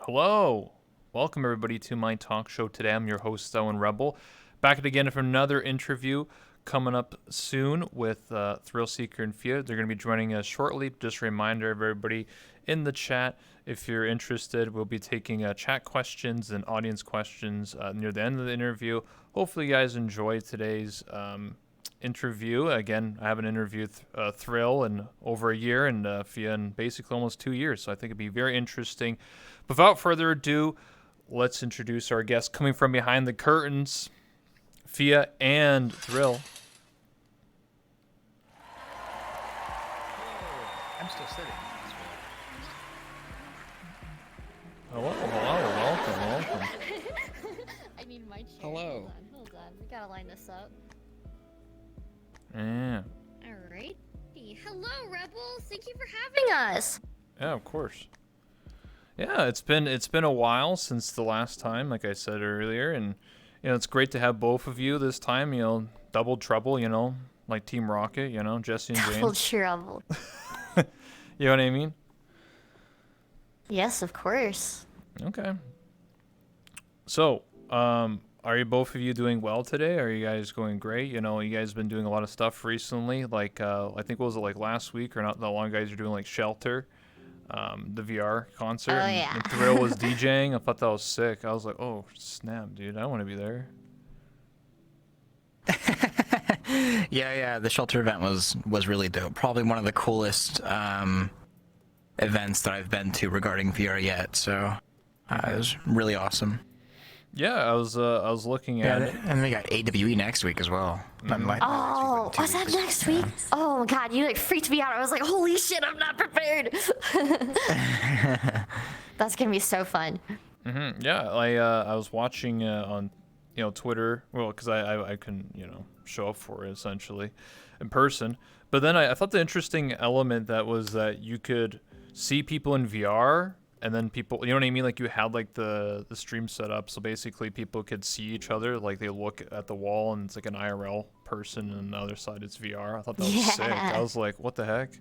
Hello, welcome everybody to my talk show today. I'm your host, Owen Rebel, back again for another interview coming up soon with ThrillSeeker and Phia. They're going to be joining us shortly. Just a reminder, everybody in the chat, if you're interested, we'll be taking chat questions and audience questions near the end of the interview. Hopefully, you guys enjoy today's interview. Again, I haven't interviewed Thrill in over a year and Phia in basically almost 2 years, so I think it'd be very interesting. Without further ado, let's introduce our guests coming from behind the curtains, Phia and Thrill. I'm still sitting. Hello, welcome. I need my chair. Hello. Hold on. We gotta line this up. Yeah. Alright. Hello, Rebels. Thank you for having us. Yeah, of course. Yeah, it's been a while since the last time, like I said earlier, and it's great to have both of you this time. Double trouble. Like Team Rocket. Jesse and James. Double trouble. You know what I mean? Yes, of course. Okay. So, are you both of you doing well today? Are you guys going great? You guys been doing a lot of stuff recently. Like, I think what was it, like last week or not that long? Guys are doing like Shelter, the VR concert. Oh, yeah. And Thrill was DJing. I thought that was sick. I was like, oh snap, dude, I want to be there. Yeah. The Shelter event was really dope. Probably one of the coolest events that I've been to regarding VR yet. So it was really awesome. Yeah, I was looking at it. And we got AWE next week as well. Oh, what's that next week? Oh my god, you like freaked me out. I was like, holy shit, I'm not prepared. That's gonna be so fun. Mm-hmm. Yeah, I was watching on Twitter, well, because I can show up for it essentially in person. But then I thought the interesting element that was that you could see people in VR, and then people, you know what I mean? Like you had like the stream set up, so basically people could see each other, like they look at the wall and it's like an IRL person, and the other side it's VR. I thought that was sick. I was like, what the heck?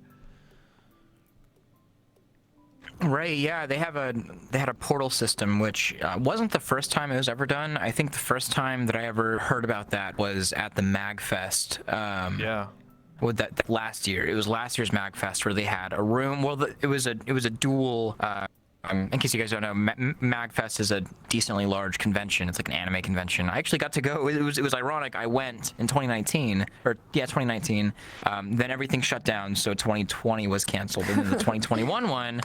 Right, yeah, they had a portal system, which wasn't the first time it was ever done. I think the first time that I ever heard about that was at the MagFest. Yeah. With that last year, it was last year's MagFest where they had a room. Well, it was a dual. In case you guys don't know, MagFest is a decently large convention. It's like an anime convention. I actually got to go. It was ironic. I went in 2019, 2019. Then everything shut down, so 2020 was canceled, and then the 2021 one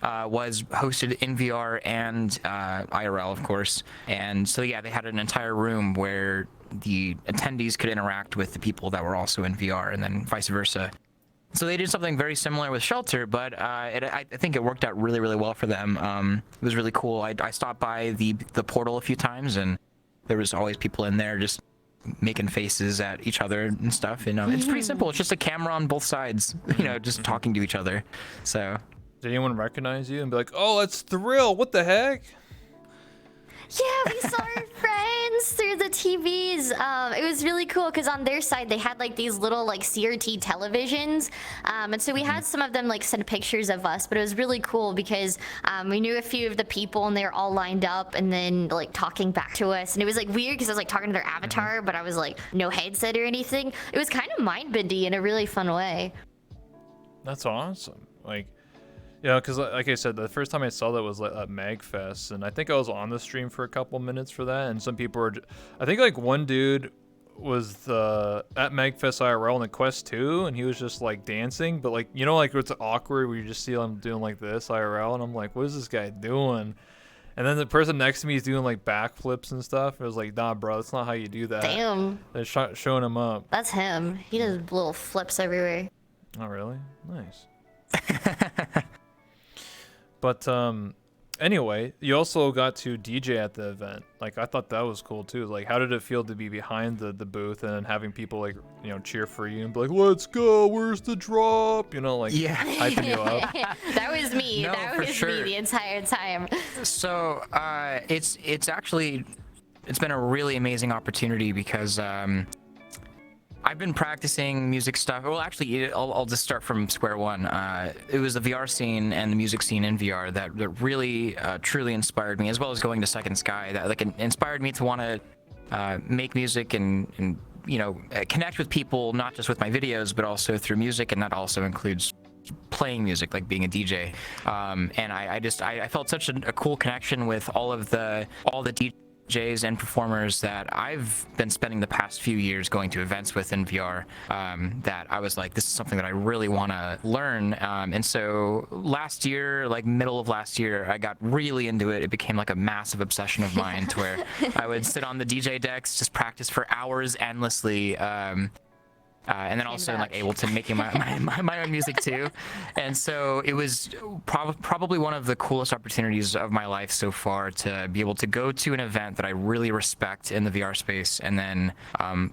was hosted in VR and IRL, of course. And so yeah, they had an entire room where the attendees could interact with the people that were also in VR, and then vice versa. So they did something very similar with Shelter, but I think it worked out really, really well for them. It was really cool. I stopped by the portal a few times, and there was always people in there just making faces at each other and stuff. It's pretty simple. It's just a camera on both sides, just talking to each other. So. Did anyone recognize you and be like, oh, that's Thrill? What the heck? Yeah, we saw our friends through the TVs. It was really cool because on their side they had like these little like CRT televisions, and so we had some of them like send pictures of us. But it was really cool because we knew a few of the people and they were all lined up and then like talking back to us. And it was like weird because I was like talking to their avatar, but I was like no headset or anything. It was kind of mind-bending in a really fun way. That's awesome. Yeah, because like I said, the first time I saw that was at MagFest, and I think I was on the stream for a couple minutes for that, and some people were, I think like one dude was at MagFest IRL in the Quest 2, and he was just like dancing, but like, like it's awkward where you just see him doing like this IRL, and I'm like, what is this guy doing? And then the person next to me is doing like backflips and stuff. It was like, nah, bro, that's not how you do that. Damn. They're showing him up. That's him. He does little flips everywhere. Oh, really? Nice. But anyway, you also got to DJ at the event. Like, I thought that was cool too. Like, how did it feel to be behind the booth and then having people like, cheer for you and be like, let's go, where's the drop? Yeah. hyping you up. That was me. No, that was sure. me the entire time. So it's been a really amazing opportunity because I've been practicing music stuff. Well, actually, I'll just start from square one. It was the VR scene and the music scene in VR that really truly inspired me, as well as going to Second Sky. That like inspired me to want to make music and connect with people, not just with my videos, but also through music, and that also includes playing music, like being a DJ. And I felt such a cool connection with all the DJs and performers that I've been spending the past few years going to events with in VR, that I was like, this is something that I really want to learn. And so last year, like middle of last year, I got really into it. It became like a massive obsession of mine to where I would sit on the DJ decks, just practice for hours endlessly. And then also like able to making my own music too. And so it was probably one of the coolest opportunities of my life so far, to be able to go to an event that I really respect in the VR space and then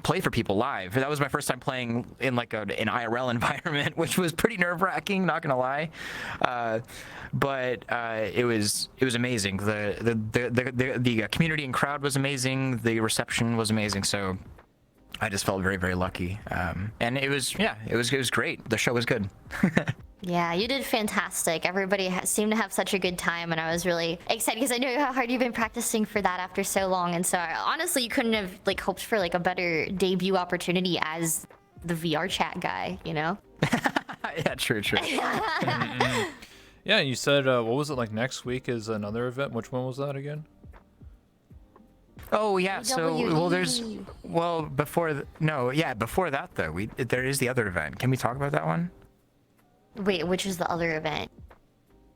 play for people live. That was my first time playing in like an IRL environment, which was pretty nerve-wracking, not gonna lie. But it was amazing. The community and crowd was amazing. The reception was amazing. So I just felt very, very lucky. And it was great. The show was good. Yeah, you did fantastic. Everybody seemed to have such a good time, and I was really excited because I know how hard you've been practicing for that after so long. And so honestly, you couldn't have like hoped for like a better debut opportunity as the Vrchat guy, you know? Yeah, true. Yeah, you said what was it, like next week is another event? Which one was that again? Oh yeah, so before that though, there is the other event. Can we talk about that one? Wait, which is the other event?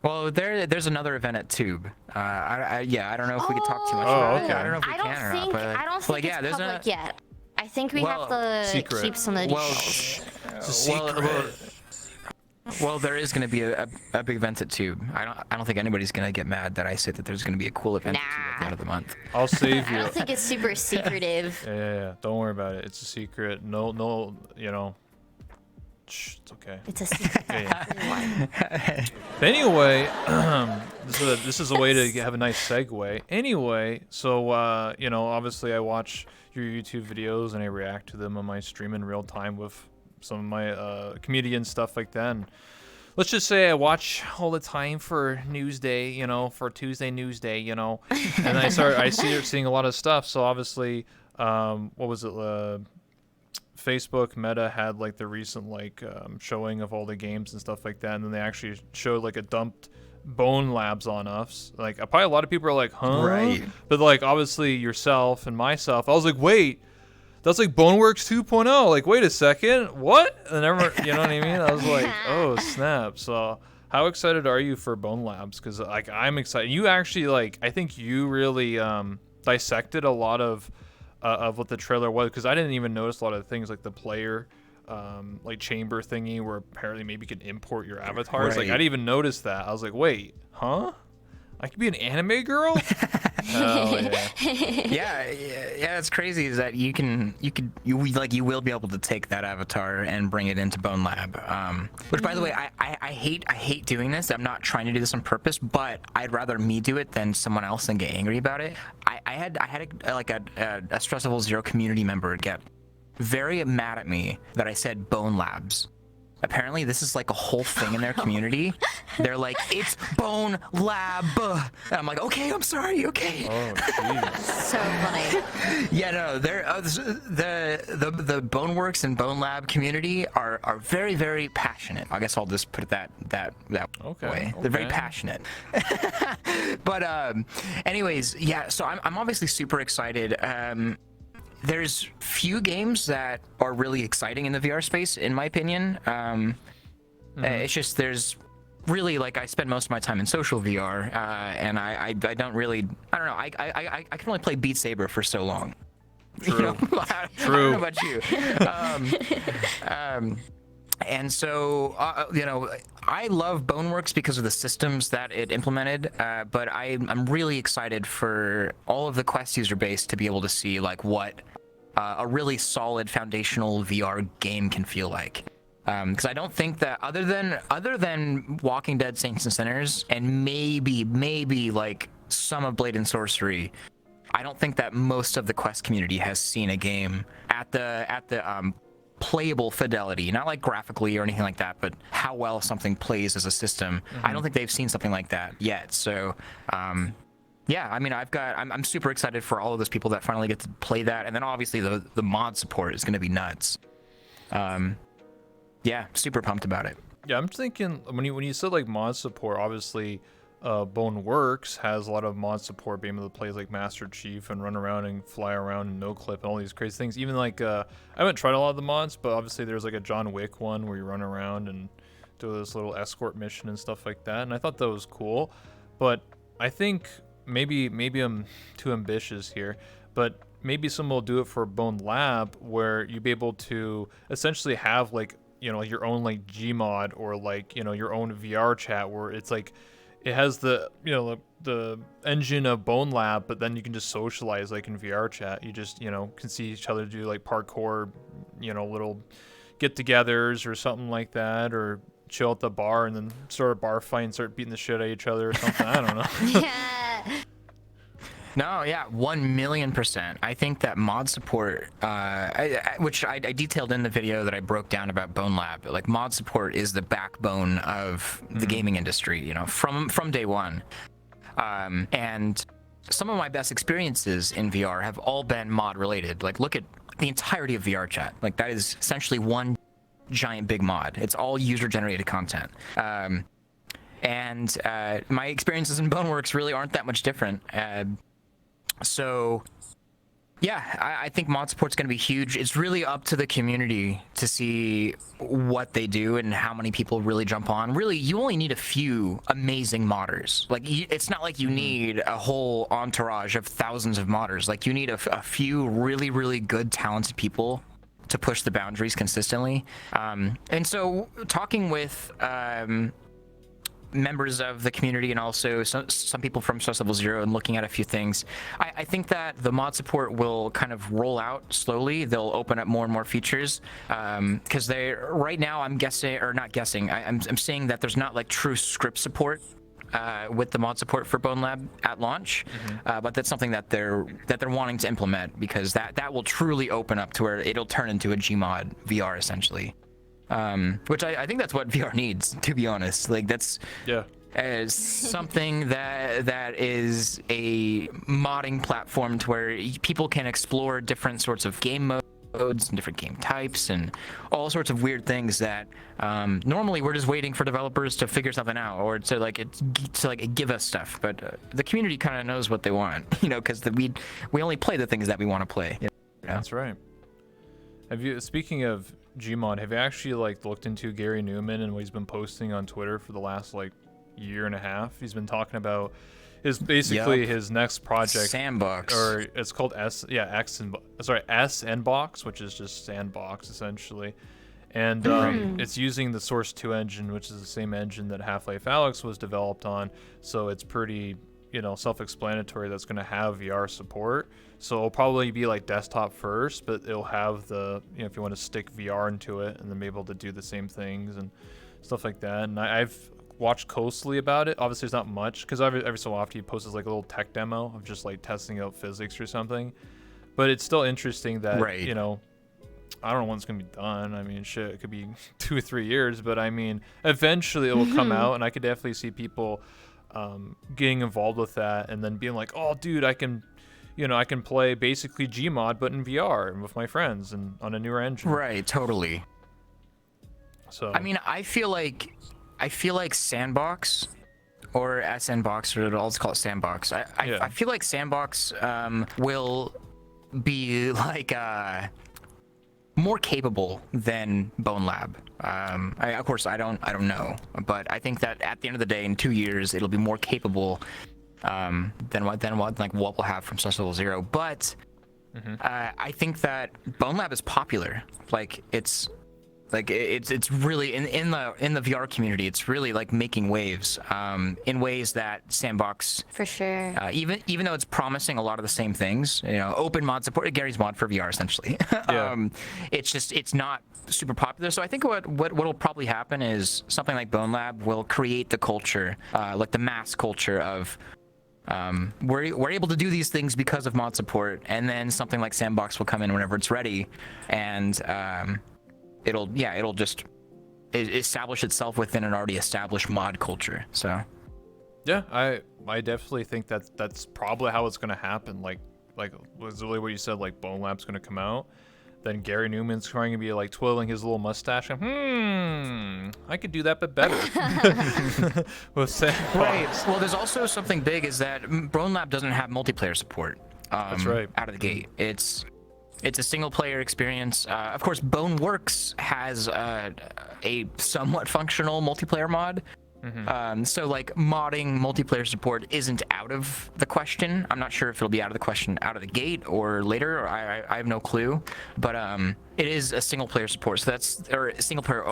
Well, there's another event at Tube. I don't know if we could talk too much Oh, about okay. it. I don't know if we can or not. But I don't think it's public yet. I think we have to secret. keep some of the details. It's a secret. Well, there is going to be a big event at Tube. I don't think anybody's going to get mad that I say that there's going to be a cool event at Tube at the end of the month. I'll save I you. don't think it's super secretive. Yeah. Don't worry about it. It's a secret. No, Shh, it's okay. It's a secret. Yeah. But anyway, this is a way to have a nice segue. Anyway, so obviously I watch your YouTube videos and I react to them on my stream in real time with some of my comedian stuff like that. And let's just say I watch all the time for Newsday, for Tuesday Newsday, and I seeing a lot of stuff. So obviously, what was it? Facebook Meta had like the recent showing of all the games and stuff like that, and then they actually showed like a dumped Bone Labs on us. Like probably a lot of people are like, huh? Right. But like obviously yourself and myself, I was like, wait. That's like Boneworks 2.0. Like, wait a second, what? And everyone, you know what I mean? I was like, oh snap. So, how excited are you for Bone Labs? Because like I'm excited. You actually I think you really dissected a lot of what the trailer was, because I didn't even notice a lot of things like the player chamber thingy where apparently maybe you can import your avatars. Right. Like I didn't even notice that. I was like, wait, huh? I could be an anime girl? Oh yeah. Yeah. It's crazy is that you will be able to take that avatar and bring it into Bone Lab. Which, by the way, I hate doing this. I'm not trying to do this on purpose, but I'd rather me do it than someone else and get angry about it. I had a Stress Level 0 community member get very mad at me that I said Bone Labs. Apparently, this is like a whole thing in their community. They're like, it's Bone Lab. And I'm like, okay, I'm sorry, okay. Oh, jeez. So funny. Yeah, no, they're the Boneworks and Bone Lab community are very, very passionate. I guess I'll just put it that way. They're very passionate. But anyways, yeah. So I'm obviously super excited. There's few games that are really exciting in the VR space, in my opinion. It's just there's really I spend most of my time in social VR, and I don't really, I don't know, I can only play Beat Saber for so long. True. I don't know about you. And so, I love Boneworks because of the systems that it implemented, but I'm really excited for all of the Quest user base to be able to see what a really solid foundational VR game can feel like. Because I don't think that other than Walking Dead: Saints and Sinners and maybe some of Blade and Sorcery, I don't think that most of the Quest community has seen a game at the playable fidelity, not like graphically or anything like that, but how well something plays as a system. I don't think they've seen something like that yet. So, yeah, I mean, I'm super excited for all of those people that finally get to play that, and then obviously the mod support is going to be nuts. Yeah, super pumped about it. Yeah, I'm thinking when you said like mod support, obviously, Boneworks has a lot of mod support, being able to play like Master Chief and run around and fly around and no clip and all these crazy things. Even like I haven't tried a lot of the mods, but obviously there's like a John Wick one where you run around and do this little escort mission and stuff like that, and I thought that was cool. But I think maybe I'm too ambitious here, but maybe someone will do it for Bone Lab, where you'd be able to essentially have like, you know, your own like Gmod or like, you know, your own Vrchat, where it's like it has the, you know, the engine of Bone Lab, but then you can just socialize like in Vrchat. You just, you know, can see each other do like parkour, you know, little get-togethers or something like that, or chill at the bar and then start a bar fight and start beating the shit out of each other or something. I don't know. Yeah. No, yeah, 1,000,000%. I think that mod support, which I detailed in the video that I broke down about Bone Lab, like mod support is the backbone of the gaming industry, you know, from day one. And some of my best experiences in VR have all been mod related. Like, look at the entirety of Vrchat. Like, that is essentially one giant big mod. It's all user generated content. And my experiences in Boneworks really aren't that much different. So, yeah, I think mod support's going to be huge. It's really up to the community to see what they do and how many people really jump on. Really, you only need a few amazing modders. Like, it's not like you need a whole entourage of thousands of modders. Like, you need a few really, really good, talented people to push the boundaries consistently. And so, talking with members of the community and also some people from Stress Level Zero and looking at a few things, I think that the mod support will kind of roll out slowly. They'll open up more and more features because they right now I'm guessing, or not guessing, I'm saying that there's not like true script support with the mod support for Bone Lab at launch, but that's something that they're wanting to implement, because that will truly open up to where it'll turn into a Gmod VR essentially. Which I think that's what VR needs, to be honest. Like, that's as something that is a modding platform to where people can explore different sorts of game modes and different game types and all sorts of weird things that normally we're just waiting for developers to figure something out or to give us stuff. But the community kind of knows what they want, you know, because we only play the things that we want to play. You know? That's right. Speaking of Gmod, have you actually like looked into Gary Newman and what he's been posting on Twitter for the last like year and a half? He's been talking about his next project, Sandbox, or it's called Sandbox, which is just Sandbox essentially, and it's using the Source 2 engine, which is the same engine that Half-Life Alyx was developed on. So it's pretty, you know, self-explanatory that's going to have VR support. So it'll probably be like desktop first, but it'll have the, you know, if you want to stick VR into it and then be able to do the same things and stuff like that. And I've watched closely about it. Obviously, there's not much, because every so often he posts like a little tech demo of just like testing out physics or something. But it's still interesting that, you know, I don't know when it's going to be done. I mean, shit, it could be 2 or 3 years, but I mean, eventually it will come out, and I could definitely see people getting involved with that and then being like, oh, dude, I can play basically Gmod, but in VR and with my friends and on a newer engine. Right, totally. So I mean, I feel like Sandbox or SNbox, or let's call it Sandbox. I feel like Sandbox will be like more capable than Bone Lab. Of course, I don't know, but I think that at the end of the day, in 2 years, it'll be more capable than what we'll have from Stress Level Zero. But I think that Bone Lab is popular. It's really in the VR community. It's really like making waves in ways that Sandbox, for sure. Even though it's promising a lot of the same things, you know, open mod support, Gary's mod for VR essentially. It's not super popular. So I think what'll probably happen is something like Bone Lab will create the culture, like the mass culture of we're able to do these things because of mod support, and then something like Sandbox will come in whenever it's ready, and it'll just establish itself within an already established mod culture. So Yeah, I definitely think that's probably how it's gonna happen. Like was really what you said. Like Bone Lab's gonna come out, then Gary Newman's trying to be like twiddling his little mustache. And, I could do that, but better. With Sandbox. right. Well, there's also something big is that Bone Lab doesn't have multiplayer support. That's right. Out of the gate, it's a single player experience. Of course, Boneworks has a somewhat functional multiplayer mod. So like modding multiplayer support isn't out of the question. I'm not sure if it'll be out of the question out of the gate or later. Or I have no clue. But it is a single player support. So that's single player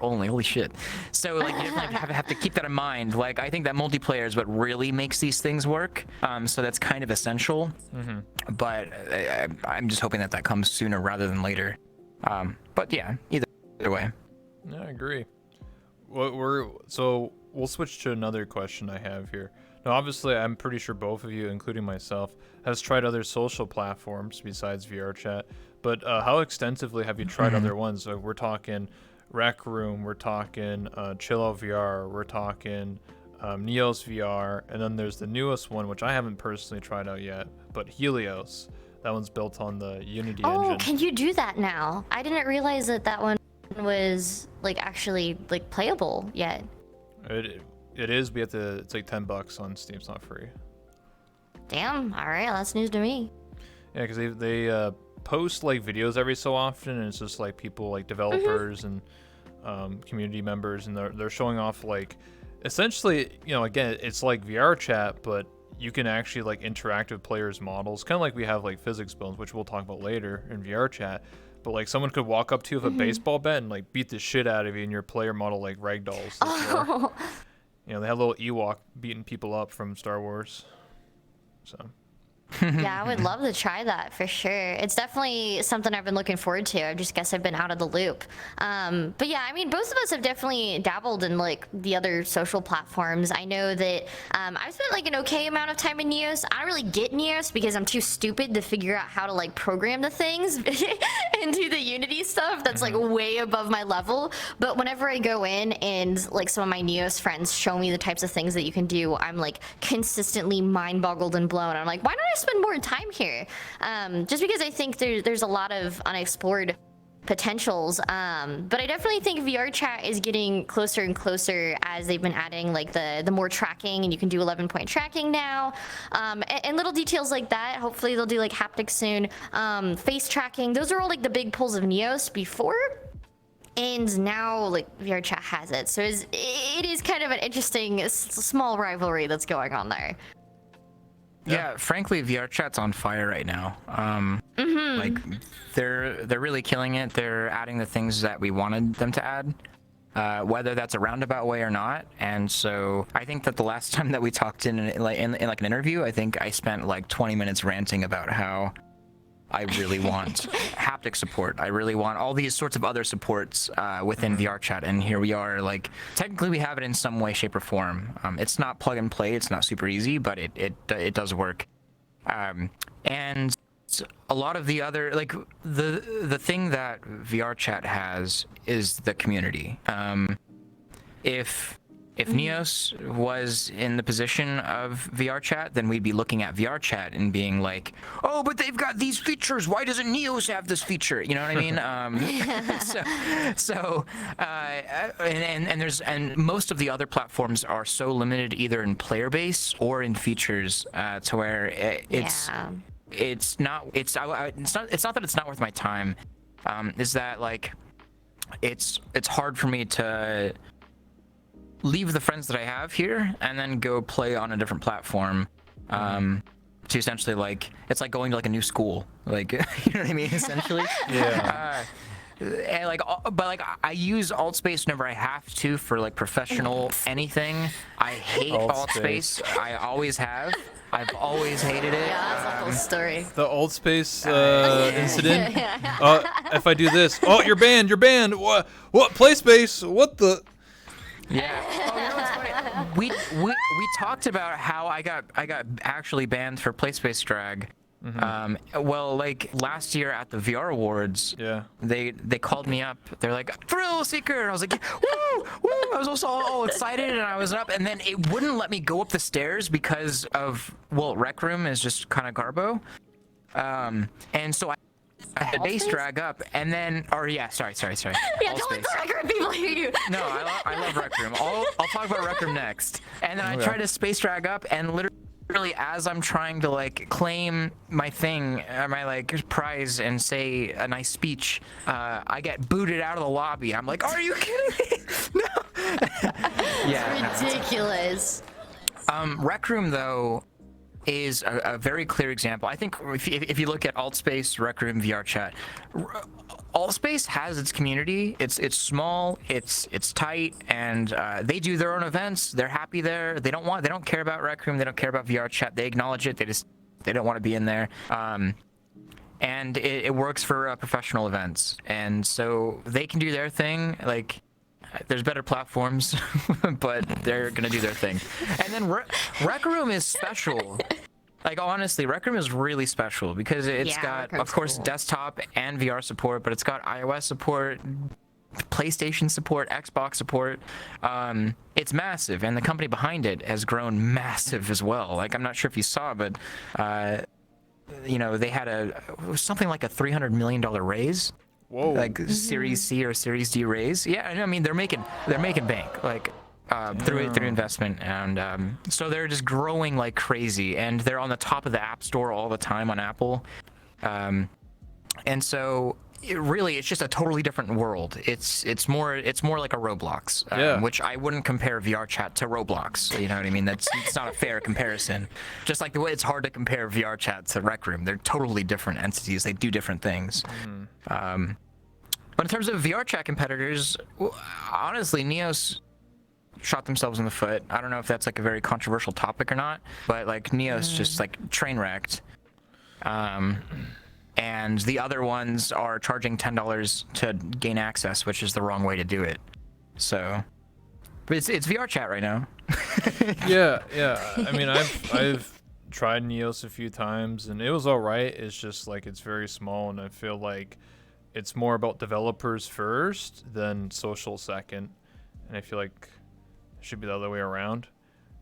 only. Holy shit. So like you definitely have to keep that in mind. Like I think that multiplayer is what really makes these things work. So that's kind of essential. But I'm just hoping that comes sooner rather than later. But yeah, either way. Yeah, I agree. So we'll switch to another question I have here. Now, obviously, I'm pretty sure both of you, including myself, has tried other social platforms besides Vrchat. But how extensively have you tried other ones? So we're talking Rec Room, we're talking Chillo VR, we're talking Neos VR, and then there's the newest one, which I haven't personally tried out yet, but Helios. That one's built on the Unity engine. Oh, can you do that now? I didn't realize that one was like actually like playable yet. It is. We have to. It's like $10 on Steam. It's not free. Damn. All right, that's news to me. Yeah, because they post like videos every so often, and it's just like people like developers and community members, and they're showing off like essentially, again, it's like VRChat, but you can actually like interact with players' models, kind of like we have like physics bones, which we'll talk about later in VRChat. But like someone could walk up to you with a baseball bat and like beat the shit out of you, and your player model like ragdolls. Oh. They have little Ewok beating people up from Star Wars. So. Yeah, I would love to try that for sure. It's definitely something I've been looking forward to. I just guess I've been out of the loop. But yeah, I mean, both of us have definitely dabbled in like the other social platforms. I know that I've spent like an okay amount of time in Neos. I don't really get Neos because I'm too stupid to figure out how to like program the things and do the Unity stuff. That's like way above my level. But whenever I go in and like some of my Neos friends show me the types of things that you can do, I'm like consistently mind boggled and blown. I'm like, why don't I spend more time here? Just because I think there's a lot of unexplored potentials, but I definitely think VRChat is getting closer and closer as they've been adding like the more tracking, and you can do 11-point tracking now, and little details like that. Hopefully they'll do like haptics soon, face tracking. Those are all like the big pulls of Neos before, and now like VRChat has it. So it is kind of an interesting small rivalry that's going on there. Yeah, frankly, VRChat's on fire right now. Like they're really killing it. They're adding the things that we wanted them to add, whether that's a roundabout way or not. And so I think that the last time that we talked in like an interview, I think I spent like 20 minutes ranting about how I really want haptic support. I really want all these sorts of other supports within VRChat, and here we are. Like, technically, we have it in some way, shape, or form. It's not plug and play. It's not super easy, but it does work. And a lot of the other, like the thing that VRChat has is the community. If Neos was in the position of VRChat, then we'd be looking at VRChat and being like, oh, but they've got these features. Why doesn't Neos have this feature? You know what I mean? And most of the other platforms are so limited either in player base or in features to where it's not that it's not worth my time. Is that like it's hard for me to leave the friends that I have here and then go play on a different platform, to essentially like, it's like going to like a new school, like, you know what I mean, essentially. Yeah. And like, but like I use AltSpace whenever I have to for like professional anything. I hate AltSpace. I always have. I've always hated it. Yeah, that's a whole story. The AltSpace incident. If I do this, oh, you're banned. You're banned. What? PlaySpace? What the? Yeah. Oh, you know what's funny? We talked about how I got actually banned for PlaySpace drag, Well, like last year at the VR Awards, Yeah. they called me up. They're like, ThrillSeeker, and I was like, woo, woo. I was also all excited, and I was up, and then it wouldn't let me go up the stairs because of, well, Rec Room is just kind of garbo. And so I had base drag up, and then, sorry. Yeah, don't let the record people hear you. No, I love Rec Room. I'll talk about Rec Room next. And then I try to space drag up, and literally as I'm trying to like claim my thing, my like prize, and say a nice speech, I get booted out of the lobby. I'm like, are you kidding me? No. Yeah. Ridiculous. Rec Room though is a very clear example. I think if you look at AltSpace, Rec Room, VRChat, AltSpace has its community. It's small, it's tight, and they do their own events. They're happy there. They don't care about Rec Room. They don't care about VRChat. They acknowledge it. They don't want to be in there. And it works for professional events, and so they can do their thing. Like, there's better platforms, but they're gonna do their thing. And then Rec Room is special. Like, honestly, Rec Room is really special because it's got, of course, cool desktop and VR support, but it's got iOS support, PlayStation support, Xbox support. It's massive, and the company behind it has grown massive as well. Like, I'm not sure if you saw, but they had something like a $300 million raise. Whoa. Like Series C or Series D raise. Yeah, I mean they're making bank, like through investment, and so they're just growing like crazy, and they're on the top of the App Store all the time on Apple, and so it's just a totally different world. It's more like a Roblox, which I wouldn't compare VRChat to Roblox. You know what I mean? It's not a fair comparison. Just like the way it's hard to compare VRChat to Rec Room. They're totally different entities. They do different things. But in terms of VRChat competitors, honestly, Neos shot themselves in the foot. I don't know if that's like a very controversial topic or not, but like Neos just like train wrecked. And the other ones are charging $10 to gain access, which is the wrong way to do it. So, but it's VRChat right now. Yeah. I mean, I've tried Neos a few times, and it was all right. It's just like it's very small, and I feel like it's more about developers first than social second, and I feel like it should be the other way around,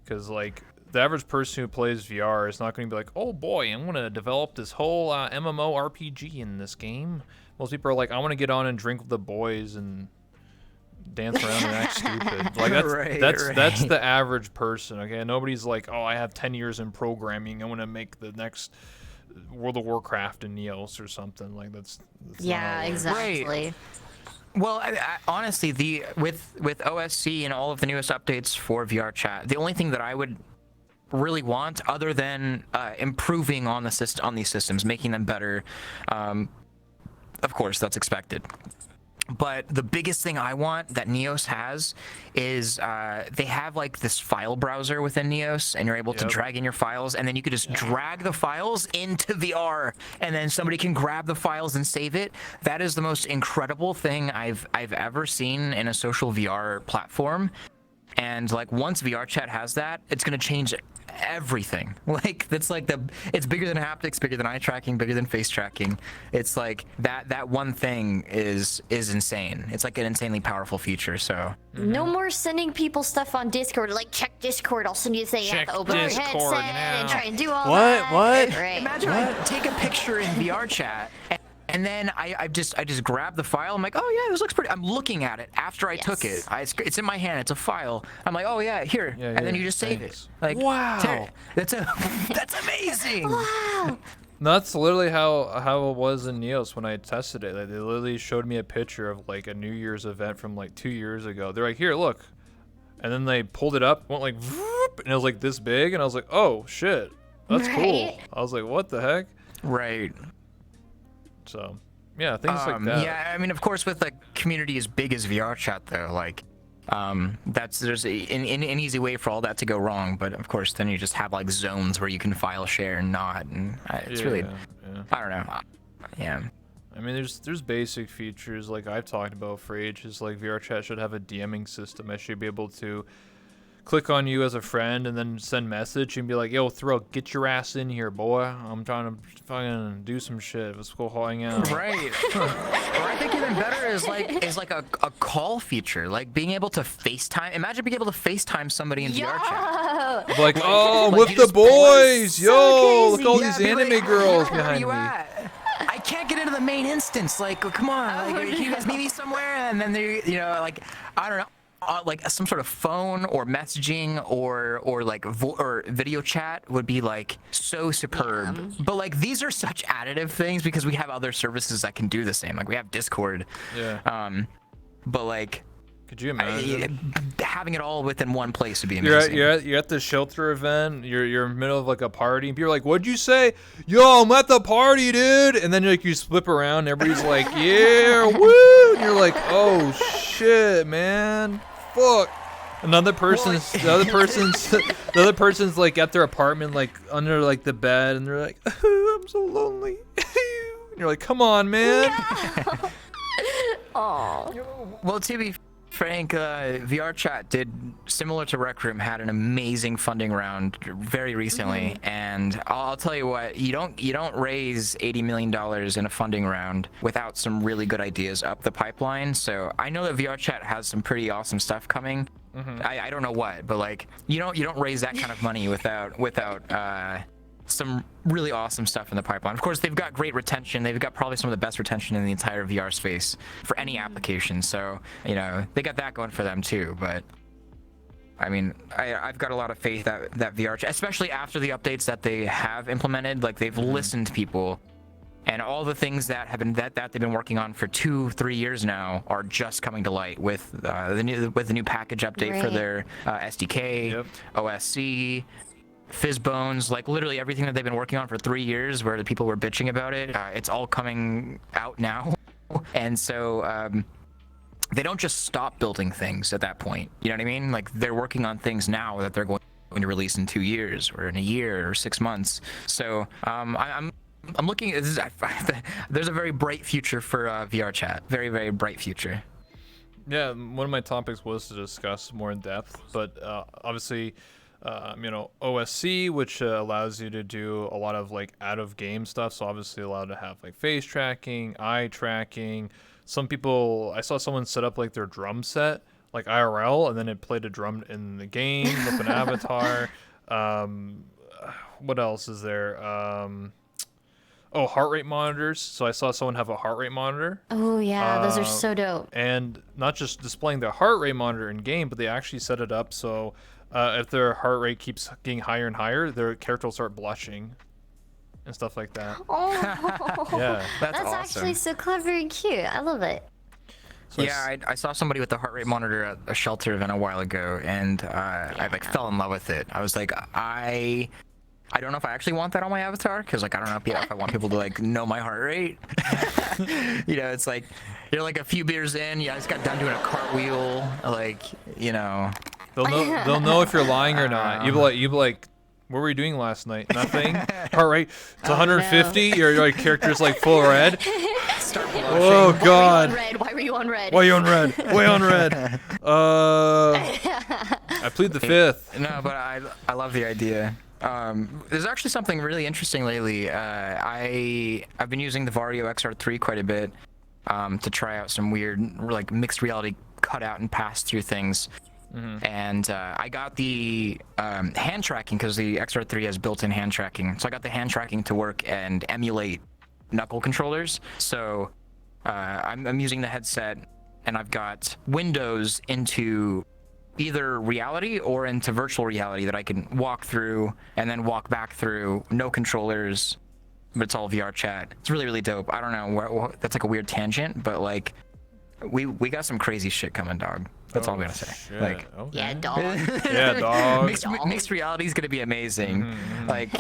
because like the average person who plays VR is not going to be like, oh boy, I'm going to develop this whole MMORPG in this game. Most people are like, I want to get on and drink with the boys and dance around and act stupid. Like that's the average person. Okay, nobody's like, oh, I have 10 years in programming, I want to make the next World of Warcraft in Neos or something. Like that's yeah, exactly. Right. Well, honestly, with OSC and all of the newest updates for VRChat, the only thing that I would really want, other than improving on these systems, making them better, of course that's expected, but the biggest thing I want that Neos has is they have like this file browser within Neos, and you're able to drag in your files, and then you could just drag the files into VR, and then somebody can grab the files and save it. That is the most incredible thing I've ever seen in a social VR platform. And like once VRChat has that, it's gonna change everything. Like that's like it's bigger than haptics, bigger than eye tracking, bigger than face tracking. It's like that one thing is insane. It's like an insanely powerful feature. So no more sending people stuff on Discord. Like, check Discord. I'll send you a thing. You have to open your headset and try and do all that. What? Right. Imagine I take a picture in VRChat. And then I just grab the file. I'm like, oh yeah, this looks pretty. I'm looking at it after I took it. It's in my hand. It's a file. I'm like, oh yeah, here. And then you just save it. Like, wow, that's amazing. Wow. That's literally how it was in Neos when I tested it. Like, they literally showed me a picture of like a New Year's event from like 2 years ago. They're like, here, look. And then they pulled it up, went like, and it was like this big, and I was like, oh shit, that's cool. I was like, what the heck? Right. So, yeah, things like that. Yeah, I mean, of course, with a community as big as VRChat, though, like, there's an easy way for all that to go wrong. But of course, then you just have like zones where you can file share and not, and it's really, I don't know. Yeah. I mean, there's basic features like I've talked about for ages. Like VRChat should have a DMing system. I should be able to click on you as a friend and then send message and be like, yo, Thrill, get your ass in here, boy. I'm trying to fucking do some shit. Let's go hang out. Right. Or I think even better is like a call feature, like being able to FaceTime. Imagine being able to FaceTime somebody in VR chat. Like, oh, like with you the just boys, so yo, look crazy. at all these be like, anime girls where are behind you me. at? I can't get into the main instance. Like, come on, like, can you guys meet me somewhere? And then they, you know, like, I don't know. Like some sort of phone or messaging or like or video chat would be like so superb. Yeah. But like these are such additive things because we have other services that can do the same. Like we have Discord. Yeah. But like Could you imagine? having it all within one place would be amazing. You're at the shelter event. You're in the middle of like a party. And people are like, "What'd you say?" Yo, I'm at the party, dude. And then like you flip around. And everybody's like, "Yeah, woo!" And you're like, "Oh shit, man, fuck." The other person's like at their apartment, like under like the bed, and they're like, "I'm so lonely." And you're like, "Come on, man." Oh. Well, to be frank, Vrchat did similar to Rec Room, had an amazing funding round very recently, and I'll tell you what, you don't raise $80 million in a funding round without some really good ideas up the pipeline. So I know that Vrchat has some pretty awesome stuff coming. I don't know what, but like you don't raise that kind of money without some really awesome stuff in the pipeline. Of course, they've got great retention. They've got probably some of the best retention in the entire VR space for any application. So, you know, they got that going for them too. But I mean, I've got a lot of faith that VR, especially after the updates that they have implemented, like they've listened to people, and all the things that have been that they've been working on for 2-3 years now are just coming to light with the new package update for their SDK, OSC. Fizzbones, like literally everything that they've been working on for 3 years where the people were bitching about it, it's all coming out now. And so they don't just stop building things at that point, you know what I mean? Like they're working on things now that they're going to release in 2 years or in a year or 6 months. So I'm looking at this. There's a very bright future for Vrchat. Very, very bright future. Yeah, one of my topics was to discuss more in depth, but obviously, you know, OSC, which allows you to do a lot of like out of game stuff. So obviously allowed to have like face tracking, eye tracking. Some people, I saw someone set up like their drum set, like IRL, and then it played a drum in the game with an avatar. What else is there? Oh, heart rate monitors. So I saw someone have a heart rate monitor. Oh yeah, those are so dope. And not just displaying the heart rate monitor in game, but they actually set it up so if their heart rate keeps getting higher and higher, their character will start blushing and stuff like that. Oh, Yeah. that's awesome. actually so clever and cute. I love it. So Yeah, I saw somebody with the heart rate monitor at a shelter event a while ago, and I like fell in love with it. I was like, I don't know if I actually want that on my avatar, because like I don't know if I want people to like know my heart rate. You know, it's like you're like a few beers in, I just got done doing a cartwheel, like, you know. they'll know if you're lying or not. You'll be like, what were you doing last night? Nothing. Heart rate, it's 150. No. Your character's like full red. Start blushing. Oh God. Why were you on red? Why you on red? Way on red. I plead the fifth. No, but I love the idea. There's actually something really interesting lately. I've been using the Vario XR3 quite a bit to try out some weird like mixed reality cutout and pass through things. And I got the hand tracking because the XR3 has built-in hand tracking. So I got the hand tracking to work and emulate knuckle controllers. So I'm using the headset, and I've got windows into either reality or into virtual reality that I can walk through and then walk back through. No controllers, but it's all VR chat. It's really, really dope. I don't know, that's like a weird tangent, but like we got some crazy shit coming, dog. That's all I'm gonna say. Shit. Like, Okay. Yeah, dog. Yeah, dog. mixed reality is gonna be amazing. Like,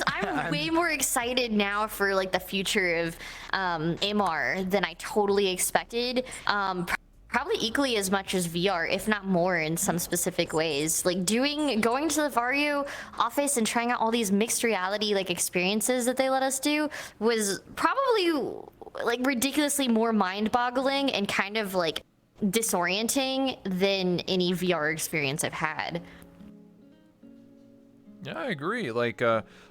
I'm way more excited now for like the future of MR than I totally expected. Probably equally as much as VR, if not more in some specific ways. Like going to the Vario office and trying out all these mixed reality like experiences that they let us do was probably like ridiculously more mind-boggling and kind of like disorienting than any VR experience I've had. Yeah, I agree. Like,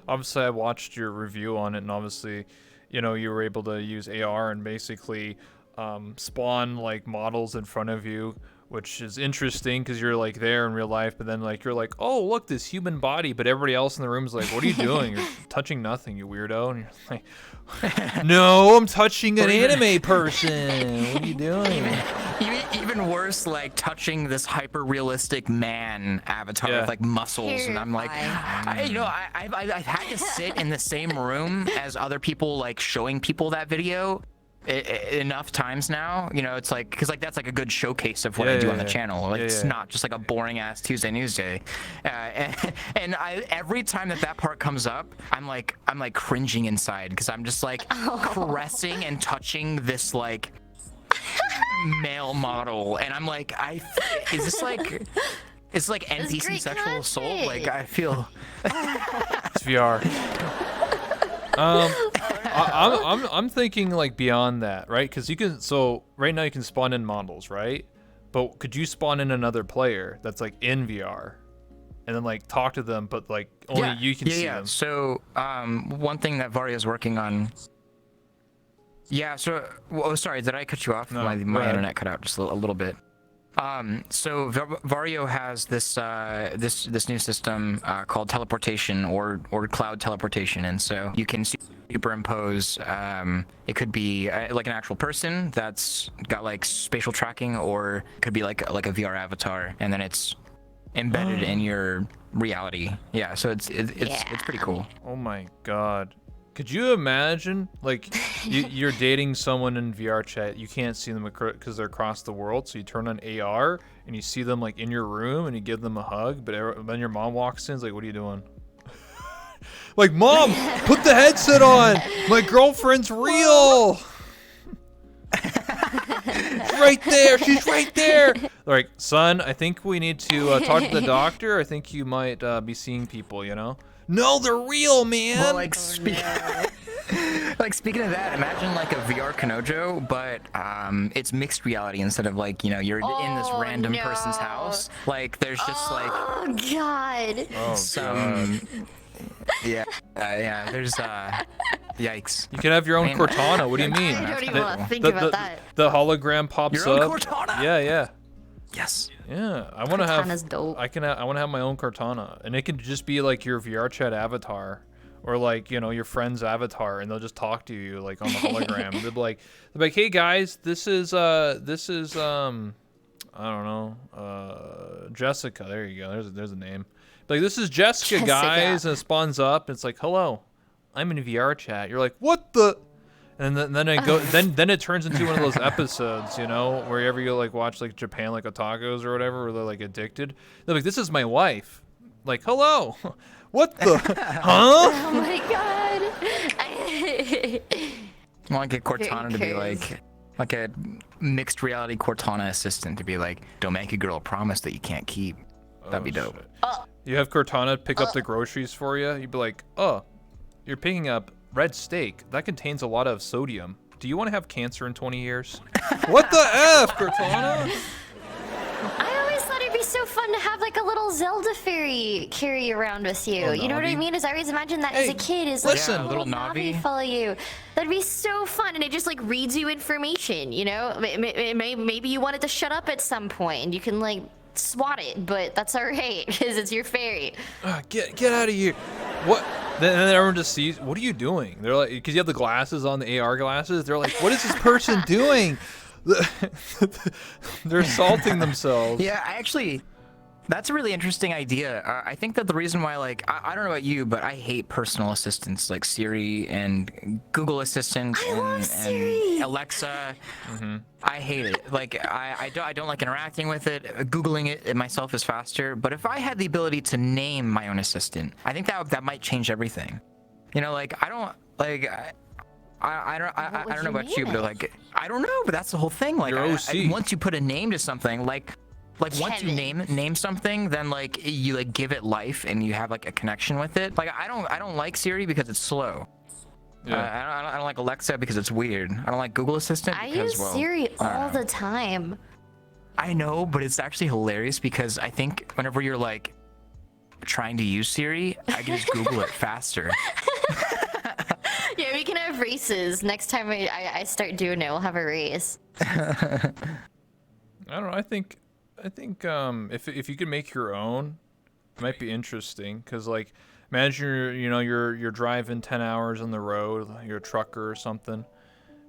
obviously, I watched your review on it, and obviously, you were able to use AR and basically spawn like models in front of you, which is interesting because you're like there in real life, but then like you're like, oh look, this human body, but everybody else in the room is like, what are you doing? You're touching nothing, you weirdo. And you're like, no, I'm touching an anime person. What are you doing? Even worse, like touching this hyper realistic man avatar with like muscles, and I'm like, I've had to sit in the same room as other people, like showing people that video enough times now. It's like, because like that's like a good showcase of what I do on the channel. Like it's not just like a boring ass Tuesday news day. And every time that part comes up, I'm like cringing inside because I'm just like caressing and touching this like male model, and I'm like, is this like, it's like NPC sexual assault? Like I feel it's VR. I'm thinking like beyond that, right? Because you can, so right now you can spawn in models, right? But could you spawn in another player that's like in VR, and then like talk to them, but like only you can see them? So one thing that Vario's working on. Yeah. So sorry, did I cut you off? No, my internet cut out just a little bit. So Vario has this this new system called teleportation or cloud teleportation, and so you can superimpose. It could be like an actual person that's got like spatial tracking, or it could be like a VR avatar, and then it's embedded in your reality. Yeah, so it's pretty cool. Oh my god. Could you imagine, like, you're dating someone in Vrchat, you can't see them because they're across the world, so you turn on AR, and you see them, like, in your room, and you give them a hug, but then your mom walks in, is like, what are you doing? Like, Mom, put the headset on! My girlfriend's real! She's right there! She's right there! Like, son, I think we need to talk to the doctor. I think you might be seeing people, No, they're real, man. Well, like speaking of that, imagine like a VR Kanojo, but it's mixed reality instead of like you're in this random person's house. Like there's just like God. Some there's yikes. You can have your own Cortana. What do you mean? I don't even want to think about that. The hologram pops Your own up. Cortana. Yeah. Yes. Yeah, I want to have. Cortana's dope. I want to have my own Cortana, and it could just be like your VRChat avatar, or like your friend's avatar, and they'll just talk to you like on the hologram. They'll be like, hey guys, this is I don't know, Jessica. There you go. There's a name. Like, this is Jessica, guys, and it spawns up. And it's like, hello, I'm in VRChat. You're like, what the? And then it then it turns into one of those episodes, wherever you like watch like Japan like otakus or whatever, where they're like addicted. They're like, this is my wife. Like, hello, what the? Huh? Oh my god. I want to get Cortana to be like a mixed reality Cortana assistant to be like, don't make a girl a promise that you can't keep. That'd be dope. You have Cortana pick up the groceries for you. You'd be like, oh, you're picking up red steak. That contains a lot of sodium. Do you want to have cancer in 20 years? What the F, Cortana? I always thought it'd be so fun to have like a little Zelda fairy carry around with you. Oh, you know what I Navi? mean? Is I always imagined that as a kid, is like listen. a little Navi follow you. That'd be so fun, and it just like reads you information. Maybe you want it to shut up at some point, and you can like swat it, but that's alright because it's your fairy. Get out of here. What? Then everyone just sees, what are you doing? They're like, because you have the glasses on, the AR glasses. They're like, what is this person doing? They're assaulting themselves. Yeah, that's a really interesting idea. I think that the reason why, like, I don't know about you, but I hate personal assistants like Siri and Google Assistant and Alexa. Mm-hmm. I hate it. Like, I don't like interacting with it. Googling it myself is faster. But if I had the ability to name my own assistant, I think that might change everything. Like, I don't know about you, but like, I don't know, but that's the whole thing. Like, once you put a name to something, like once you name something, then like you like give it life and you have like a connection with it. Like, I don't like Siri because it's slow. Yeah. I don't like Alexa because it's weird. I don't like Google Assistant because, I use Siri all the time. I know, but it's actually hilarious because I think whenever you're like trying to use Siri, I can just Google it faster. Yeah, we can have races. Next time I start doing it, we'll have a race. I don't know. I think if you could make your own, it might be interesting. Because like, imagine you're driving 10 hours on the road, you're a trucker or something,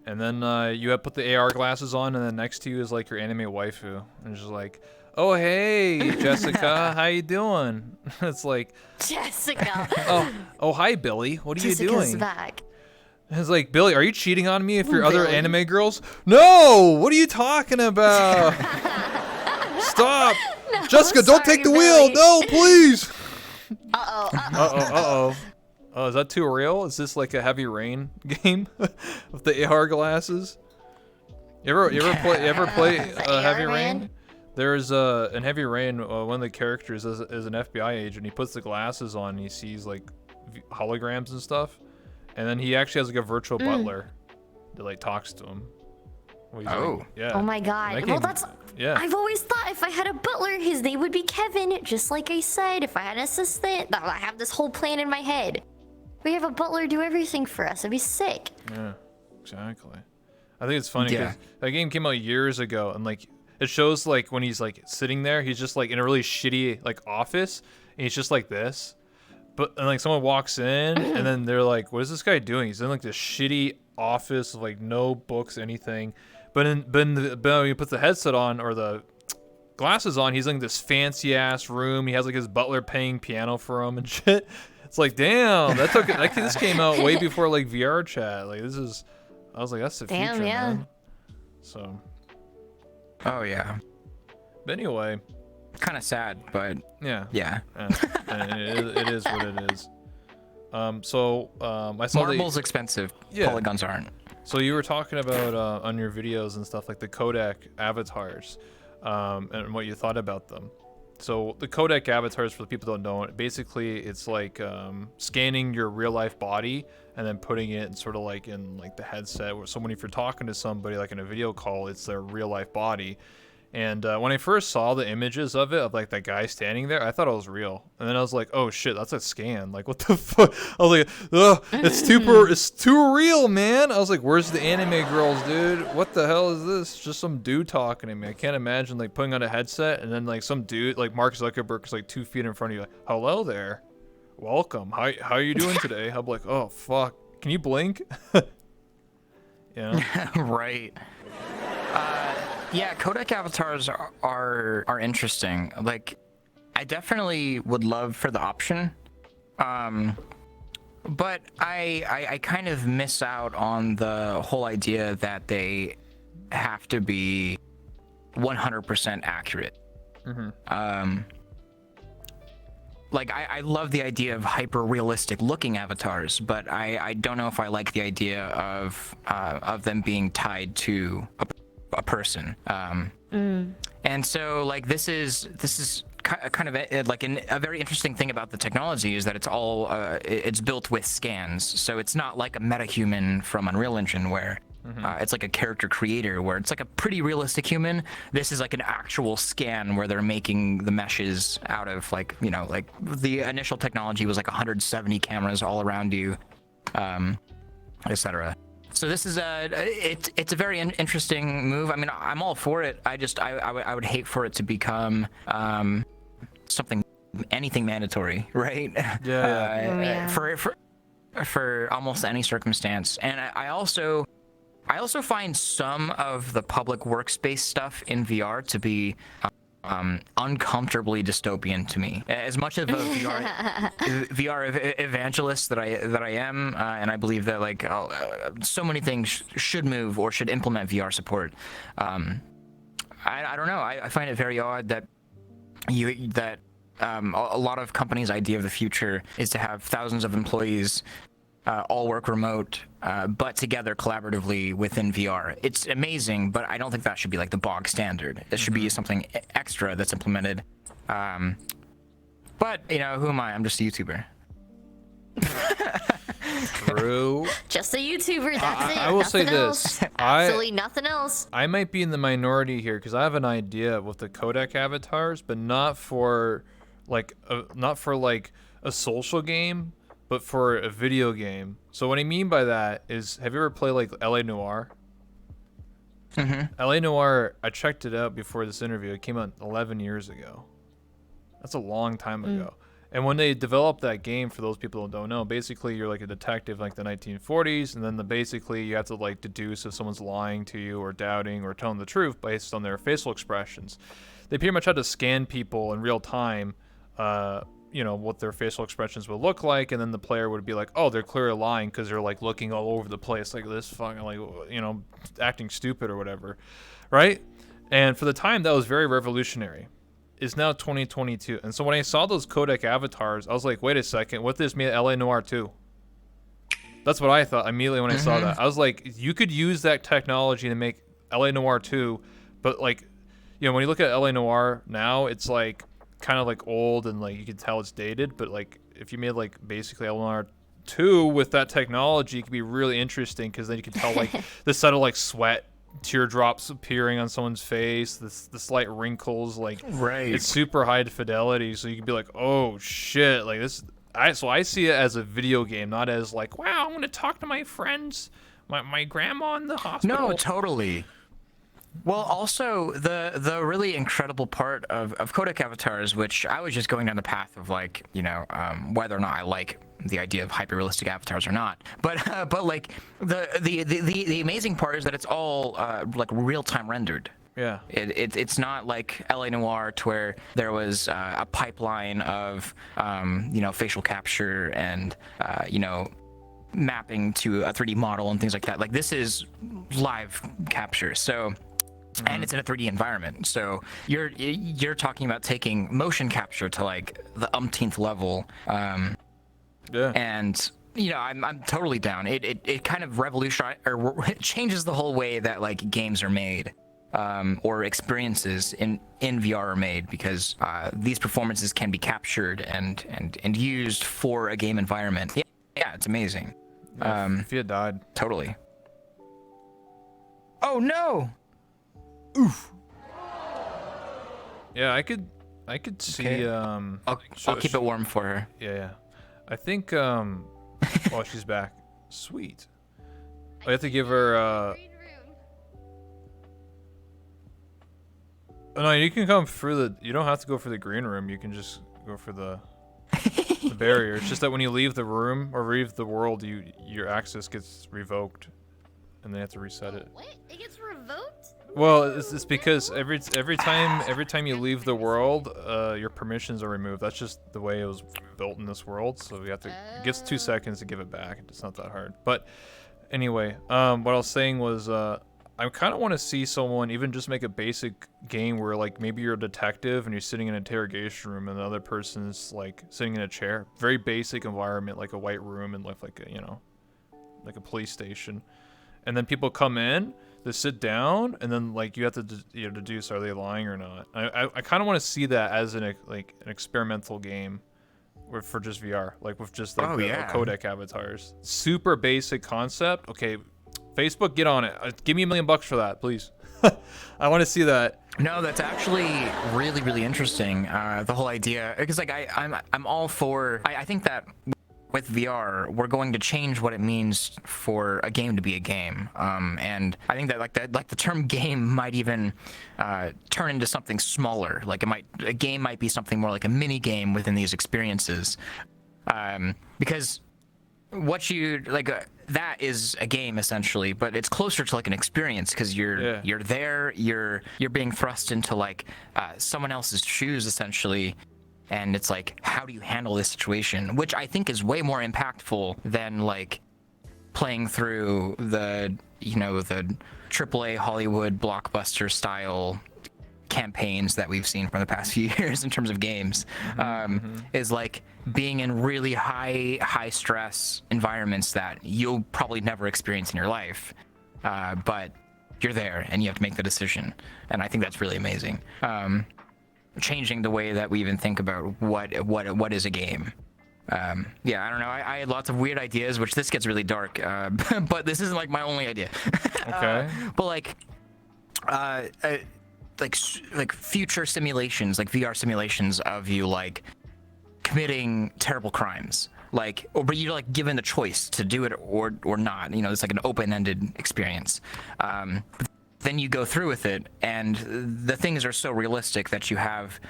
and then you have put the AR glasses on, and then next to you is like your anime waifu, and it's just like, oh hey Jessica, how you doing? It's like, Jessica. oh hi Billy, what are Jessica's you doing? back. It's like, Billy, are you cheating on me if you're other anime girls? No! What are you talking about? Stop! No, Jessica, don't sorry, take the wheel! Billy. No, please! Uh-oh. Uh-oh. Oh, is that too real? Is this like a Heavy Rain game with the AR glasses? You ever play Heavy Man? Rain? There's in Heavy Rain, one of the characters is an FBI agent. He puts the glasses on and he sees like holograms and stuff. And then he actually has like a virtual butler that like talks to him. Like, yeah. Oh my god. Well, that's... Yeah. I've always thought if I had a butler, his name would be Kevin. Just like I said, if I had an assistant, I have this whole plan in my head. We have a butler do everything for us. It'd be sick. Yeah, exactly. I think it's funny because that game came out years ago, and like it shows like when he's like sitting there, he's just like in a really shitty like office, and he's just like this. And like someone walks in, and then they're like, "What is this guy doing?" He's in like this shitty office with like no books, anything. But when he puts the headset on or the glasses on, he's in this fancy ass room. He has like his butler playing piano for him and shit. It's like, damn, this came out way before like Vrchat. Like I was like, that's the future, man. So. Oh yeah. But anyway. Kind of sad, but yeah. It is what it is. I saw Marble's expensive. Polygons aren't. So you were talking about on your videos and stuff like the Codec Avatars, and what you thought about them. So the Codec Avatars, for the people who don't know it, basically it's like scanning your real life body and then putting it in sort of like in like the headset. So when if you're talking to somebody like in a video call, it's their real life body. And when I first saw the images of it, of like that guy standing there, I thought it was real. And then I was like, oh shit, that's a scan. Like, what the fuck? I was like, ugh, it's too real, man. I was like, where's the anime girls, dude? What the hell is this? Just some dude talking to me. I can't imagine like putting on a headset and then like some dude, like Mark Zuckerberg is like 2 feet in front of you, like, hello there. Welcome. How are you doing today? I'm like, oh fuck. Can you blink? Yeah. Right. Yeah, Codec Avatars are interesting. Like, I definitely would love for the option, but I kind of miss out on the whole idea that they have to be 100% accurate. Like, I love the idea of hyper-realistic looking avatars, but I don't know if I like the idea of them being tied to a person. And so like this is kind of like a very interesting thing about the technology is that it's all it's built with scans, so it's not like a metahuman from Unreal Engine where it's like a character creator where it's like a pretty realistic human. This is like an actual scan where they're making the meshes out of like, you know, like the initial technology was like 170 cameras all around you, etc. So this is it's a very interesting move. I mean, I'm all for it. I would hate for it to become anything mandatory, right? Yeah. For almost any circumstance. And I also find some of the public workspace stuff in VR to be uncomfortably dystopian to me. As much of a VR evangelist that I am, and I believe that like so many things should move or should implement VR support. I don't know. I find it very odd that a lot of companies' idea of the future is to have thousands of employees all work remote, but together collaboratively within VR. It's amazing, but I don't think that should be like the bog standard. It should be something extra that's implemented. But, you know, who am I? I'm just a YouTuber. True. Just a YouTuber. That's it. I will say Nothing this. else. Absolutely nothing else. I might be in the minority here because I have an idea with the Codec Avatars, but not for like a social game, but for a video game. So what I mean by that is, have you ever played like LA Noire? Mm-hmm. LA Noire, I checked it out before this interview. It came out 11 years ago. That's a long time ago. And when they developed that game, for those people who don't know, basically you're like a detective like the 1940s, and then basically you have to like deduce if someone's lying to you or doubting or telling the truth based on their facial expressions. They pretty much had to scan people in real time, what their facial expressions would look like, and then the player would be like, oh, they're clearly lying because they're like looking all over the place like this, fucking like, acting stupid or whatever, right? And for the time, that was very revolutionary. It's now 2022, and so when I saw those Codec Avatars, I was like, wait a second, what if this made LA Noire 2? That's what I thought immediately when I saw that. I was like, you could use that technology to make LA Noire 2, but like, when you look at LA Noire now, it's like kind of like old and like you can tell it's dated, but like if you made like basically LA Noire 2 with that technology, it could be really interesting because then you can tell like the subtle like sweat, teardrops appearing on someone's face, the slight wrinkles, like Right. it's super high fidelity, so you can be like, oh shit, like this. So I see it as a video game, not as like, wow, I'm gonna talk to my friends, my grandma in the hospital. No, totally. Well, also the really incredible part of Codec Avatars, which I was just going down the path of like, whether or not I like the idea of hyper-realistic avatars or not, but like the amazing part is that it's all like real-time rendered. Yeah. It's not like LA Noire to where there was a pipeline of facial capture and mapping to a 3D model and things like that. Like this is live capture. So. And it's in a 3D environment, so you're talking about taking motion capture to like the umpteenth level. Yeah. And I'm totally down. It kind of it changes the whole way that like games are made, or experiences in VR are made, because these performances can be captured and used for a game environment. Yeah, it's amazing. Phia died. Totally. Oh no. Oof. Yeah, I could see. Okay. I'll keep it warm for her. Yeah. I think. Oh, she's back. Sweet. I have to give her. Oh, no, you can come through the. You don't have to go for the green room. You can just go for the barrier. It's just that when you leave the room or leave the world, your access gets revoked, and they have to reset it. What? It gets revoked? Well, it's because every time you leave the world, your permissions are removed. That's just the way it was built in this world. So we have to. It gets 2 seconds to give it back. It's not that hard. But anyway, what I was saying was, I kind of want to see someone even just make a basic game where like maybe you're a detective and you're sitting in an interrogation room and the other person's like sitting in a chair. Very basic environment, like a white room and like like a police station, and then people come in. They sit down, and then like you have to deduce, are they lying or not? I kind of want to see that as an experimental game, for just VR, like with just like the Codec Avatars. Super basic concept. Okay, Facebook, get on it. Give me $1 million for that, please. I want to see that. No, that's actually really, really interesting. The whole idea, because like I'm all for. I think that. With VR, we're going to change what it means for a game to be a game, and I think that like the term game might even turn into something smaller. Like a game might be something more like a mini game within these experiences, because what you like that is a game essentially, but it's closer to like an experience because you're there, you're being thrust into like someone else's shoes essentially. And it's like, how do you handle this situation? Which I think is way more impactful than like playing through the AAA Hollywood blockbuster style campaigns that we've seen from the past few years in terms of games. Is like being in really high stress environments that you'll probably never experience in your life, but you're there and you have to make the decision. And I think that's really amazing. Changing the way that we even think about what is a game. Yeah, I don't know. I had lots of weird ideas, which this gets really dark, but this isn't like my only idea. Okay. But like future simulations, like VR simulations of you like committing terrible crimes, like, but you're like given the choice to do it or not. You know, it's like an open-ended experience. Then you go through with it, and the things are so realistic that you have.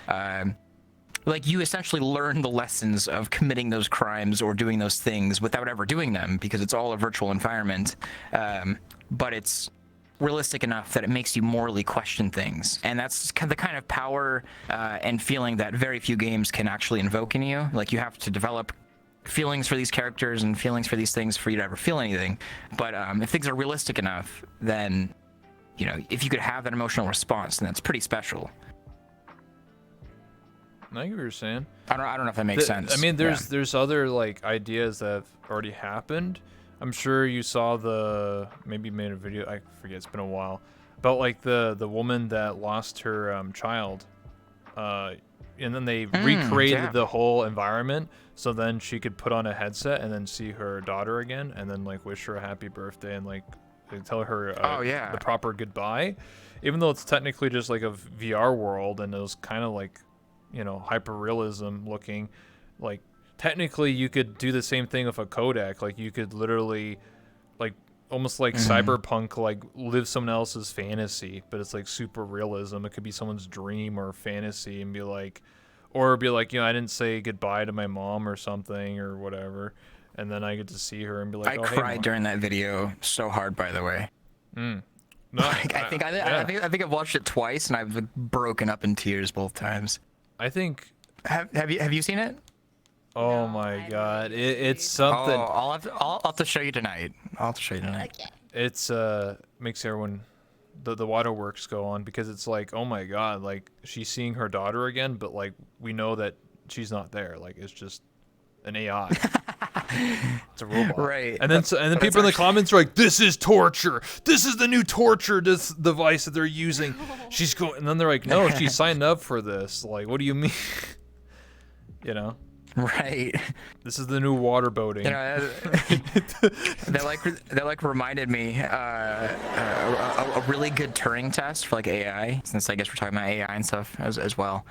Like, you essentially learn the lessons of committing those crimes or doing those things without ever doing them, because it's all a virtual environment. But it's realistic enough that it makes you morally question things. And that's the kind of power and feeling that very few games can actually invoke in you. Like, you have to develop feelings for these characters and feelings for these things for you to ever feel anything. But if things are realistic enough, then, you know, if you could have that emotional response, then that's pretty special. I get what you're saying. I don't know if that makes sense. I mean, there's other like ideas that have already happened. I'm sure you saw maybe you made a video. I forget. It's been a while. About like the woman that lost her child, and then they recreated the whole environment so then she could put on a headset and then see her daughter again and then like wish her a happy birthday and like tell her the proper goodbye, even though it's technically just like a VR world and it was kind of like, you know, hyper realism looking. Like technically you could do the same thing with a codec. Like you could literally like almost like cyberpunk, like live someone else's fantasy, but it's like super realism. It could be someone's dream or fantasy and be like, or be like, you know, I didn't say goodbye to my mom or something or whatever, and then I get to see her and be like, I oh, cried hey, during that video so hard, by the way. No, Like, I think I've watched it twice and I've like, broken up in tears both times. I think. Have you seen it? Oh my God, it's something. Oh, I'll have to show you tonight. I'll have to show you tonight. Okay. It's makes everyone the waterworks go on, because it's like, oh my God, like she's seeing her daughter again, but like we know that she's not there. Like it's just an AI. It's a robot. Right. And then people in the comments are like, this is torture. This is the new torture device that they're using. She's going, and then they're like, no, she signed up for this. Like, what do you mean? You know? Right. This is the new waterboating. You know, that like reminded me a really good Turing test for like AI, since I guess we're talking about AI and stuff as well.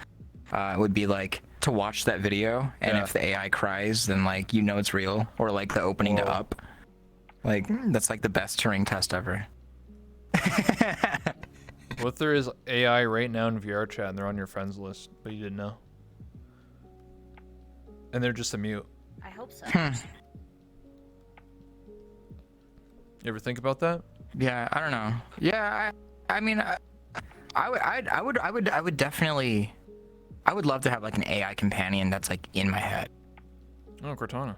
Would be like to watch that video, and if the AI cries, then like you know it's real, or like the opening to Up. Like that's like the best Turing test ever. What if there is AI right now in Vrchat and they're on your friends list, but you didn't know? And they're just a mute. I hope so. You ever think about that? Yeah, I don't know. Yeah, I mean, I would definitely, I would love to have like an AI companion that's like in my head. Oh, Cortana.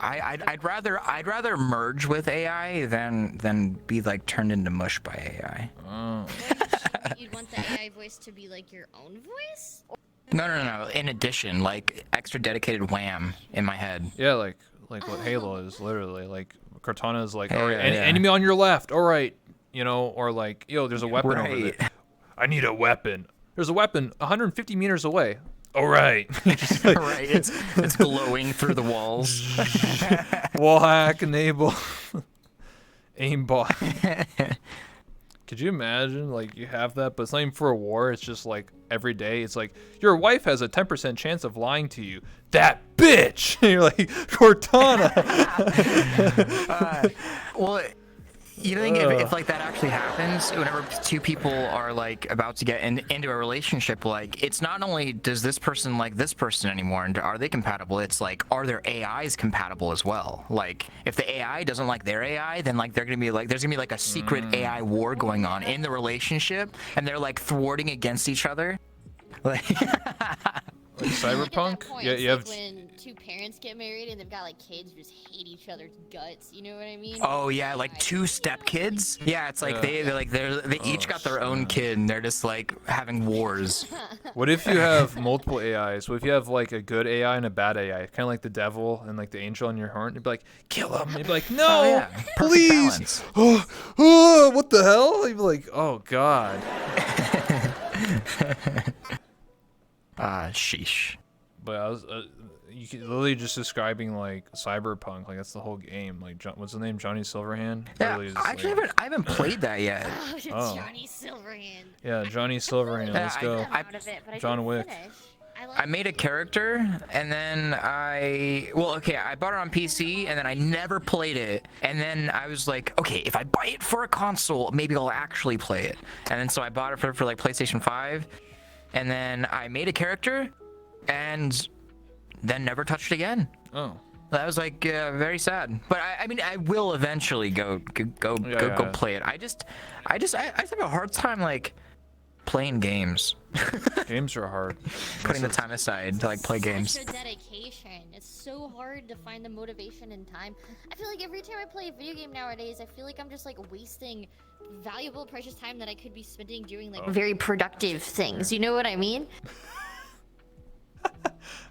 I'd rather merge with AI than be like turned into mush by AI. Oh. You'd want the AI voice to be like your own voice? No. In addition, like extra dedicated wham in my head. Yeah, like what Halo is literally. Like Cortana is like, all right, enemy on your left, all right, you know, or like, yo, there's a weapon over there. I need a weapon. There's a weapon 150 meters away. All right. Like, right. It's glowing through the walls. Wall hack enable. Aimbot. Could you imagine, like, you have that, but it's not even for a war. It's just like every day. It's like, your wife has a 10% chance of lying to you. That bitch. And you're like, Cortana. Well, you think if like that actually happens, whenever two people are like about to get into a relationship, like it's not only does this person like this person anymore and are they compatible, it's like, are their AIs compatible as well? Like if the AI doesn't like their AI, then like there's gonna be like a secret AI war going on in the relationship, and they're like thwarting against each other. Like Like Cyberpunk? Yeah, you have. When two parents get married and they've got like kids who just hate each other's guts. You know what I mean? Oh yeah, like two step kids. Yeah, it's like they each got their own kid and they're just like having wars. What if you have multiple AIs? What if you have like a good AI and a bad AI? Kind of like the devil and like the angel on your heart. You'd be like, kill him. You'd be like, no, please. Oh, what the hell? You'd be like, oh god. Sheesh. But I was literally just describing like Cyberpunk, like that's the whole game. Like what's the name? Johnny Silverhand. Yeah, Literally I just, actually haven't played that yet. Oh. Johnny Silverhand. Yeah, Johnny Silverhand. Let's go. John Wick. I made a character, and then I bought it on PC, and then I never played it. And then I was like, okay, if I buy it for a console, maybe I'll actually play it. And then so I bought it for like PlayStation 5, and then I made a character, and then never touched it again. Oh. That was like very sad. But I mean, I will eventually go play it. I just have a hard time like playing games. Games are hard. Putting the time aside to like play games. Such a dedication. It's so hard to find the motivation and time. I feel like every time I play a video game nowadays, I feel like I'm just like wasting valuable, precious time that I could be spending doing like very productive things. You know what I mean?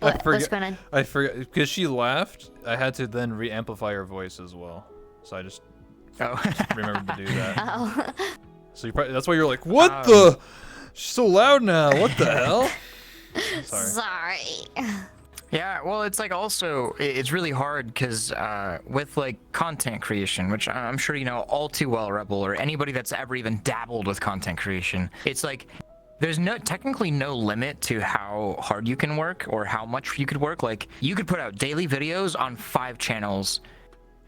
What's going on? I forgot because she laughed. I had to then re-amplify her voice as well, so I just remembered to do that. Oh. So that's why you're like, what the? She's so loud now. What the hell? Sorry. Yeah, well, it's like also it's really hard because with like content creation, which I'm sure you know all too well, Rebel, or anybody that's ever even dabbled with content creation, it's like there's technically no limit to how hard you can work or how much you could work. Like you could put out daily videos on 5 channels,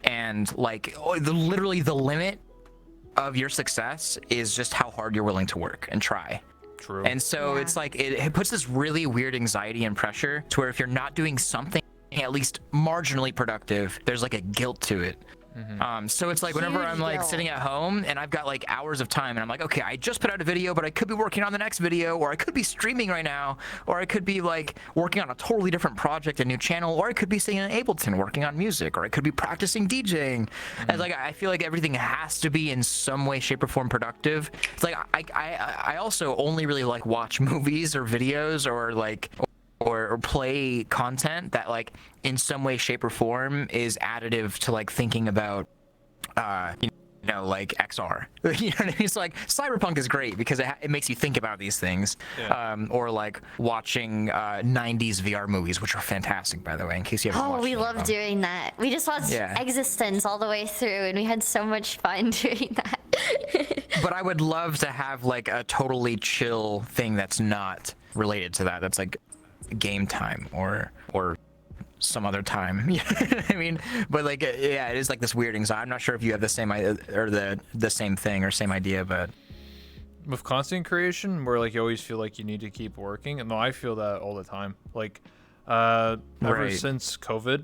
and like literally the limit of your success is just how hard you're willing to work and try. True. And so it's like it puts this really weird anxiety and pressure to where if you're not doing something at least marginally productive, there's like a guilt to it. So it's like whenever I'm like sitting at home and I've got like hours of time and I'm like, okay, I just put out a video, but I could be working on the next video, or I could be streaming right now, or I could be like working on a totally different project, a new channel, or I could be sitting in Ableton working on music, or I could be practicing DJing. And like I feel like everything has to be in some way, shape, or form productive. It's like I also only really like watch movies or videos or like or play content that like in some way, shape, or form is additive to like thinking about you know, like XR. You know what I mean? It's like Cyberpunk is great because it makes you think about these things. Or like watching 90s VR movies, which are fantastic, by the way, in case you haven't watched we love doing that. We just watched Existence all the way through, and we had so much fun doing that. But I would love to have like a totally chill thing that's not related to that. That's like game time or some other time. You know what I mean? But like yeah, it is like this weird anxiety. I'm not sure if you have the same idea or the same thing or same idea, but with content creation where like you always feel like you need to keep working, and no, I feel that all the time. Like ever since COVID,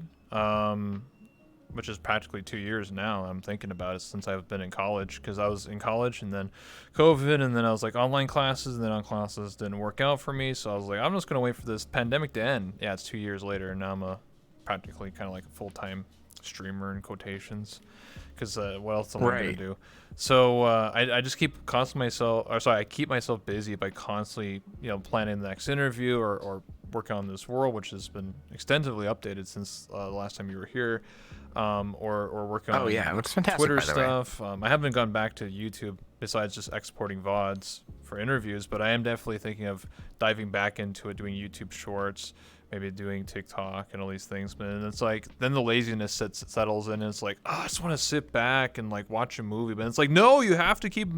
which is practically 2 years now, I'm thinking about it since I've been in college, because I was in college and then COVID, and then I was like online classes, and then on classes didn't work out for me, so I was like, I'm just gonna wait for this pandemic to end. Yeah, it's 2 years later, and now I'm practically kind of like a full-time streamer in quotations, because what else am I gonna do? So I just keep I keep myself busy by constantly, you know, planning the next interview or working on this world, which has been extensively updated since the last time you were here. Or working on looks fantastic, Twitter by the way. stuff. I haven't gone back to YouTube besides just exporting VODs for interviews, but I am definitely thinking of diving back into it, doing YouTube shorts, maybe doing TikTok and all these things. But it's like, then the laziness settles in, and it's like, oh, I just want to sit back and like watch a movie. But it's like, no, you have to keep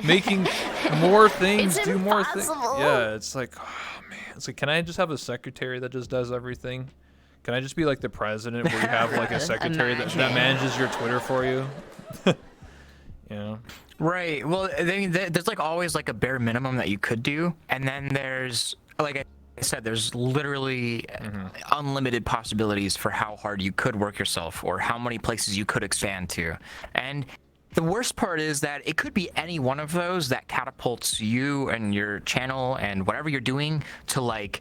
making more things, It's do more things. impossible. Yeah, it's like, oh man, it's like, can I just have a secretary that just does everything? Can I just be like the president where you have like a secretary that manages your Twitter for you? Yeah. Right. Well, there's like always like a bare minimum that you could do, and then there's like I said, there's literally unlimited possibilities for how hard you could work yourself or how many places you could expand to. And the worst part is that it could be any one of those that catapults you and your channel and whatever you're doing to like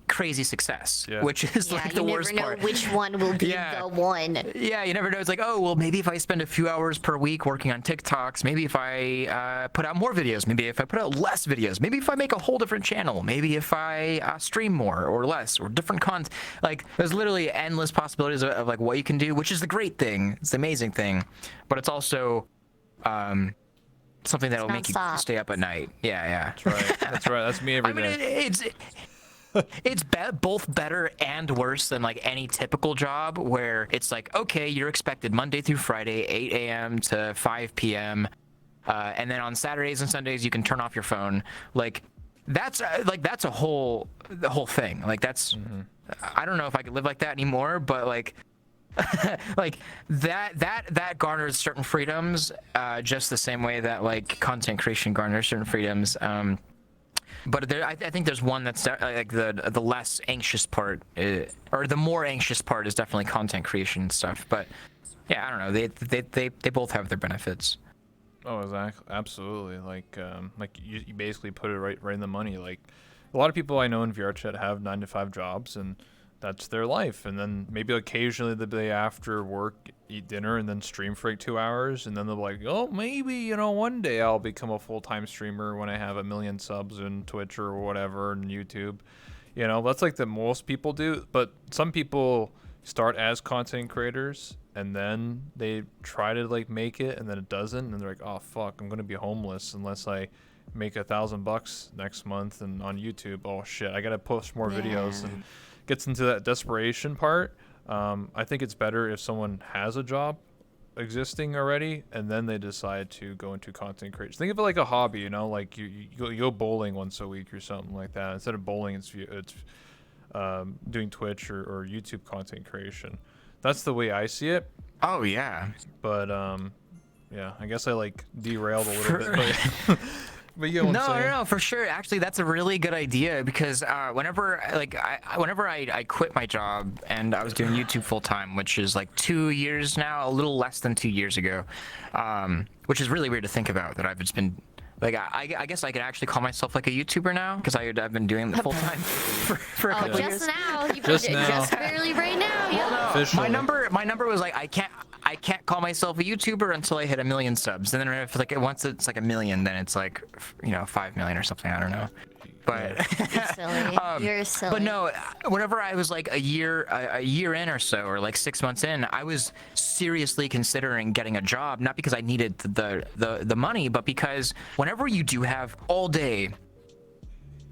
crazy success, which is like the worst part. You never know which one will be the one. Yeah, you never know. It's like, oh, well, maybe if I spend a few hours per week working on TikToks, maybe if I put out more videos, maybe if I put out less videos, maybe if I make a whole different channel, maybe if I stream more or less or different content. Like, there's literally endless possibilities of like what you can do, which is the great thing. It's the amazing thing, but it's also something that'll make you stay up at night. Yeah. That's right. That's me every day. It's both better and worse than like any typical job where it's like, okay, you're expected Monday through Friday, 8 a.m. to 5 p.m. And then on Saturdays and Sundays, you can turn off your phone. Like that's the whole thing. Like that's, I don't know if I could live like that anymore, but like, like that garners certain freedoms, just the same way that like content creation garners certain freedoms. But I think there's one that's like the less anxious part, or the more anxious part is definitely content creation stuff. But yeah, I don't know. They both have their benefits. Oh, exactly, absolutely. Like you basically put it right in the money. Like a lot of people I know in Vrchat have 9-to-5 jobs, and that's their life. And then maybe occasionally the day after work, eat dinner and then stream for like 2 hours, and then they're like, oh, maybe one day I'll become a full-time streamer when I have 1 million subs in Twitch or whatever and YouTube. That's like the most people do. But some people start as content creators and then they try to like make it and then it doesn't, and they're like, oh fuck, I'm gonna be homeless unless I make $1,000 next month and on YouTube. Oh shit, I gotta post more videos, and gets into that desperation part. I think it's better if someone has a job existing already and then they decide to go into content creation. Think of it like a hobby, like you go bowling once a week or something like that. Instead of bowling, it's doing Twitch or YouTube content creation. That's the way I see it. Oh yeah. But yeah, I guess I like derailed a little bit. But you know what I'm saying? No, for sure. Actually, that's a really good idea because whenever I quit my job and I was doing YouTube full time, which is like 2 years now, a little less than 2 years ago, which is really weird to think about that I've just been. Like I guess I could actually call myself like a YouTuber now because I've been doing it full time for a couple years. Just now, you Just put it now. just barely right now. Yeah. Officially. My number was like I can't call myself a YouTuber until I hit 1 million subs. And then if like once it's like 1 million, then it's like 5 million or something. I don't know. But You're silly. You're silly. But no, whenever I was like a year in or so, or like 6 months in, I was seriously considering getting a job, not because I needed the money, but because whenever you do have all day,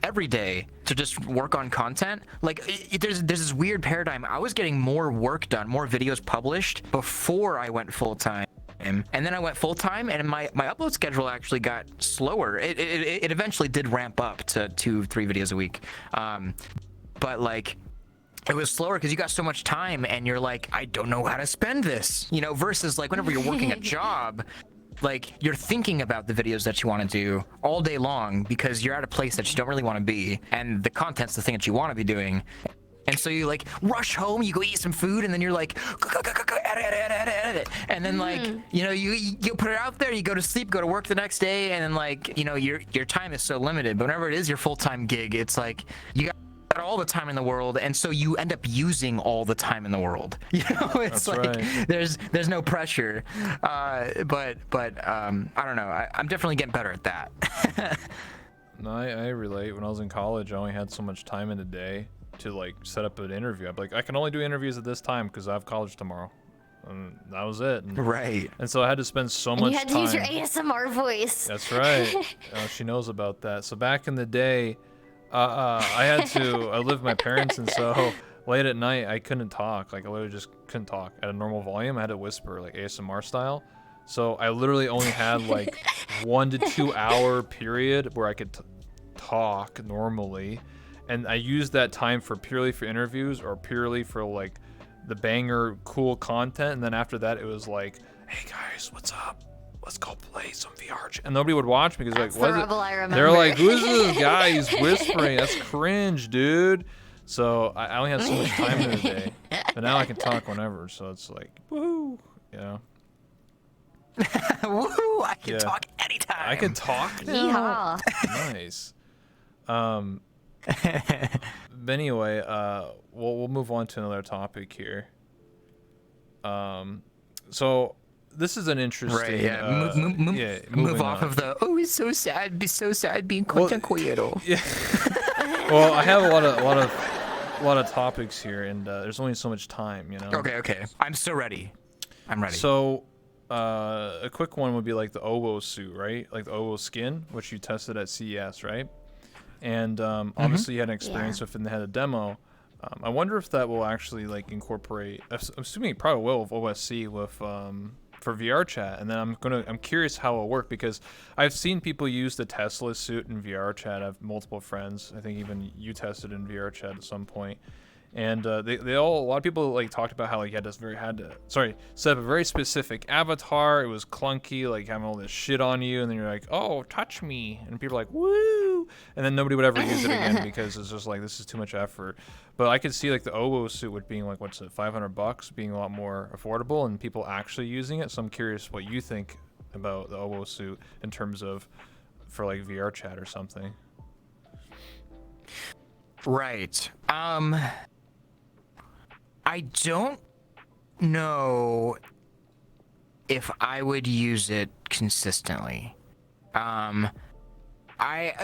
every day to just work on content, like there's this weird paradigm. I was getting more work done, more videos published before I went full time. And then I went full time, and my upload schedule actually got slower. It eventually did ramp up to 2-3 videos a week, but like it was slower because you got so much time, and you're like, I don't know how to spend this, versus like whenever you're working a job. Like you're thinking about the videos that you want to do all day long because you're at a place that you don't really want to be, and the content's the thing that you want to be doing. And so you like rush home, you go eat some food, and then you're like, edit. And then like, you put it out there, you go to sleep, go to work the next day, and then like, your time is so limited. But whenever it is your full-time gig, it's like you got all the time in the world, and so you end up using all the time in the world. It's That's like right. there's no pressure. But I don't know. I'm definitely getting better at that. No, I relate. When I was in college, I only had so much time in the day to like set up an interview. I'd be like, I can only do interviews at this time because I have college tomorrow, and that was it. Right. And so I had to spend so much time. You had to use your ASMR voice. That's right. She knows about that. So back in the day, I lived with my parents, and so late at night I couldn't talk. Like I literally just couldn't talk at a normal volume. I had to whisper like ASMR style. So I literally only had like 1 to 2 hour period where I could talk normally. And I used that time purely for interviews or purely for like the banger cool content. And then after that, it was like, hey guys, what's up? Let's go play some VR. And nobody would watch me because That's like, the rebel I remember. They're like, who's this guy? He's whispering. That's cringe, dude. So I only had so much time in the day. But now I can talk whenever. So it's like, woohoo, Woohoo! I can talk anytime. I can talk now. Yeehaw. Nice. But anyway, we'll move on to another topic here. So this is an interesting. Right. Yeah. Move off of the. Oh, it's so sad. Be so sad being content creator. Yeah. Well, I have a lot of topics here, and there's only so much time, Okay. I'm so ready. I'm ready. So, a quick one would be like the Owo suit, right? Like the Owo skin, which you tested at CES, right? and obviously you had an experience with it and they had a demo. I wonder if that will actually like incorporate. I'm assuming it probably will with OSC with for Vrchat, and then I'm curious how it'll work because I've seen people use the Tesla suit in Vrchat. I have multiple friends. I think even you tested in Vrchat at some point. And a lot of people like talked about how like you had to set up a very specific avatar. It was clunky, like having all this shit on you, and then you're like, oh, touch me, and people are like, woo, and then nobody would ever use it again because it's just like this is too much effort. But I could see like the Owo suit with being like what's it, $500 being a lot more affordable, and people actually using it. So I'm curious what you think about the Owo suit in terms of for like Vrchat or something. Right. I don't know if I would use it consistently. I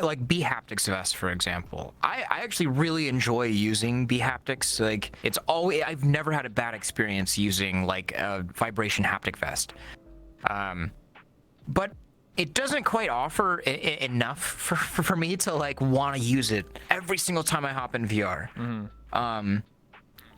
like bHaptics Vest, for example. I actually really enjoy using bHaptics. Like I've never had a bad experience using like a vibration haptic vest. But it doesn't quite offer enough for me to like want to use it every single time I hop in VR.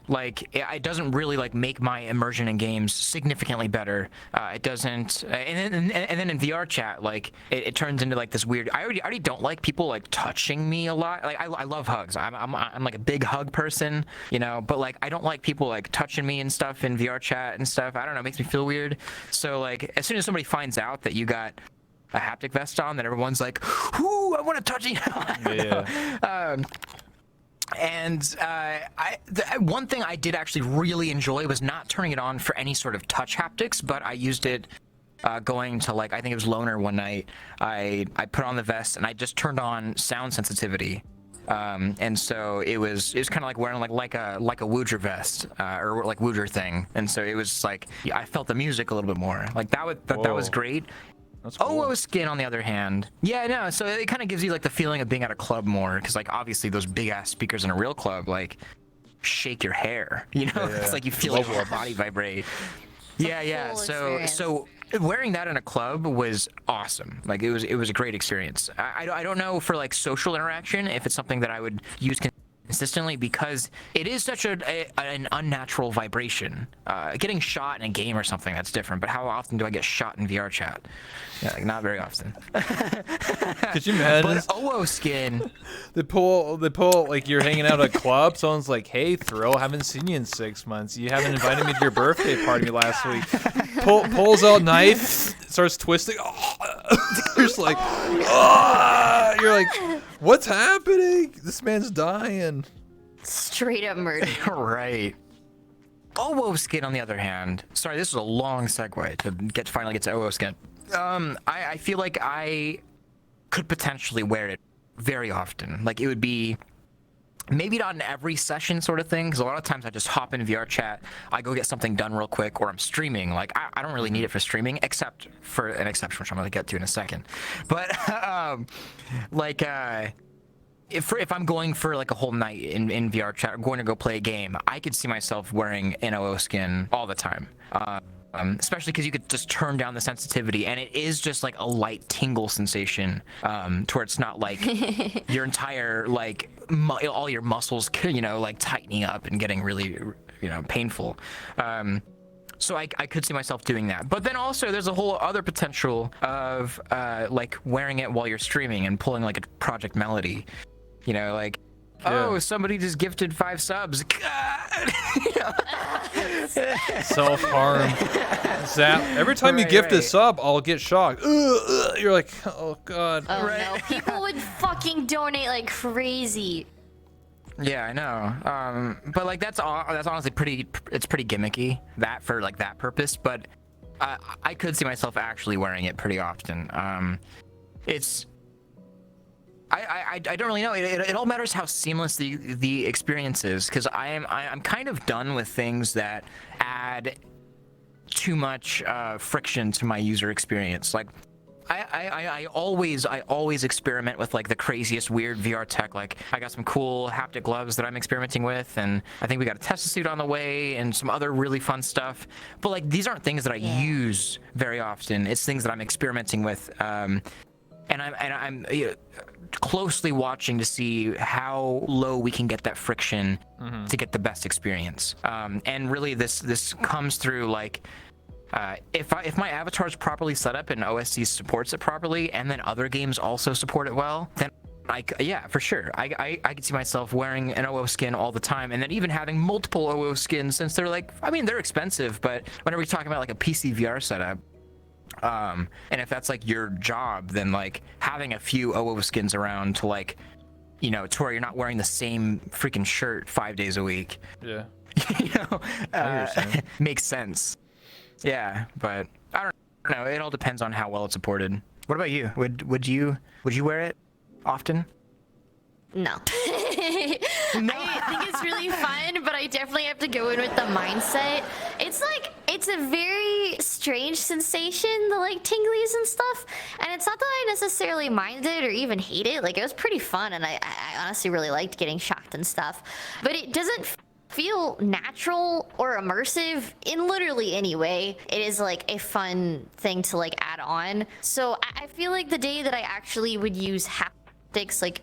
Like it doesn't really like make my immersion in games significantly better. It doesn't, and then in Vrchat, like it turns into like this weird. I already don't like people like touching me a lot. Like I love hugs. I'm like a big hug person, you know. But like I don't like people like touching me and stuff in Vrchat and stuff. I don't know. It makes me feel weird. So like as soon as somebody finds out that you got a haptic vest on, then everyone's like, "Ooh, I want to touch you." Yeah. One thing I did actually really enjoy was not turning it on for any sort of touch haptics, but I used it going to like I think it was Loner one night. I put on the vest and I just turned on sound sensitivity, and so it was kind of like wearing like a Woodger vest or like Woodger thing, and so it was like I felt the music a little bit more. Like that was great. Cool. OO skin, on the other hand, no. So it kind of gives you like the feeling of being at a club more, because like obviously those big ass speakers in a real club like shake your hair, you know. It's like you feel like your body vibrate. Yeah. So wearing that in a club was awesome. Like it was a great experience. I don't know for like social interaction if it's something that I would use consistently, because it is such an unnatural vibration. Getting shot in a game or something, that's different, but how often do I get shot in Vrchat? Yeah, like not very often. Could you imagine? But OO skin. They pull like you're hanging out at a club. Someone's like, "Hey, Thrill, haven't seen you in 6 months. You haven't invited me to your birthday party last week." Pulls out knife, starts twisting. You're just like, you're like, what's happening? This man's dying. Straight up murder. Right. OO skin, on the other hand. Sorry, this is a long segue to finally get to OO skin. I feel like I could potentially wear it very often. Like it would be maybe not in every session sort of thing, because a lot of times I just hop in Vrchat, I go get something done real quick, or I'm streaming. Like I don't really need it for streaming, except for an exception, which I'm going to get to in a second. But if I'm going for like a whole night in Vrchat, or going to go play a game, I could see myself wearing an OO skin all the time. Especially because you could just turn down the sensitivity, and it is just like a light tingle sensation, to where it's not like your entire like all your muscles, you know, like tightening up and getting really, you know, painful. So I could see myself doing that. But then also there's a whole other potential of like wearing it while you're streaming and pulling like a Project Melody, you know, like. Yeah. Oh, somebody just gifted 5 subs. Self-harm. Zap. Every time you gift a sub, I'll get shocked. You're like, oh god. Oh no, people would fucking donate like crazy. Yeah, I know. But like that's honestly pretty gimmicky, that for like that purpose. But I could see myself actually wearing it pretty often. I don't really know. It all matters how seamless the experience is, because I'm kind of done with things that add too much friction to my user experience. Like I always experiment with like the craziest weird VR tech. Like I got some cool haptic gloves that I'm experimenting with, and I think we got a Tesla suit on the way and some other really fun stuff. But like these aren't things that I use very often. It's things that I'm experimenting with. and I'm closely watching to see how low we can get that friction to get the best experience. And really, this comes through like. If my avatar is properly set up and OSC supports it properly, and then other games also support it well, then yeah, for sure. I could see myself wearing an OO skin all the time, and then even having multiple OO skins, since they're like, I mean, they're expensive, but whenever you're talking about like a PC VR setup, and if that's like your job, then like having a few OO skins around to like, you know, to where you're not wearing the same freaking shirt 5 days a week. Yeah. You know, makes sense. Yeah, but I don't know. It all depends on how well it's supported. What about you? Would you wear it often? No. I think it's really fun, but I definitely have to go in with the mindset. It's like, it's a very strange sensation, the like tinglies and stuff. And it's not that I necessarily minded or even hate it. Like, it was pretty fun, and I honestly really liked getting shocked and stuff. But it doesn't feel natural or immersive in literally any way. It is like a fun thing to like add on. So I feel like the day that I actually would use haptics like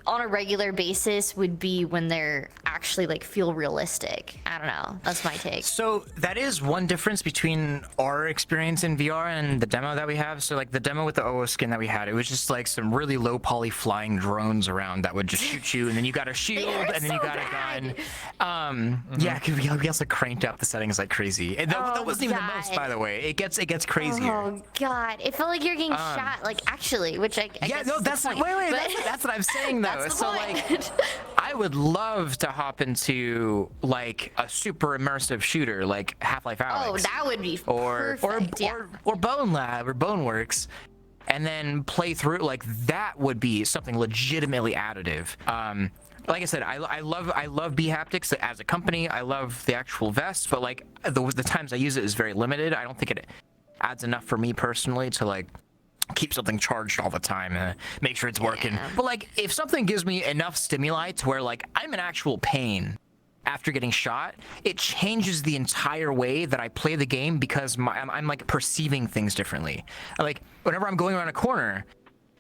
on a regular basis would be when they're actually like feel realistic. I don't know. That's my take. So that is one difference between our experience in VR and the demo that we have. So like the demo with the OO skin that we had, it was just like some really low poly flying drones around that would just shoot you, and then you got a shield, and then you got a gun. Yeah, cause we also cranked up the settings like crazy. And that wasn't even the most, by the way. It gets crazier. Oh god, it felt like you're getting shot. Like actually, which I yeah, guess no, is that's the like, point. wait, But that's what I'm saying though. that's the So point. like, I would love to hop into like a super immersive shooter like Half-Life Alyx. Oh, that would be perfect. Or Bone Lab or Boneworks, and then play through. Like that would be something legitimately additive. Like I said, I love B haptics as a company. I love the actual vest, but like the times I use it is very limited. I don't think it adds enough for me personally to like keep something charged all the time and make sure it's working. Yeah. But like if something gives me enough stimuli to where like I'm in actual pain after getting shot, it changes the entire way that I play the game, because I'm like perceiving things differently. Like whenever I'm going around a corner,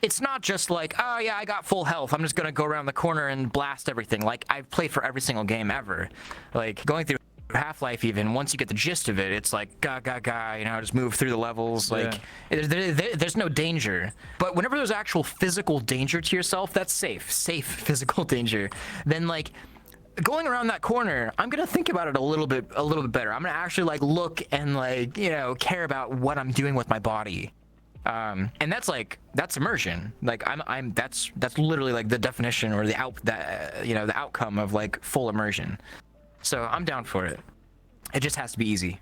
it's not just like, oh yeah, I got full health, I'm just gonna go around the corner and blast everything. Like I've played for every single game ever. Like going through Half-Life, even once you get the gist of it, it's like ga, you know, just move through the levels. Like there's no danger. But whenever there's actual physical danger to yourself, that's safe physical danger. Then like going around that corner, I'm gonna think about it a little bit better. I'm gonna actually like look and like, you know, care about what I'm doing with my body. And that's immersion. Like that's literally like the definition or the outcome of like full immersion. So I'm down for it. It just has to be easy.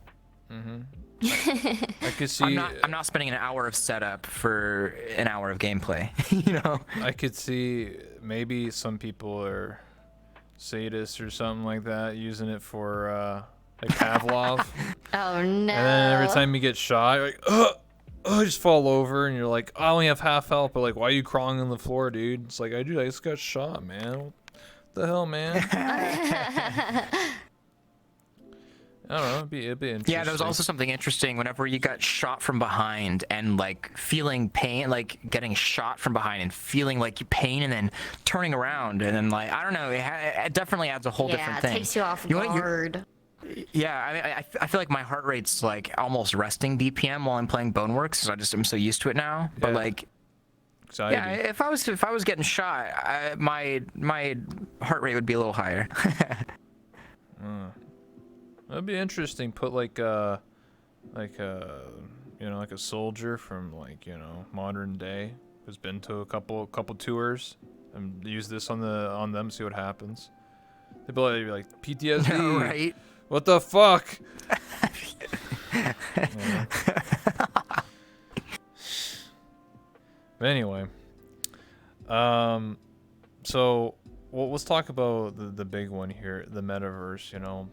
I could see. I'm not spending an hour of setup for an hour of gameplay. You know. I could see maybe some people are sadists or something like that, using it for like Pavlov. Oh no. And then every time you get shot, you're like, I just fall over, and you're like, I only have half health, but like, why are you crawling on the floor, dude? It's like, I just got shot, man. What the hell, man? I don't know. It'd be interesting. Yeah, there was also something interesting whenever you got shot from behind and like feeling pain, like getting shot from behind and feeling like pain, and then turning around, and then like, I don't know, it definitely adds a whole different thing. Yeah, it takes you off guard. Yeah, I mean, I feel like my heart rate's like almost resting BPM while I'm playing Boneworks, because I'm so used to it now. But Yeah. like, Anxiety. yeah, if I was getting shot, my heart rate would be a little higher. That'd be interesting. Put like a soldier from like, you know, modern day who's been to a couple tours, and use this on them, see what happens. They'd be like PTSD. Right? What the fuck? But anyway, so let's talk about the big one here, the metaverse. You know,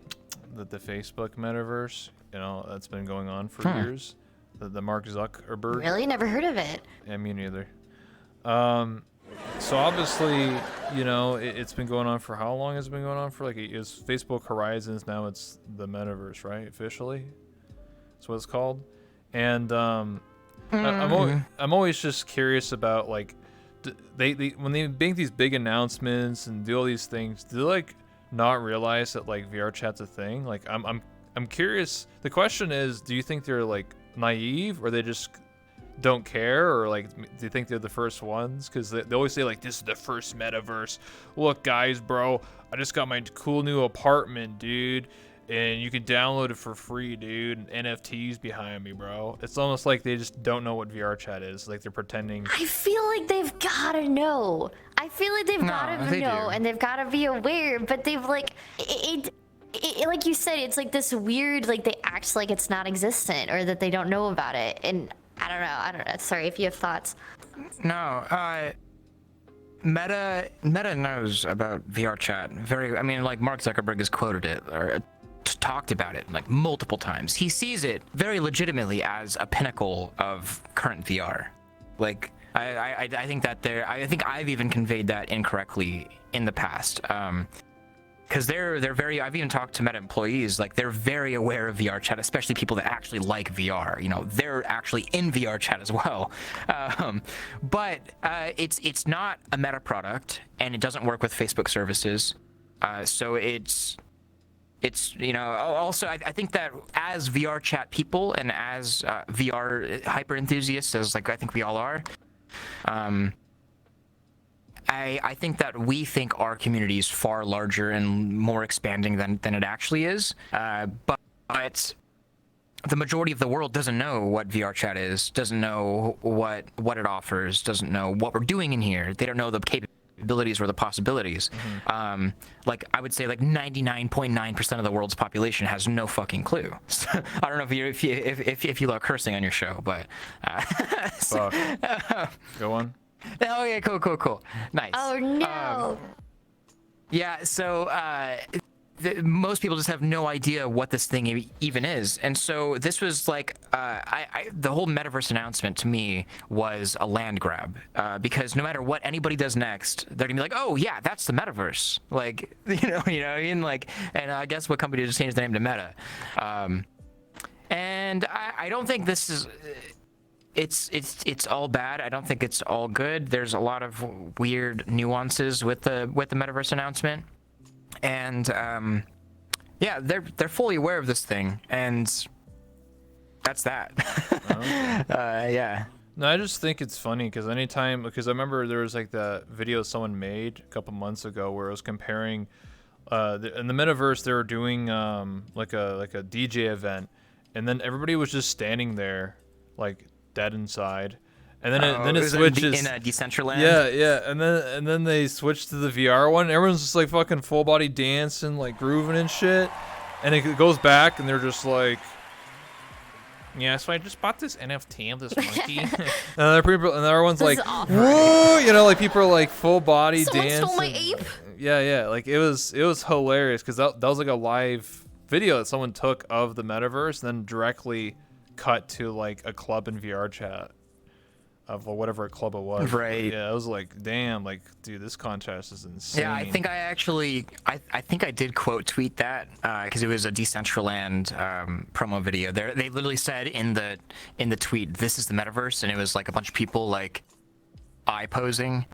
the Facebook metaverse. You know, that's been going on for years. The Mark Zuckerberg. Really? Never heard of it. Yeah, me neither. So obviously, you know, it's been going on for how long has it been going on for? Like, it's Facebook Horizons, now it's the metaverse, right? Officially, that's what it's called. And I'm always just curious about like, they when they make these big announcements and do all these things, do they like not realize that like VRChat's a thing? Like I'm curious. The question is, do you think they're like naive, or they just don't care, or like do you think they're the first ones? Because they always say like, this is the first metaverse. Look guys, bro, I just got my cool new apartment, dude, and you can download it for free, dude, and NFTs behind me, bro. It's almost like they just don't know what VRChat is. Like they're pretending. I feel like they've gotta know. I feel like they've gotta know, and they've gotta be aware, but they've like it like you said, it's like this weird, like they act like it's not existent, or that they don't know about it. And I don't know. Sorry if you have thoughts. No, Meta knows about VRChat. I mean, like Mark Zuckerberg has quoted it or talked about it like multiple times. He sees it very legitimately as a pinnacle of current VR. Like I think that I think I've even conveyed that incorrectly in the past. Because they're very, I've even talked to Meta employees, like they're very aware of VRChat, especially people that actually like VR. You know, they're actually in VRChat as well. But it's not a Meta product, and it doesn't work with Facebook services. So it's you know, also I think that as VRChat people and as VR hyper enthusiasts, as like I think we all are, I think that we think our community is far larger and more expanding than it actually is. But the majority of the world doesn't know what VRChat is, doesn't know what it offers, doesn't know what we're doing in here. They don't know the capabilities or the possibilities. Like I would say like 99.9% of the world's population has no fucking clue. So, I don't know if you love cursing on your show, but Go on. Oh yeah, cool. Nice. Oh no. Yeah, so most people just have no idea what this thing even is, and so this was like the whole metaverse announcement to me was a land grab, because no matter what anybody does next, they're gonna be like, oh yeah, that's the metaverse. Like you know what I mean? Like, and I guess what company just changed the name to Meta, and I don't think this is. It's all bad. I don't think it's all good. There's a lot of weird nuances with the metaverse announcement, and yeah, they're fully aware of this thing, and that's that. Yeah. No, I just think it's funny because because I remember there was like the video someone made a couple months ago where it was comparing in the metaverse they were doing like a DJ event, and then everybody was just standing there like dead inside, and then it switches in a Decentraland. Yeah, and then they switched to the VR one. Everyone's just like fucking full body dancing, like grooving and shit, and it goes back, and they're just like, yeah, so I just bought this NFT of this monkey, and everyone's like, whoa, you know, like people are like full body dancing. Someone stole my ape. Yeah, like it was hilarious because that was like a live video that someone took of the metaverse, and then directly cut to like a club in VRChat of whatever club it was. Right. Yeah, I was like, damn, like, dude, this contrast is insane. Yeah, I think I think I did quote tweet that because it was a Decentraland promo video. They literally said in the tweet, "This is the metaverse," and it was like a bunch of people like eye posing.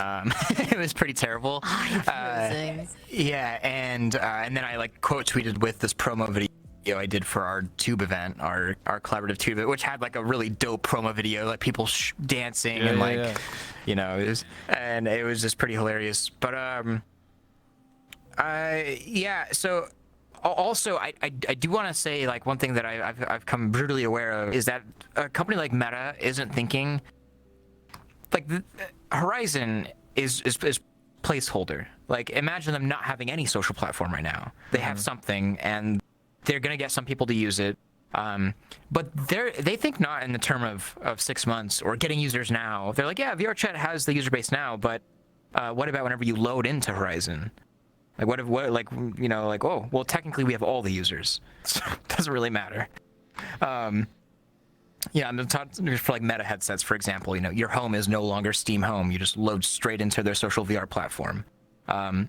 It was pretty terrible. Eye posing. Yeah, and then I like quote tweeted with this promo video I did for our tube event, our collaborative tube event, which had like a really dope promo video, like people dancing and like, you know, it was just pretty hilarious. But yeah. So also, I do want to say like one thing that I've come brutally aware of is that a company like Meta isn't thinking like Horizon is placeholder. Like imagine them not having any social platform right now. They have something and they're going to get some people to use it. But they think not in the term of 6 months or getting users now. They're like, yeah, VRChat has the user base now, but what about whenever you load into Horizon? Like what like, you know, like, oh, well, technically we have all the users. So it doesn't really matter. Yeah, I'm talking for like Meta headsets, for example. You know, your home is no longer Steam Home. You just load straight into their social VR platform.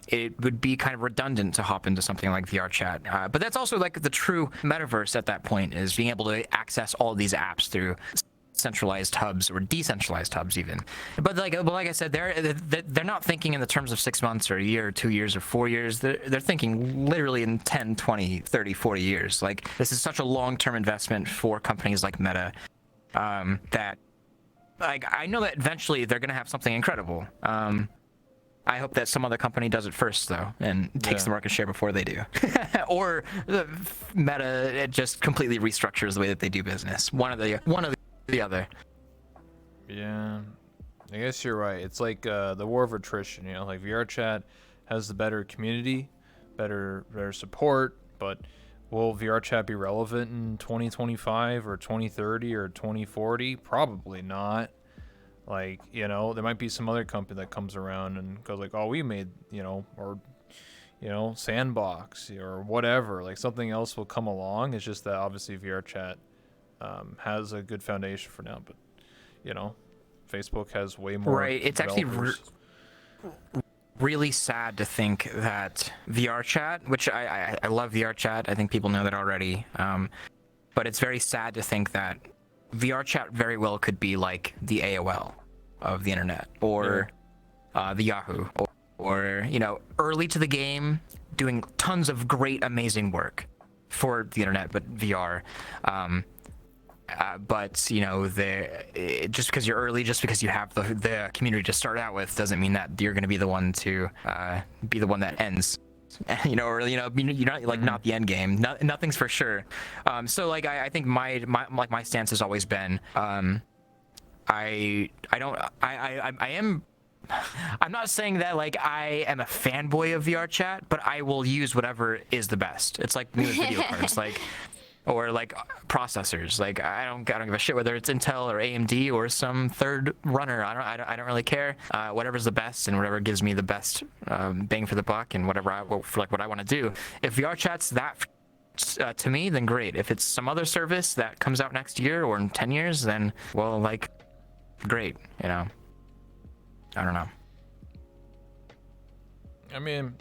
It would be kind of redundant to hop into something like VRChat. But that's also like the true metaverse at that point, is being able to access all of these apps through centralized hubs or decentralized hubs even. But like I said, they're not thinking in the terms of 6 months or a year or 2 years or 4 years. They're thinking literally in 10, 20, 30, 40 years. Like, this is such a long-term investment for companies like Meta, that, like, I know that eventually they're gonna have something incredible. I hope that some other company does it first, though, and takes the market share before they do. Or Meta, it just completely restructures the way that they do business. One of the other. Yeah, I guess you're right. It's like the war of attrition. You know, like VRChat has the better community, better support, but will VRChat be relevant in 2025 or 2030 or 2040? Probably not. Like, you know, there might be some other company that comes around and goes like, oh, we made, you know, or, you know, Sandbox or whatever. Like, something else will come along. It's just that obviously VRChat has a good foundation for now. But, you know, Facebook has way more. Right. It's actually really sad to think that VRChat, which I love VRChat. I think people know that already. But it's very sad to think that VRChat very well could be like the AOL of the internet, or the Yahoo, or, you know, early to the game, doing tons of great, amazing work for the internet, but VR. But, you know, just because you're early, just because you have the community to start out with, doesn't mean that you're going to be the one to be the one that ends. You know, or, you know, you're not like not the end game. Nothing's for sure. So like I think my stance has always been, I'm not saying that like I am a fanboy of VRChat, but I will use whatever is the best. It's like me with video cards, like, or like processors. Like, I don't give a shit whether it's Intel or AMD or some third runner. I don't really care. Whatever's the best and whatever gives me the best bang for the buck and whatever for like what I want to do. If VRChat's that to me, then great. If it's some other service that comes out next year or in 10 years, then, well, like, great. You know, I don't know. I mean,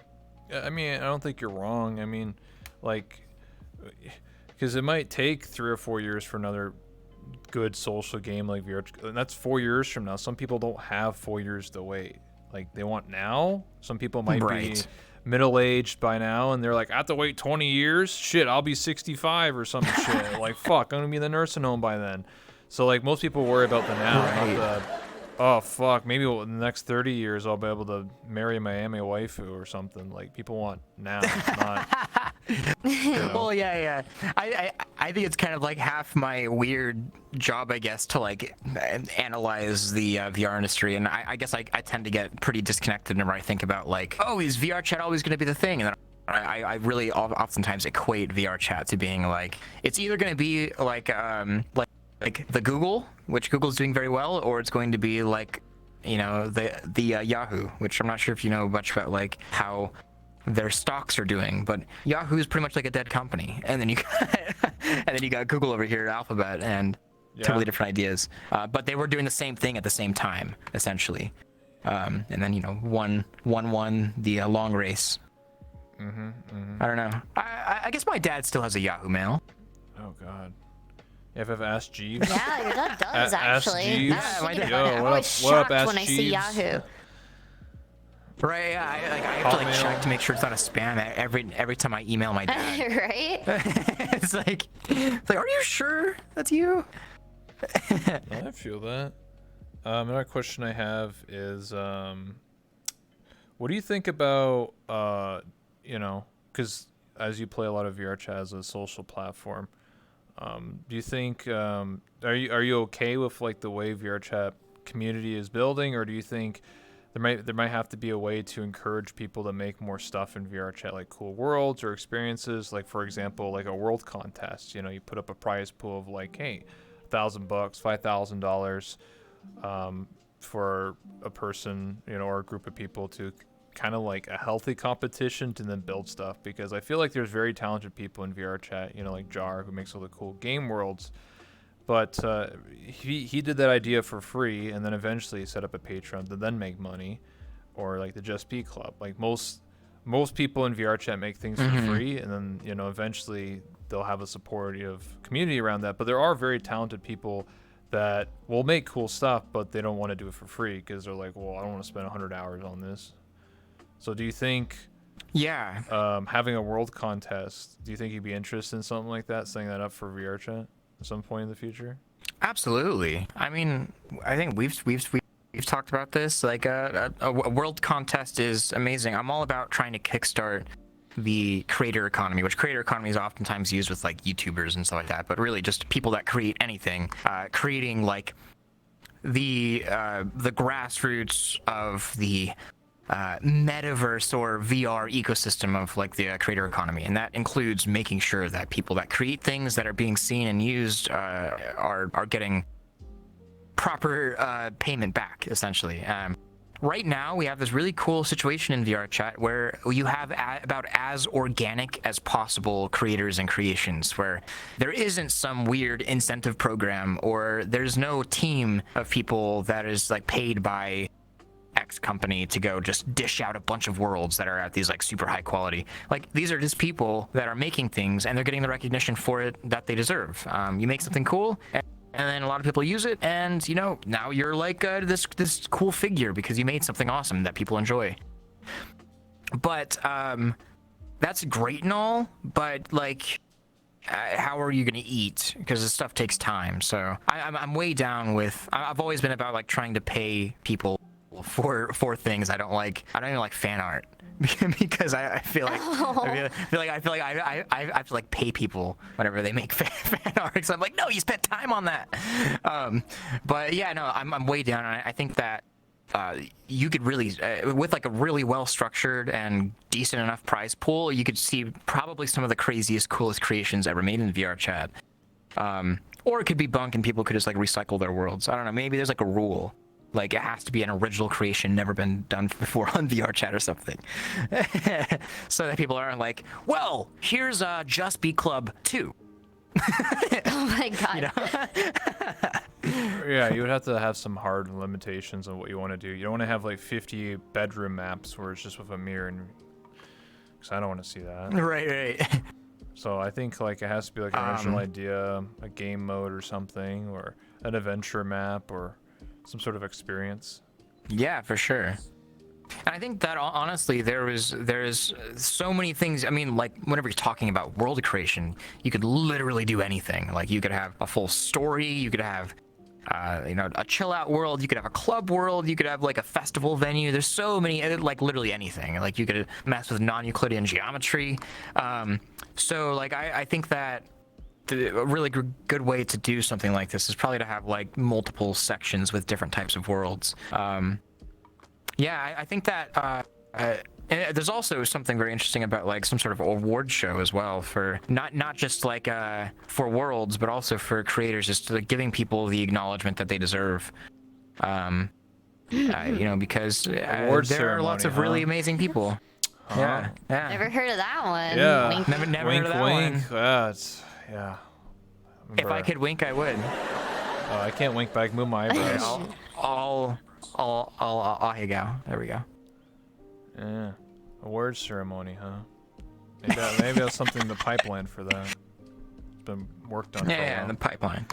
I don't think you're wrong. I mean, like, because it might take 3 or 4 years for another good social game like VR, and that's 4 years from now. Some people don't have 4 years to wait. Like, they want now. Some people might be middle-aged by now, and they're like, I have to wait 20 years? Shit, I'll be 65 or some shit. Like, fuck, I'm going to be in the nursing home by then. So, like, most people worry about the now, not the, oh, fuck, maybe in the next 30 years I'll be able to marry a Miami waifu or something. Like, people want now, not... You know. Well, yeah. I think it's kind of like half my weird job, I guess, to like analyze the VR industry, and I guess I tend to get pretty disconnected whenever I think about like, oh, is VRChat always going to be the thing? And then I really oftentimes equate VRChat to being like, it's either going to be like the Google, which Google's doing very well, or it's going to be like, you know, the Yahoo, which I'm not sure if you know much about like how their stocks are doing, but Yahoo is pretty much like a dead company, and then you got Google over here, Alphabet, and totally different ideas. But they were doing the same thing at the same time, essentially. And then, you know, one the long race. I don't know. I guess my dad still has a Yahoo Mail. Oh God. If I've asked Jeeves. Yeah, your dad does actually. Yeah, my dad. I'm always shocked when I see Yahoo. Right, yeah, I have to like check to make sure it's not a spam every time I email my dad. Right? it's like, are you sure that's you? I feel that. Another question I have is, what do you think about, you know, because as you play a lot of VRChat as a social platform, do you think, are you okay with like the way VRChat community is building, or do you think there might have to be a way to encourage people to make more stuff in VRChat, like cool worlds or experiences, like for example, like a world contest. You know, you put up a prize pool of like, hey, $1,000, $5,000 for a person, you know, or a group of people to kind of like a healthy competition to then build stuff. Because I feel like there's very talented people in VRChat, you know, like Jar, who makes all the cool game worlds. But he did that idea for free, and then eventually set up a Patreon to then make money, or like the Just Be Club. Like most people in VRChat make things for free, and then, you know, eventually they'll have a supportive community around that. But there are very talented people that will make cool stuff, but they don't want to do it for free because they're like, well, I don't want to spend 100 hours on this. So do you think, having a world contest, do you think you'd be interested in something like that, setting that up for Vrchat at some point in the future? Absolutely. I mean, I think we've talked about this. Like a world contest is amazing. I'm all about trying to kickstart the creator economy, which creator economy is oftentimes used with like YouTubers and stuff like that, but really just people that create anything, creating like the grassroots of the metaverse or VR ecosystem of like the creator economy, and that includes making sure that people that create things that are being seen and used are getting proper payment back, essentially. Right now, we have this really cool situation in Vrchat where you have about as organic as possible creators and creations, where there isn't some weird incentive program or there's no team of people that is like paid by X company to go just dish out a bunch of worlds that are at these like super high quality. Like these are just people that are making things and they're getting the recognition for it that they deserve. You make something cool, and then a lot of people use it, and you know, now you're like this cool figure because you made something awesome that people enjoy. But that's great and all, but like, how are you gonna eat? Because this stuff takes time. So I'm way down with. I've always been about like trying to pay people for things I don't like. I don't even like fan art because I feel like I have to like pay people whenever they make fan art. Because I'm like, no, you spent time on that. But yeah, no, I'm way down. And I think that you could really, with like a really well structured and decent enough prize pool, you could see probably some of the craziest, coolest creations ever made in Vrchat. Or it could be bunk and people could just like recycle their worlds. I don't know. Maybe there's like a rule. Like, it has to be an original creation, never been done before on Vrchat or something. So that people aren't like, well, here's Just Be Club 2. Oh my god. You know? Yeah, you would have to have some hard limitations on what you want to do. You don't want to have like 50 bedroom maps where it's just with a mirror, and because I don't want to see that. Right. So I think like it has to be like an original idea, a game mode or something, or an adventure map, or some sort of experience. Yeah, for sure. And I think that honestly, there's so many things. I mean, like whenever you're talking about world creation, you could literally do anything. Like you could have a full story, you could have a chill out world, you could have a club world, you could have like a festival venue. There's so many, like literally anything. Like you could mess with non-Euclidean geometry. So like I think that a really good way to do something like this is probably to have like multiple sections with different types of worlds. I think that and there's also something very interesting about like some sort of award show as well, for not just like for worlds, but also for creators, just like giving people the acknowledgement that they deserve. Because there are lots of really amazing people. Yeah. Never heard of that one. Yeah. Wink. Never Wink, heard of that wink. one. Yeah. If I could wink, I would. I can't wink, but I can move my eyebrows. I'll here you go. There we go. Yeah. Award ceremony, huh? Maybe that's something in the pipeline for that. It's been worked on for a while. Yeah, in the pipeline.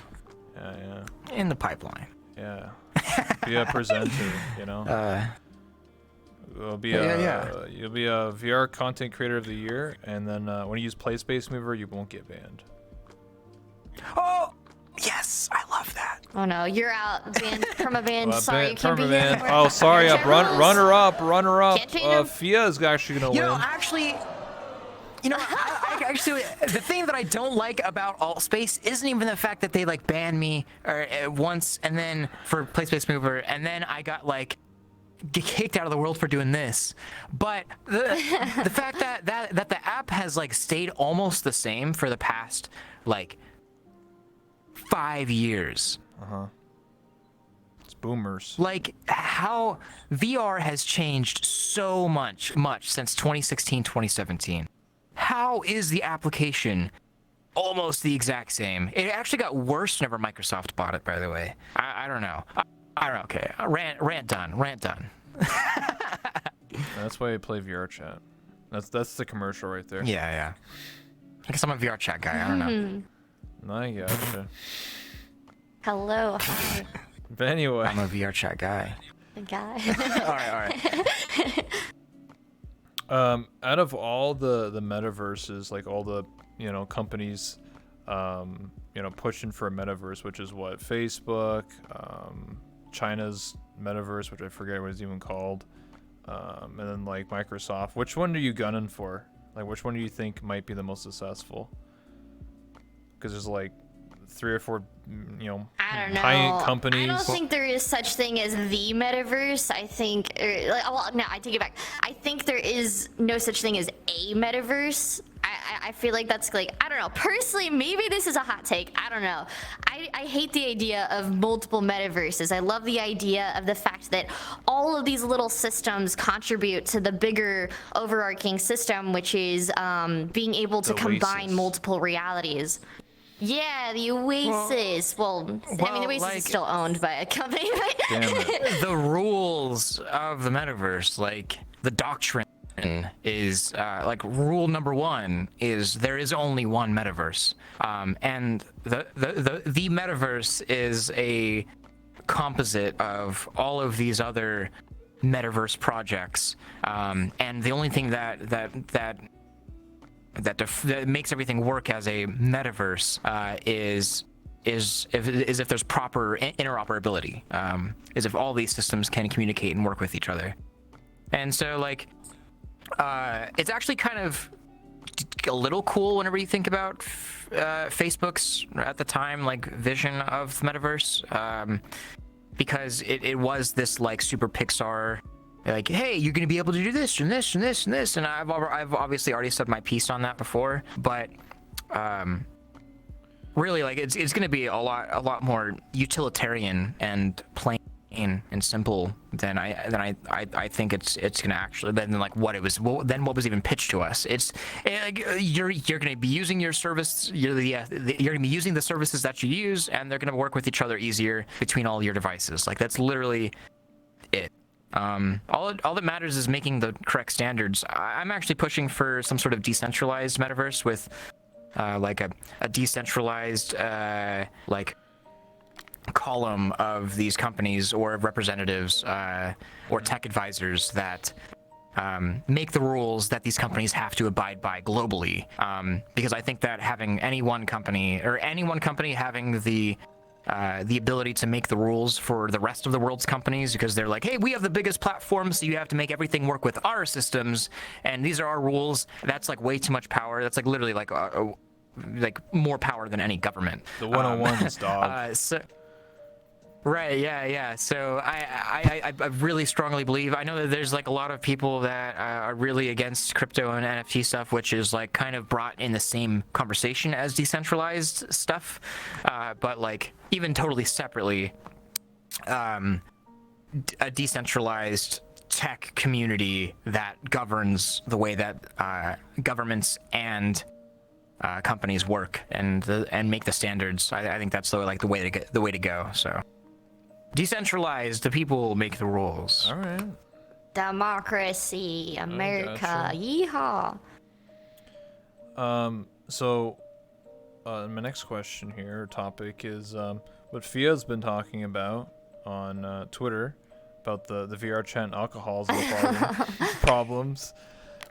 Yeah. In the pipeline. Yeah. Be a presenter, you know? You'll be you'll be a VR content creator of the year, and then when you use Play Space Mover, you won't get banned. Oh, yes, I love that. Oh no, you're out. Banned, perma-banned. Sorry, you can't be Perma-banned. here. Oh, sorry, runner up. Can't change 'em. Phia is actually gonna win. I actually, the thing that I don't like about AltSpace isn't even the fact that they like banned me once, and then for Play Space Mover, and then I got like get kicked out of the world for doing this, but the fact that the app has like stayed almost the same for the past like 5 years. It's boomers. Like how VR has changed so much since 2016, 2017. How is the application almost the exact same? It actually got worse whenever Microsoft bought it, by the way. I don't know. I don't know. Okay, rant done. That's why you play Vrchat. That's the commercial right there. Yeah. I guess I'm a Vrchat guy. I don't know. I gotcha. Hello, hi, But anyway, I'm a VRChat guy. guy. All right. out of all the metaverses, like all the companies, pushing for a metaverse, which is what Facebook, China's metaverse, which I forget what it's even called, and then like Microsoft. Which one are you gunning for? Like, which one do you think might be the most successful? Because there's like 3 or 4, I don't know. giant companies. I don't think there is such thing as the metaverse. I think, no, I take it back. I think there is no such thing as a metaverse. I feel like that's like, I don't know. Personally, maybe this is a hot take. I don't know. I hate the idea of multiple metaverses. I love the idea of the fact that all of these little systems contribute to the bigger overarching system, which is being able to combine Oasis. multiple realities. Yeah, the Oasis. Well, I mean, the Oasis is still owned by a company. But Damn it. The rules of the metaverse, like the doctrine is like rule number 1 is there is only one metaverse, and the metaverse is a composite of all of these other metaverse projects, and the only thing that makes everything work as a metaverse is if there's proper interoperability, is if all these systems can communicate and work with each other. And so like it's actually kind of a little cool whenever you think about Facebook's at the time like vision of the metaverse, because it was this like super Pixar, like, hey, you're gonna be able to do this and this and this and this, and I've obviously already said my piece on that before, but really like it's gonna be a lot more utilitarian and plain and simple than I think it's gonna actually than like what it was then what was even pitched to us. It's like you're gonna be using your service, you're gonna be using the services that you use, and they're gonna work with each other easier between all your devices. Like that's literally it. All that matters is making the correct standards. I'm actually pushing for some sort of decentralized metaverse with like a decentralized like column of these companies or representatives or tech advisors that make the rules that these companies have to abide by globally, because I think that having any one company having the ability to make the rules for the rest of the world's companies, because they're like, hey, we have the biggest platform, so you have to make everything work with our systems, and these are our rules. That's like way too much power. That's like literally like more power than any government. The 101s, dog. Right, yeah. So I really strongly believe, I know that there's like a lot of people that are really against crypto and NFT stuff, which is like kind of brought in the same conversation as decentralized stuff, but like even totally separately, a decentralized tech community that governs the way that governments and companies work and make the standards. I think that's the way to go. So decentralized, the people make the rules. All right. Democracy, America, yeehaw. So my next question here, or topic, is what Phia's been talking about on Twitter about the Vrchat and alcohols problems,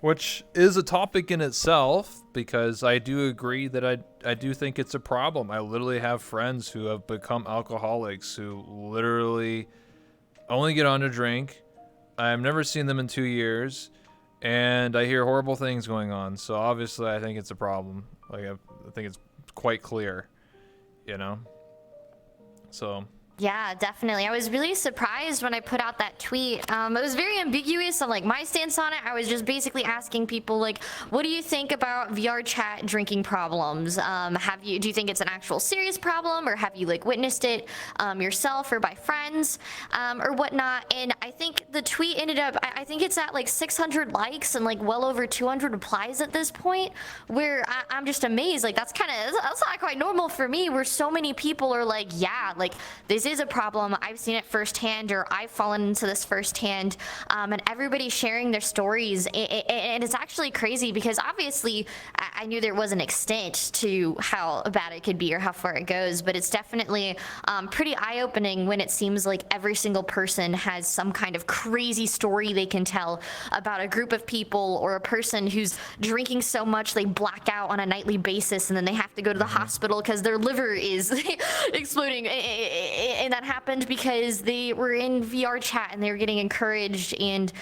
which is a topic in itself, because I do agree that I do think it's a problem. I literally have friends who have become alcoholics who literally only get on to drink. I've never seen them in 2 years, and I hear horrible things going on. So obviously I think it's a problem. Like I think it's quite clear, So Yeah, definitely. I was really surprised when I put out that tweet. It was very ambiguous on like my stance on it. I was just basically asking people like, what do you think about Vrchat drinking problems? Do you think it's an actual serious problem, or have you like witnessed it yourself or by friends or whatnot? And I think the tweet ended up, I think it's at like 600 likes and like well over 200 replies at this point, where I'm just amazed. Like that's not quite normal for me, where so many people are like, yeah, like this is a problem. I've seen it firsthand, or I've fallen into this firsthand, and everybody's sharing their stories, and it's actually crazy because obviously I knew there was an extent to how bad it could be or how far it goes, but it's definitely pretty eye-opening when it seems like every single person has some kind of crazy story they can tell about a group of people or a person who's drinking so much they black out on a nightly basis and then they have to go to the hospital because their liver is exploding. And that happened because they were in Vrchat and they were getting encouraged, and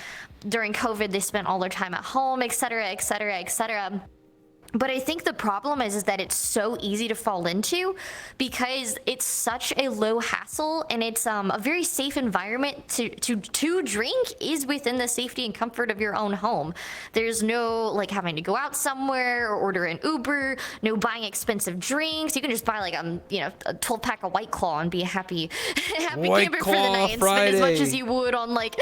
during COVID they spent all their time at home, etc., etc., etc. But I think the problem is that it's so easy to fall into because it's such a low hassle, and it's a very safe environment to drink is within the safety and comfort of your own home. There's no like having to go out somewhere or order an Uber, no buying expensive drinks. You can just buy like a 12-pack of White Claw and be a happy White camper for the night and spend as much as you would on like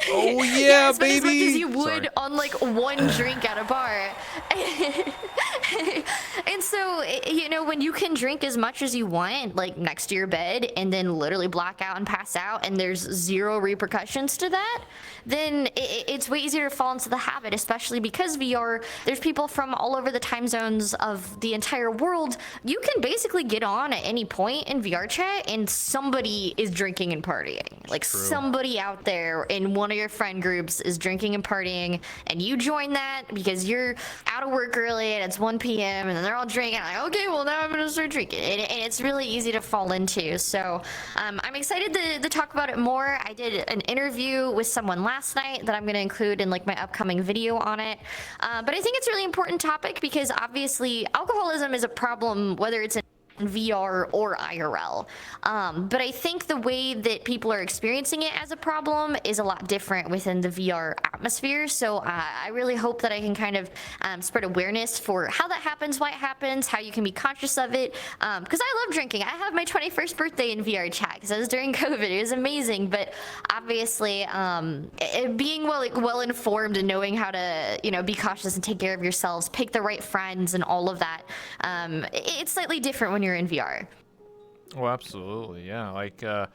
oh yeah, spend as much baby. as you would on like one drink at a bar. And so, when you can drink as much as you want, like next to your bed, and then literally black out and pass out, and there's zero repercussions to that, then it's way easier to fall into the habit, especially because VR, there's people from all over the time zones of the entire world. You can basically get on at any point in Vrchat, and somebody is drinking and partying. Like somebody out there in one of your friend groups is drinking and partying, and you join that because you're out of work early and it's 1 p.m. and then they're all drinking. Like, okay, well now I'm gonna start drinking, and it's really easy to fall into. So I'm excited to talk about it more. I did an interview with someone last night that I'm gonna include in like my upcoming video on it. But I think it's a really important topic because obviously alcoholism is a problem whether it's in VR or IRL. But I think the way that people are experiencing it as a problem is a lot different within the VR atmosphere. So I really hope that I can kind of spread awareness for how that happens, why it happens, how you can be conscious of it. Because I love drinking. I had my 21st birthday in Vrchat because it was during COVID. It was amazing. But obviously, being well informed and knowing how to be cautious and take care of yourselves, pick the right friends, and all of that, it's slightly different when you're in VR. Oh, absolutely, yeah. Like, I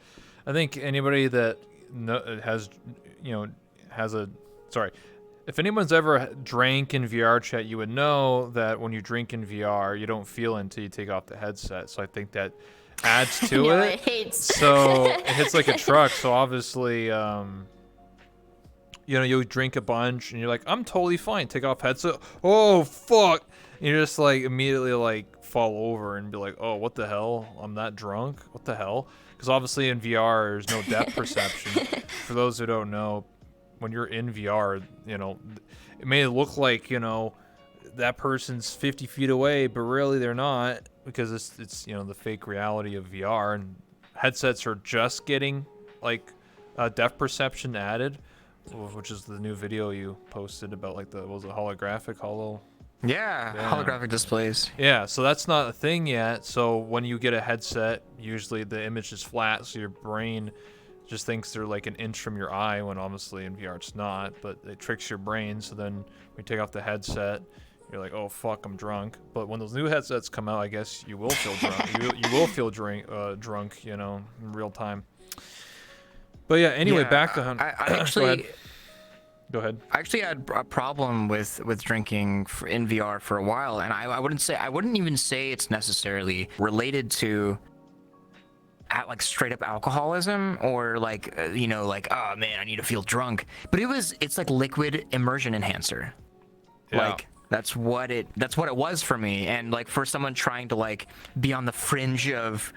think anybody that if anyone's ever drank in Vrchat, you would know that when you drink in VR, you don't feel it until you take off the headset. So I think that adds to it. So it hits like a truck. So obviously, you drink a bunch and you're like, I'm totally fine. Take off headset. Oh fuck! And you're just like immediately like fall over and be like, oh, what the hell? I'm that drunk? What the hell? Because obviously in VR, there's no depth perception. For those who don't know, when you're in VR, it may look like, that person's 50 feet away, but really they're not, because it's the fake reality of VR, and headsets are just getting like depth perception added, which is the new video you posted about like the holographic holo. Yeah, holographic displays. Yeah, so that's not a thing yet. So when you get a headset, usually the image is flat, so your brain just thinks they're like an inch from your eye, when obviously in VR it's not, but it tricks your brain. So then when you take off the headset, you're like, oh fuck, I'm drunk. But when those new headsets come out, I guess you will feel drunk. you will feel drunk, in real time. But yeah, anyway, back to I actually... Go ahead. I actually had a problem with drinking in VR for a while, and I wouldn't even say it's necessarily related to like straight up alcoholism or like oh man, I need to feel drunk. But it's like liquid immersion enhancer. Yeah. Like that's what it was for me. And like for someone trying to like be on the fringe of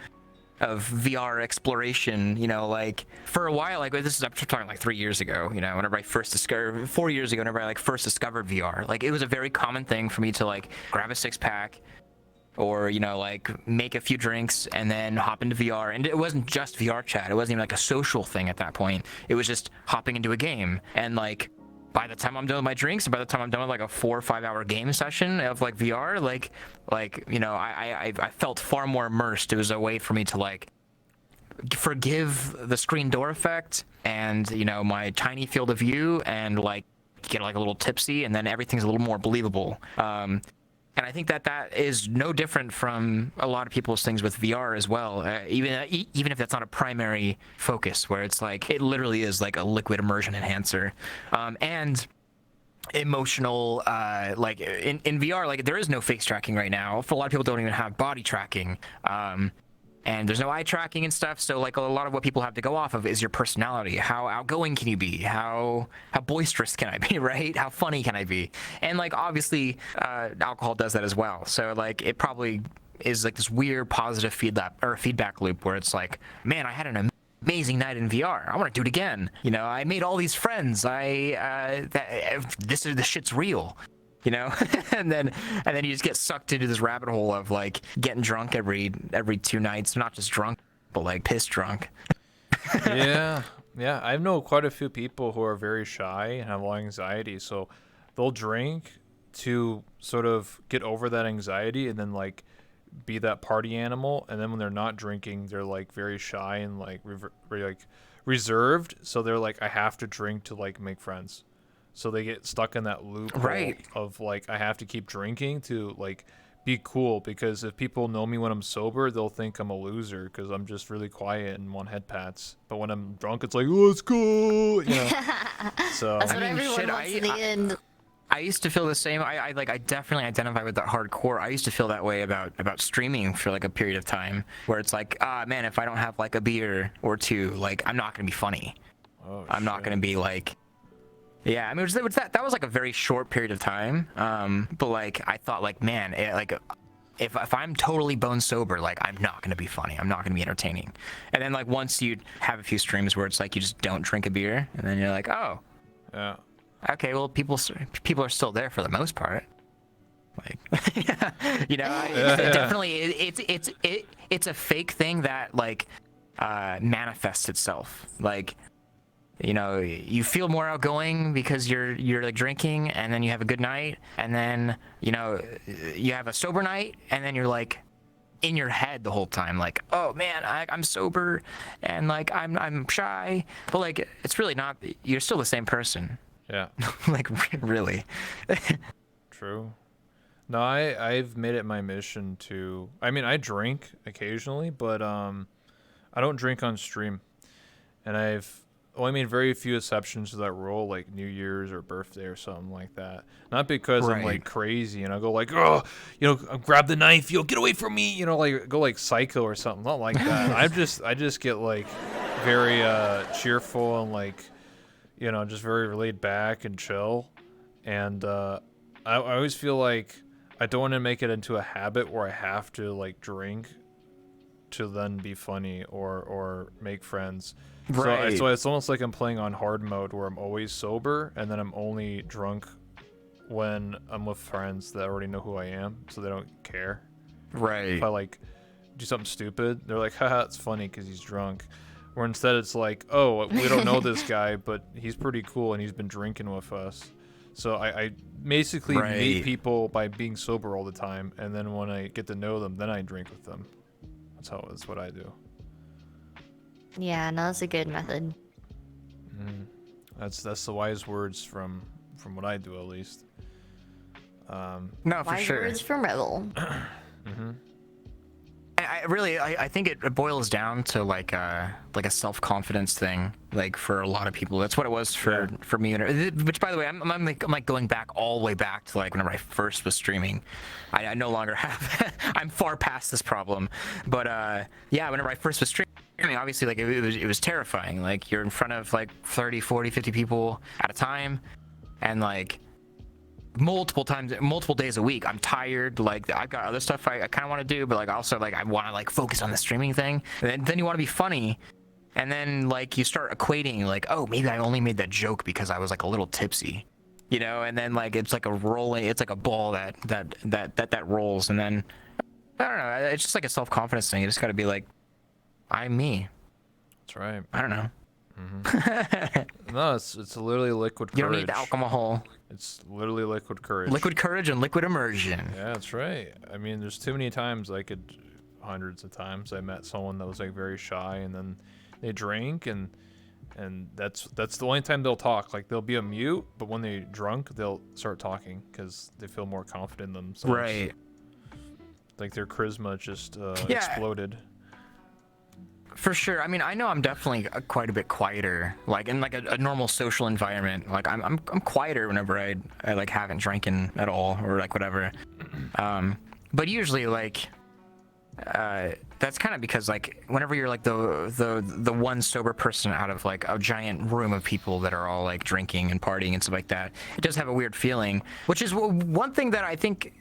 VR exploration, like for a while, like I'm talking like 3 years ago, whenever I first discovered, 4 years ago, whenever I like first discovered VR, like it was a very common thing for me to like grab a 6-pack or, like make a few drinks and then hop into VR. And it wasn't just Vrchat. It wasn't even like a social thing at that point. It was just hopping into a game. And like, by the time I'm done with my drinks, and by the time I'm done with like a 4 or 5 hour game session of like VR, I felt far more immersed. It was a way for me to like forgive the screen door effect and my tiny field of view and like get like a little tipsy, and then everything's a little more believable. And I think that is no different from a lot of people's things with VR as well. Even if that's not a primary focus, where it's like it literally is like a liquid immersion enhancer. And emotional, like in VR, like there is no face tracking right now. For a lot of people, don't even have body tracking. And there's no eye tracking and stuff, so like a lot of what people have to go off of is your personality. How outgoing can you be? How boisterous can I be, right? How funny can I be? And like obviously alcohol does that as well. So like it probably is like this weird positive feedback loop where it's like, man, I had an amazing night in VR. I want to do it again. You know, I made all these friends. This shit's real. You know, and then you just get sucked into this rabbit hole of like getting drunk every 2 nights, not just drunk, but like piss drunk. Yeah, I know quite a few people who are very shy and have a lot of anxiety, so they'll drink to sort of get over that anxiety and then like be that party animal, and then when they're not drinking, they're like very shy and like very like reserved, so they're like, I have to drink to like make friends. So they get stuck in that loop of like, I have to keep drinking to like be cool, because if people know me when I'm sober, they'll think I'm a loser because I'm just really quiet and want head pats. But when I'm drunk, it's like, let's go, you know. So that's what everyone wants in the end. I used to feel the same. I definitely identify with that hardcore. I used to feel that way about streaming for like a period of time where it's like, man, if I don't have like a beer or two, like I'm not gonna be funny. I'm not gonna be like. Yeah, I mean, that was like a very short period of time. But like, I thought like, man, if I'm totally bone sober, like I'm not gonna be funny. I'm not gonna be entertaining. And then like once you have a few streams where it's like you just don't drink a beer, and then you're like, oh, yeah, okay, well people are still there for the most part. Like, you know, definitely it's a fake thing that like manifests itself. Like, you know, you feel more outgoing because you're like drinking, and then you have a good night, and then, you know, you have a sober night, and then you're like in your head the whole time, like, oh man, I'm sober, and like I'm shy, but like it's really not. You're still the same person. Yeah. Like really. True. No, I've made it my mission to. I mean, I drink occasionally, but I don't drink on stream, and I've only made very few exceptions to that rule, like New Year's or birthday or something like that. Not because I'm like crazy and I go like, oh, you know, grab the knife, get away from me, you know, like go like psycho or something. Not like that. I just get like very cheerful and like, you know, just very laid back and chill. And I always feel like I don't want to make it into a habit where I have to like drink to then be funny or make friends. Right. So it's almost like I'm playing on hard mode where I'm always sober, and then I'm only drunk when I'm with friends that already know who I am, so they don't care. Right. If I like do something stupid, they're like, haha, it's funny because he's drunk. Or instead it's like, oh, we don't know this guy, but he's pretty cool and he's been drinking with us. So I basically meet people by being sober all the time, and then when I get to know them, then I drink with them. That's what I do. Yeah, no, that's a good method. That's the wise words from what I do, at least. No, for wise sure. Words from Rebel. I think it boils down to like a self-confidence thing, like for a lot of people. That's what it was for me. Which, by the way, I'm like going back all the way back to like whenever I first was streaming. I no longer have. I'm far past this problem. But yeah, whenever I first was streaming, obviously like it was terrifying. Like you're in front of like 30, 40, 50 people at a time, and like multiple days a week. I'm tired, like I've got other stuff I kind of want to do, but like also like I want to like focus on the streaming thing, and then you want to be funny, and then like you start equating like, oh, maybe I only made that joke because I was like a little tipsy, you know, and then like it's like a ball that rolls, and then I don't know, it's just like a self-confidence thing. You just got to be like, I'm me. That's right. I don't know. No, it's literally liquid courage. You don't need alcohol. It's literally liquid courage. Liquid courage and liquid immersion. Yeah, that's right. I mean, there's too many times hundreds of times I met someone that was like very shy, and then they drink, and that's the only time they'll talk. Like they'll be a mute, but when they're drunk, they'll start talking because they feel more confident in themselves. Right. Like their charisma just exploded. For sure. I mean, I know I'm definitely quite a bit quieter, like in like a normal social environment. Like I'm quieter whenever I like haven't drinking at all or like whatever. But usually like that's kind of because like whenever you're like the one sober person out of like a giant room of people that are all like drinking and partying and stuff like that, it does have a weird feeling. Which is one thing that I think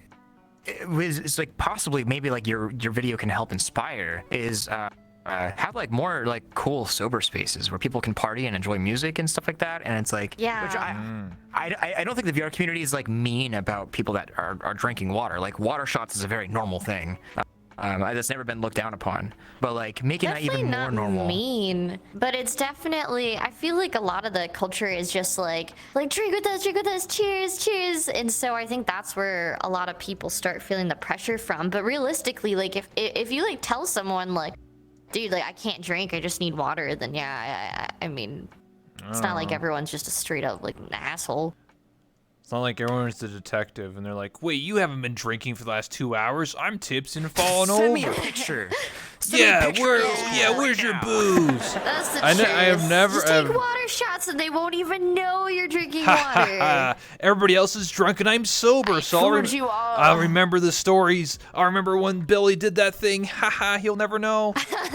is like possibly maybe like your video can help inspire is. Have like more like cool sober spaces where people can party and enjoy music and stuff like that, and it's like Yeah. which I don't think the VR community is like mean about people that are drinking water. Like water shots is a very normal thing. That's never been looked down upon, but like making that Definitely even more not normal. mean, but it's definitely. I feel like a lot of the culture is just like drink with us, cheers, cheers, and so I think that's where a lot of people start feeling the pressure from. But realistically, like if you like tell someone like, dude, like I can't drink, I just need water, then yeah, I mean, it's not like everyone's just a straight up like an asshole. It's not like everyone's the detective and they're like, wait, you haven't been drinking for the last 2 hours. I'm tipsy and falling over. Send me a picture. Send me a picture Where's your now. booze? That's the I truth. have never just take water shots and they won't even know you're drinking water. Everybody else is drunk and I'm sober, so fooled you all. I'll remember the stories. I'll remember when Billy did that thing. Haha, he'll never know.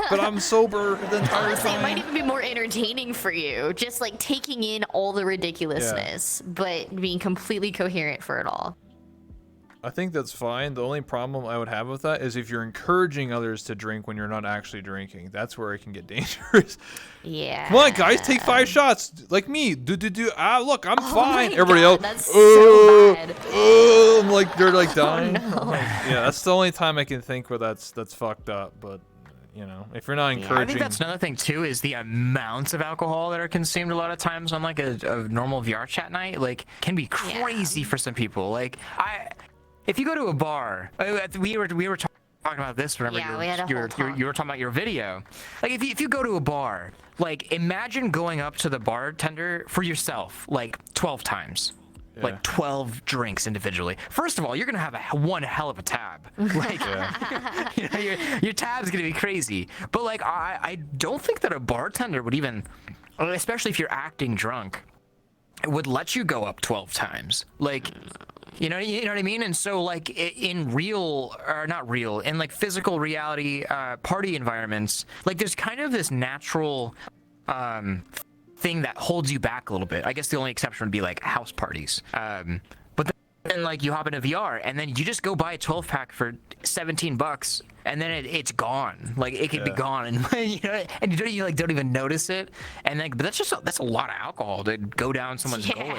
But I'm sober the entire Honestly, it time. might even be more entertaining for you, just like taking in all the ridiculousness, but being completely coherent for it all. I think that's fine. The only problem I would have with that is if you're encouraging others to drink when you're not actually drinking. That's where it can get dangerous. Yeah. Come on, guys, take 5 shots. Like me. Do. Ah, look, I'm fine. my Everybody God, else. that's so bad. I'm like, they're like dying. no. I'm like, yeah, that's the only time I can think where that's fucked up. But, you know, if you're not encouraging. I think that's another thing too is the amounts of alcohol that are consumed a lot of times on like a normal Vrchat night, like can be crazy for some people. Like if you go to a bar, we were talking about this. Remember, you were talking about your video. Like if you go to a bar, like imagine going up to the bartender for yourself like 12 times. Yeah. Like 12 drinks individually. First of all, you're gonna have one hell of a tab. Like, you know, your tab's gonna be crazy. But like, I don't think that a bartender would even, especially if you're acting drunk, would let you go up 12 times. Like, you know what I mean? And so like in in like physical reality party environments, like there's kind of this natural thing that holds you back a little bit. I guess the only exception would be like house parties. But then like you hop into VR and then you just go buy a 12 pack for $17 and then it's gone. Like it could be gone and you know, and you don't even notice it. And then, but that's a lot of alcohol to go down someone's gullet.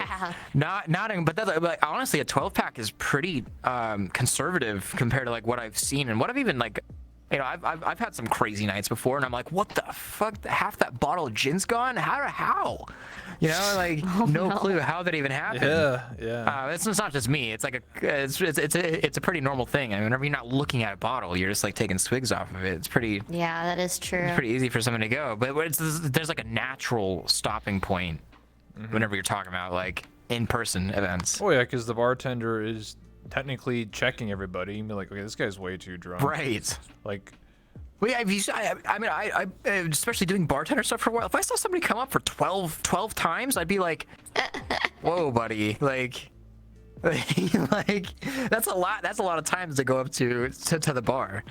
But like, honestly, a 12 pack is pretty conservative compared to like what I've seen and what I've even like. You know, I've had some crazy nights before, and I'm like, what the fuck? Half that bottle of gin's gone? How? You know, like no clue how that even happened. Yeah. It's not just me. It's like it's a pretty normal thing. I mean, whenever you're not looking at a bottle, you're just like taking swigs off of it. It's pretty. Yeah, that is true. It's pretty easy for someone to go, but there's like a natural stopping point whenever you're talking about like in-person events. Oh yeah, because the bartender is technically checking everybody and be like, okay, this guy's way too drunk. Right. Like, well, yeah, I especially doing bartender stuff for a while. If I saw somebody come up for 12 times, I'd be like, whoa, buddy, like that's a lot. That's a lot of times to go up to the bar.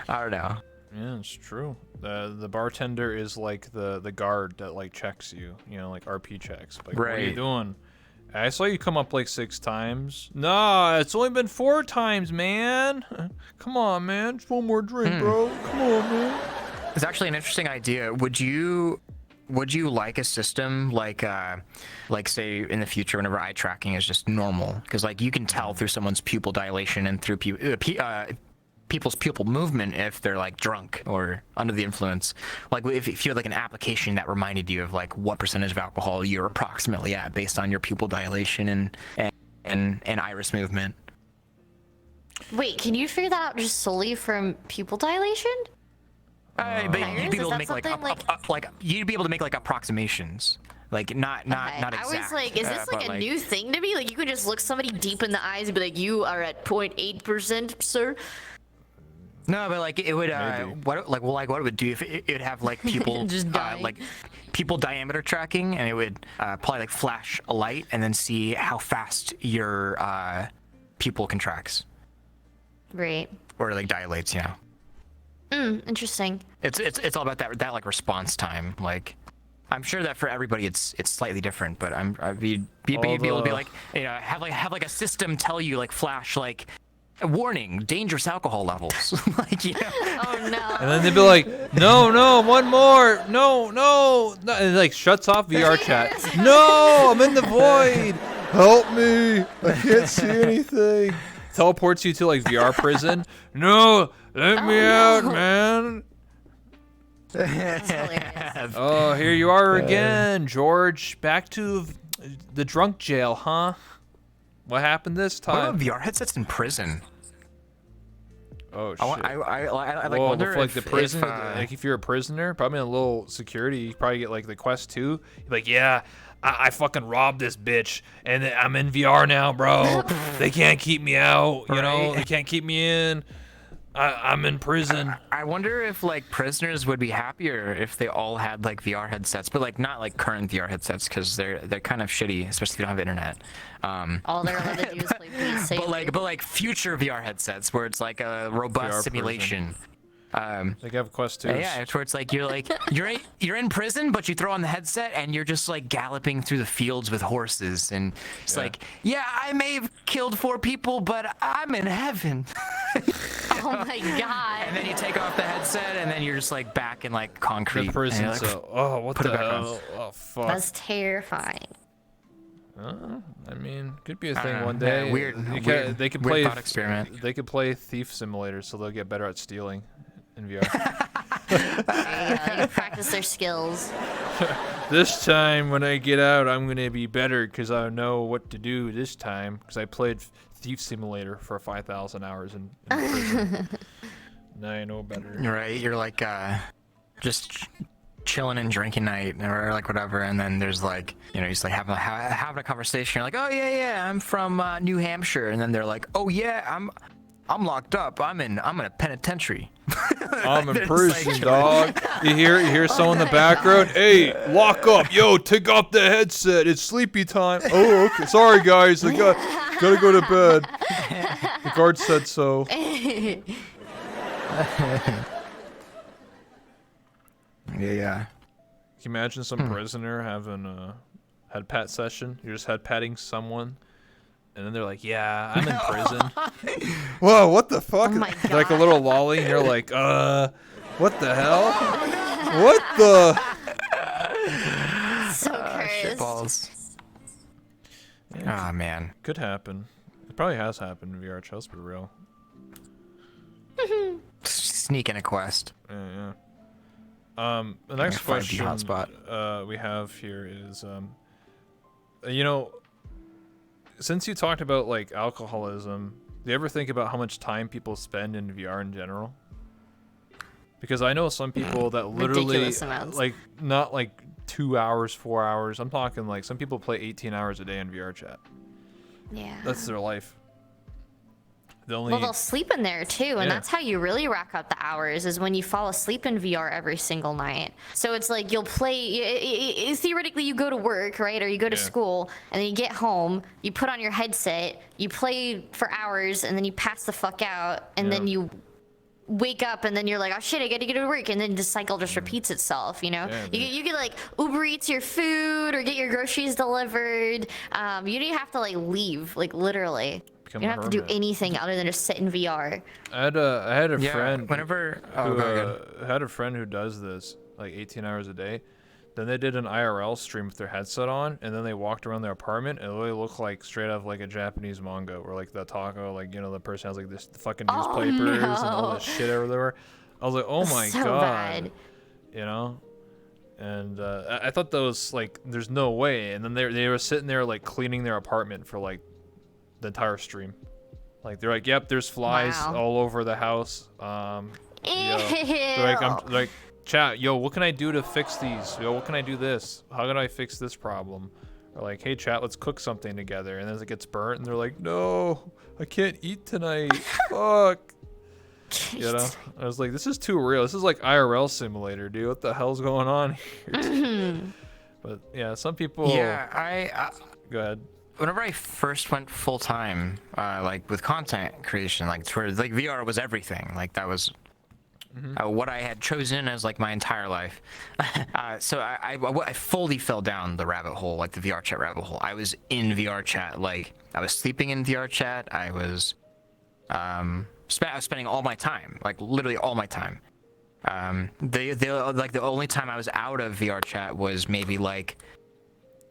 I don't know. yeah, it's true. The bartender is like the guard that like checks you, you know, like RP checks. Like, what are you Right. doing? I saw you come up like 6 times. Nah, it's only been 4 times, man. Come on, man. Just one more drink, bro. Come on, man. It's actually an interesting idea. Would you like a system like say in the future whenever eye tracking is just normal? Because like you can tell through someone's pupil dilation and through people's pupil movement if they're like drunk or under the influence. Like if you had like an application that reminded you of like what percentage of alcohol you're approximately at based on your pupil dilation and iris movement. Wait, can you figure that out just solely from pupil dilation? But you'd be able to make you'd be able to make like approximations. Like not exact. I was like, is this like a new thing to me? Like you could just look somebody deep in the eyes and be like, you are at 0.8%, sir. No, but like it would Maybe. what it would do if it would have like people Just dying. like people diameter tracking, and it would probably like flash a light and then see how fast your pupil contracts Right. or like dilates. You know, Interesting. it's all about that like response time. Like I'm sure that for everybody it's slightly different, but I'd be able to be like, you know, have like a system tell you like flash like warning, dangerous alcohol levels. Like, you know. Oh no. And then they'd be like, no, one more, no, and it like shuts off VR chat. No, I'm in the void. Help me! I can't see anything. Teleports you to like VR prison. No, let me out, man. That's hilarious. Oh, here you are again, George. Back to the drunk jail, huh? What happened this What time? about VR headsets in prison? Oh shit. I like Whoa, wonder for, like if, the prison, if, like if you're a prisoner, probably in a little security, you probably get like the Quest 2. You're like, yeah, I fucking robbed this bitch, and I'm in VR now, bro. They can't keep me out, you know. Right. They can't keep me in. I'm in prison. I wonder if like prisoners would be happier if they all had like VR headsets, but like not like current VR headsets because they're kind of shitty, especially if you don't have internet. All they're allowed to do is play Beat Saber. But like future VR headsets where it's like a robust VR simulation. They have Quest 2. Yeah, it's where it's like you're in prison, but you throw on the headset and you're just like galloping through the fields with horses, and it's like, yeah, I may have killed 4 people, but I'm in heaven. Oh my god. And then you take off the headset, and then you're just like back in like concrete. The prison and you're like, cell. Oh, what put it the back on. hell? Oh, fuck. That's terrifying. I mean, could be a I thing don't know. one Yeah, day. weird They could weird play. thought experiment. They could play Thief Simulator, so they'll get better at stealing in VR. They can practice their skills. This time when I get out, I'm gonna be better because I know what to do this time because I played Thief Simulator for 5,000 hours in prison. Now I know better. Right, you're like just chilling and drinking night or like whatever, and then there's like, you know, just like having a conversation. You're like, oh yeah, I'm from New Hampshire, and then they're like, oh yeah, I'm locked up. I'm in a penitentiary. I'm in There's prison, like- dog. You hear someone in the background? Hey, lock up. Yo, take off the headset. It's sleepy time. Oh, okay. Sorry, guys. I gotta go to bed. The guard said so. Yeah. Can you imagine some prisoner having a head pat session? You're just head patting someone, and then they're like, "Yeah, I'm in prison." Whoa, what the fuck? Oh my Like a God. little lolly, and you're like, what the hell? What the? So cursed. Balls. Ah man. Could happen. It probably has happened in VR. Let's be real. Sneak in a quest. Yeah. The next 5G question hotspot. we have here is, you know, since you talked about like alcoholism, do you ever think about how much time people spend in VR in general? Because I know some people that literally, Ridiculous amounts. like, not like 2 hours, 4 hours. I'm talking like some people play 18 hours a day in VR chat. Yeah. That's their life. Well, they'll sleep in there too, and Yeah. that's how you really rack up the hours, is when you fall asleep in VR every single night. So it's like you'll play, theoretically you go to work, right, or you go to Yeah. school, and then you get home, you put on your headset, you play for hours, and then you pass the fuck out, and then Yeah. you wake up, and then you're like, oh shit, I gotta get to work, and then the cycle just repeats itself, you know? Yeah, You can like Uber Eats your food, or get your groceries delivered. You don't even have to like leave, like literally. Become You a don't have to do hermit. anything other than just sit in VR. I had a Yeah. friend. Whenever. Oh, who, go ahead. had a friend who does this like 18 hours a day. Then they did an IRL stream with their headset on, and then they walked around their apartment, and it really looked like straight out of like a Japanese manga, where like the taco, like, you know, the person has like this fucking Oh, newspapers and all no. this shit everywhere. I was like, oh my So god, bad. you know. And I thought that was like, there's no way. And then they were sitting there like cleaning their apartment for like the entire stream. Like they're like, yep, there's flies Wow. all over the house. Yo. Ew. They're like, chat, yo, what can I do to fix these? Yo, what can I do this? How can I fix this problem? Or like, hey, chat, let's cook something together. And then it gets burnt, and they're like, no, I can't eat tonight. Fuck. You know, I was like, this is too real. This is like IRL simulator, dude. What the hell's going on here? But yeah, some people. Yeah, I Go ahead. whenever I first went full time, like with content creation, like for like VR was everything. Like that was what I had chosen as like my entire life. So I fully fell down the rabbit hole, like the Vrchat rabbit hole. I was in Vrchat, like I was sleeping in Vrchat. I was spending all my time, like literally all my time. The only time I was out of VRChat was maybe like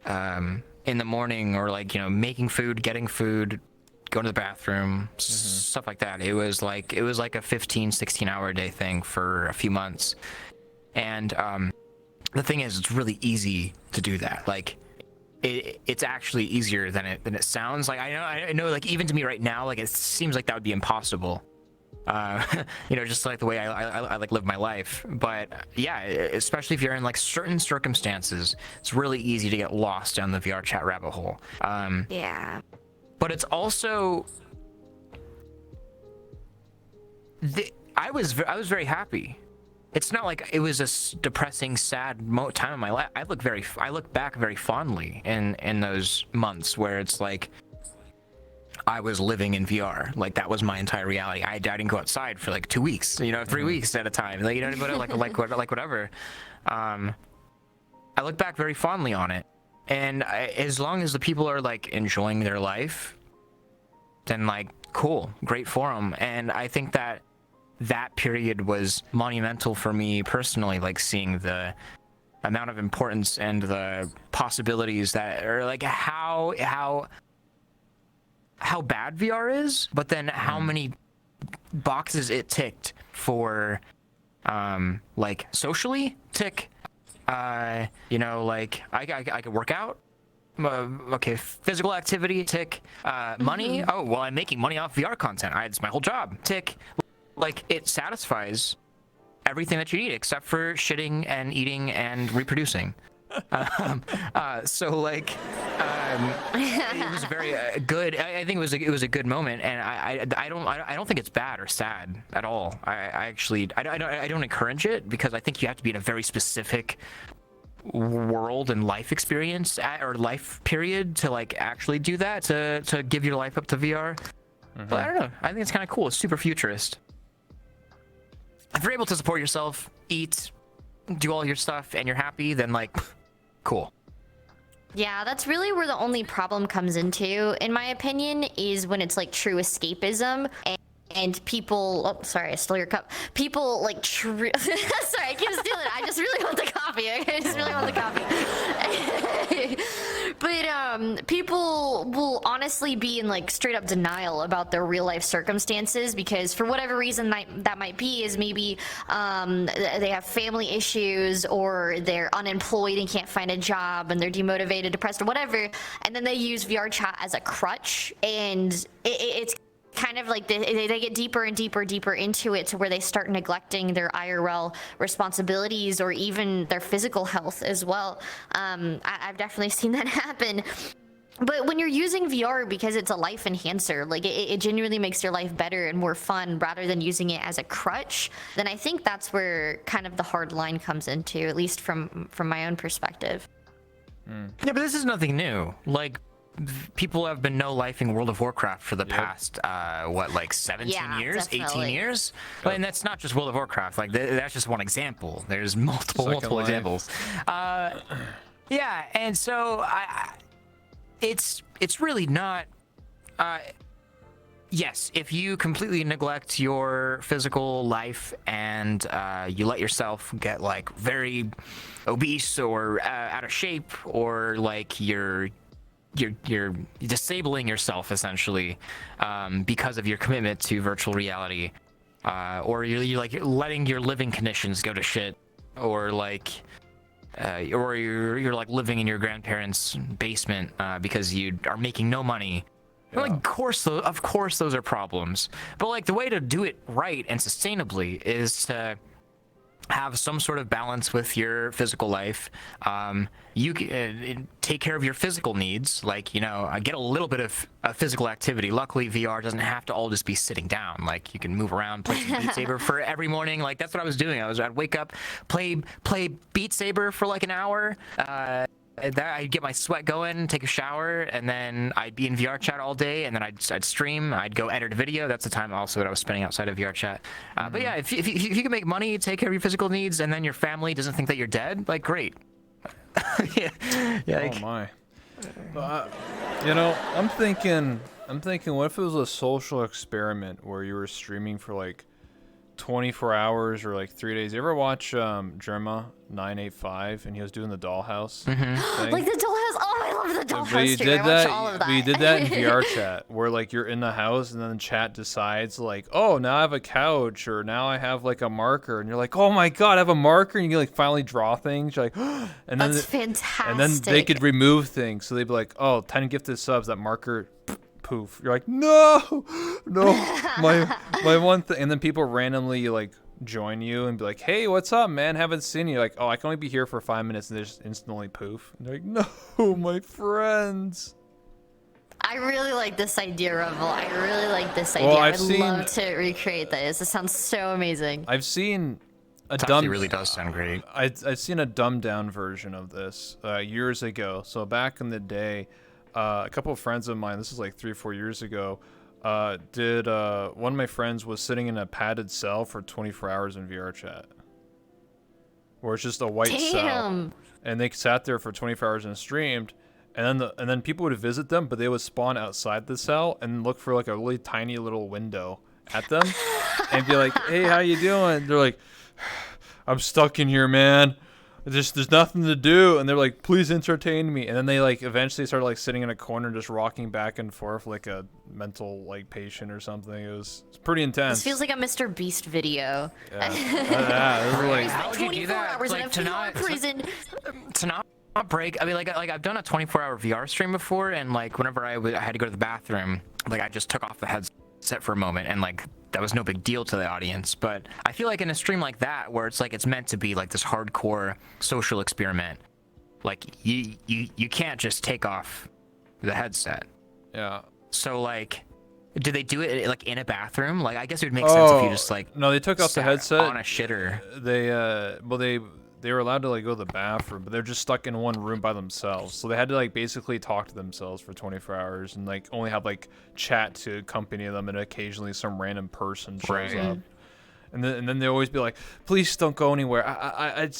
in the morning, or like, you know, making food, getting food, going to the bathroom, stuff like that. It was like a 15-16 hour a day thing for a few months. And the thing is, it's really easy to do that. Like it's actually easier than it sounds. Like I know like even to me right now, like it seems like that would be impossible. You know, just like the way I like live my life. But yeah, especially if you're in like certain circumstances, it's really easy to get lost down the VRChat rabbit hole. Yeah. But it's also I was very happy. It's not like it was a depressing, sad time in my life. I look back very fondly in those months where it's like I was living in VR. Like that was my entire reality. I didn't go outside for like 2 weeks, you know, 3 weeks at a time. Like, you know, like whatever. I look back very fondly on it, and as long as the people are like enjoying their life, then like cool, great for them. And I think that period was monumental for me personally, like seeing the amount of importance and the possibilities that are like how bad VR is, but then how many boxes it ticked for like socially tick, you know, like I could work out, okay, physical activity tick, money, oh well, I'm making money off VR content, it's my whole job, tick. Like it satisfies everything that you need except for shitting and eating and reproducing. So like it was very good. I think it was a good moment, and I don't think it's bad or sad at all. I don't encourage it, because I think you have to be in a very specific world and life experience or life period to like actually do that, to give your life up to VR. But I don't know, I think it's kind of cool. It's super futurist. If you're able to support yourself, eat, do all your stuff, and you're happy, then like cool. Yeah, that's really where the only problem comes into, in my opinion, is when it's like true escapism and people. Oh, sorry, I stole your cup. People like sorry, I keep stealing it. I just really want the coffee. I just really want the coffee. But people will honestly be in like straight up denial about their real life circumstances, because for whatever reason that might be, is maybe they have family issues, or they're unemployed and can't find a job, and they're demotivated, depressed, or whatever, and then they use VRChat as a crutch, and it's kind of like they get deeper and deeper into it, to where they start neglecting their IRL responsibilities, or even their physical health as well. I've definitely seen that happen. But when you're using VR because it's a life enhancer, like it genuinely makes your life better and more fun, rather than using it as a crutch, then I think that's where kind of the hard line comes into, at least from my own perspective. Yeah, but this is nothing new. Like, people have been no-lifing World of Warcraft for the past, like 17 years, definitely. 18 years? Yep. And that's not just World of Warcraft. Like, that's just one example. There's multiple examples. Yeah, and so it's really not... yes, if you completely neglect your physical life and you let yourself get, like, very obese or out of shape, or, like, you're disabling yourself essentially because of your commitment to virtual reality, or you're like letting your living conditions go to shit, or like or you're like living in your grandparents' basement because you are making no money. Yeah. Like, of course those are problems, but like the way to do it right and sustainably is to have some sort of balance with your physical life. You take care of your physical needs, like, you know, get a little bit of physical activity. Luckily, VR doesn't have to all just be sitting down. Like, you can move around, play some Beat Saber for every morning. Like, that's what I was doing. I'd wake up, play Beat Saber for like an hour. I'd get my sweat going, take a shower, and then I'd be in Vrchat all day, and then I'd stream. I'd go edit a video. That's the time also that I was spending outside of Vrchat. But yeah, if you can make money, take care of your physical needs, and then your family doesn't think that you're dead, like, great. Yeah. Oh my. You know, I'm thinking, what if it was a social experiment where you were streaming for like 24 hours or like 3 days? You ever watch Germa 985 and he was doing the dollhouse thing? Like the dollhouse. Oh, I love the dollhouse. But you stream. did I that. watched all of that. But you did that in Vrchat, where like you're in the house and then the chat decides like, oh, now I have a couch, or now I have like a marker, and you're like, oh my god, I have a marker, and you can like finally draw things. You're like, and then That's fantastic. And then they could remove things, so they'd be like, oh, 10 gifted subs, that marker. Poof. You're like, no, my one thing. And then people randomly like join you and be like, hey, what's up, man? Haven't seen you. Like, oh, I can only be here for 5 minutes, and they just instantly poof. And they're like, no, my friends. I really like this idea, Rebel. I really like this idea. Well, I'd love to recreate this. It sounds so amazing. I've seen a It actually really does sound great. I've seen a dumbed down version of this years ago. So back in the day, a couple of friends of mine, this is like 3 or 4 years ago, one of my friends was sitting in a padded cell for 24 hours in VRChat, where it's just a white cell, and they sat there for 24 hours and streamed, and then people would visit them, but they would spawn outside the cell and look for like a really tiny little window at them, and be like, hey, how you doing? They're like, I'm stuck in here, man. There's nothing to do, and they're like, please entertain me. And then they like eventually started like sitting in a corner, just rocking back and forth like a mental like patient or something. It's pretty intense. This feels like a Mr. Beast video. Yeah, like, how would you do that? Like, to not break. I mean, like I've done a 24-hour VR stream before, and like whenever I had to go to the bathroom, like I just took off the headset for a moment, and like that was no big deal to the audience. But I feel like in a stream like that, where it's like it's meant to be like this hardcore social experiment, like you can't just take off the headset. Yeah. So like, do they do it like in a bathroom? Like, I guess it would make sense if you just like no, they took off the headset on a shitter. They were allowed to like go to the bathroom, but they're just stuck in one room by themselves. So they had to like basically talk to themselves for 24 hours and like only have like chat to accompany them, and occasionally some random person shows up. And then they always be like, please don't go anywhere. I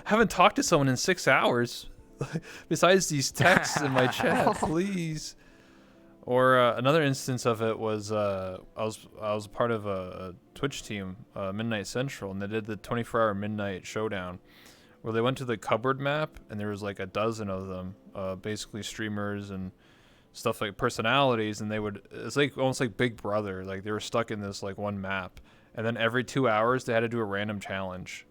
haven't talked to someone in 6 hours besides these texts in my chat, please. Or another instance of it was I was part of a Twitch team, Midnight Central, and they did the 24-hour Midnight Showdown, where they went to the cupboard map, and there was like a dozen of them, basically streamers and stuff like personalities, and it's like almost like Big Brother, like they were stuck in this like one map, and then every 2 hours they had to do a random challenge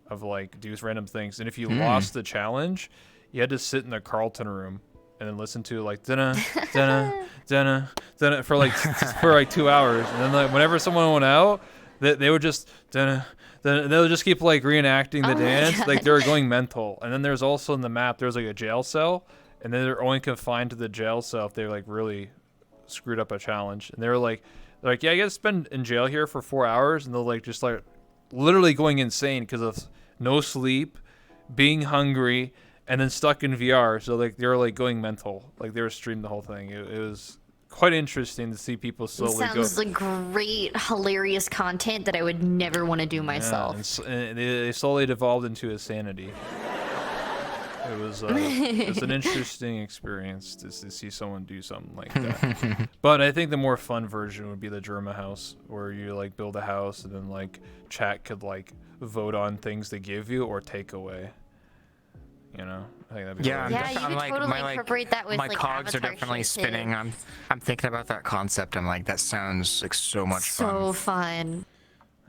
of like do random things, and if you lost the challenge, you had to sit in the Carlton room and then listen to like dana for like 2 hours, and then like whenever someone went out, they would just dana, and they would just keep like reenacting the dance, like they were going mental. And then there's also in the map there's like a jail cell, and then they're only confined to the jail cell if they like really screwed up a challenge. And they're like yeah, you gotta spend in jail here for 4 hours, and they're like just like literally going insane because of no sleep, being hungry, and then stuck in VR. So like they were like going mental, like they were streaming the whole thing. It was quite interesting to see people slowly Sounds like great, hilarious content that I would never want to do myself. Yeah, and they slowly devolved into insanity. It was it's an interesting experience to see someone do something like that. But I think the more fun version would be the Germa house, where you like build a house and then like chat could like vote on things they give you or take away. You know, I think that'd be Yeah, you could like, totally incorporate that with my like cogs are avatar definitely shit, too. spinning. I'm thinking about that concept. I'm like, that sounds like so much fun. So fun.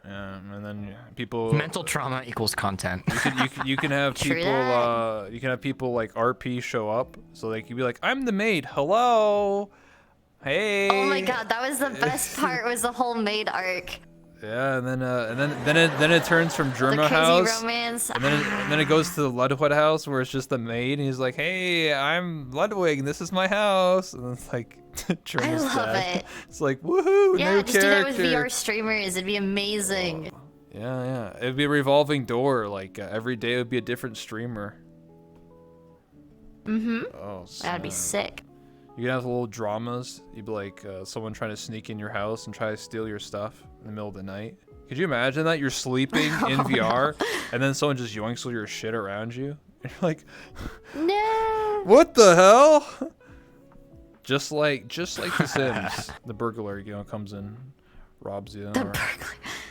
Yeah, and then people. Mental trauma equals content. You can have True people. that. You can have people like RP show up, so they can be like, "I'm the maid. Hello, hey." Oh my god, that was the best part. Was the whole maid arc. Yeah, and then it turns from The German crazy house, romance. and then it goes to the Ludwig house where it's just the maid, and he's like, "Hey, I'm Ludwig, and this is my house," and it's like German's I love dad. it. It's like woohoo, Yeah, new just do that with character. VR streamers. It'd be amazing. Yeah, it'd be a revolving door. Like every day would be a different streamer. Oh, That'd be snap. sick. You can have little dramas. You'd be like someone trying to sneak in your house and try to steal your stuff in the middle of the night. Could you imagine that? You're sleeping in VR, and then someone just yoinks all your shit around you. And you're like, No. what the hell? Just like The Sims, the burglar, comes in, robs you,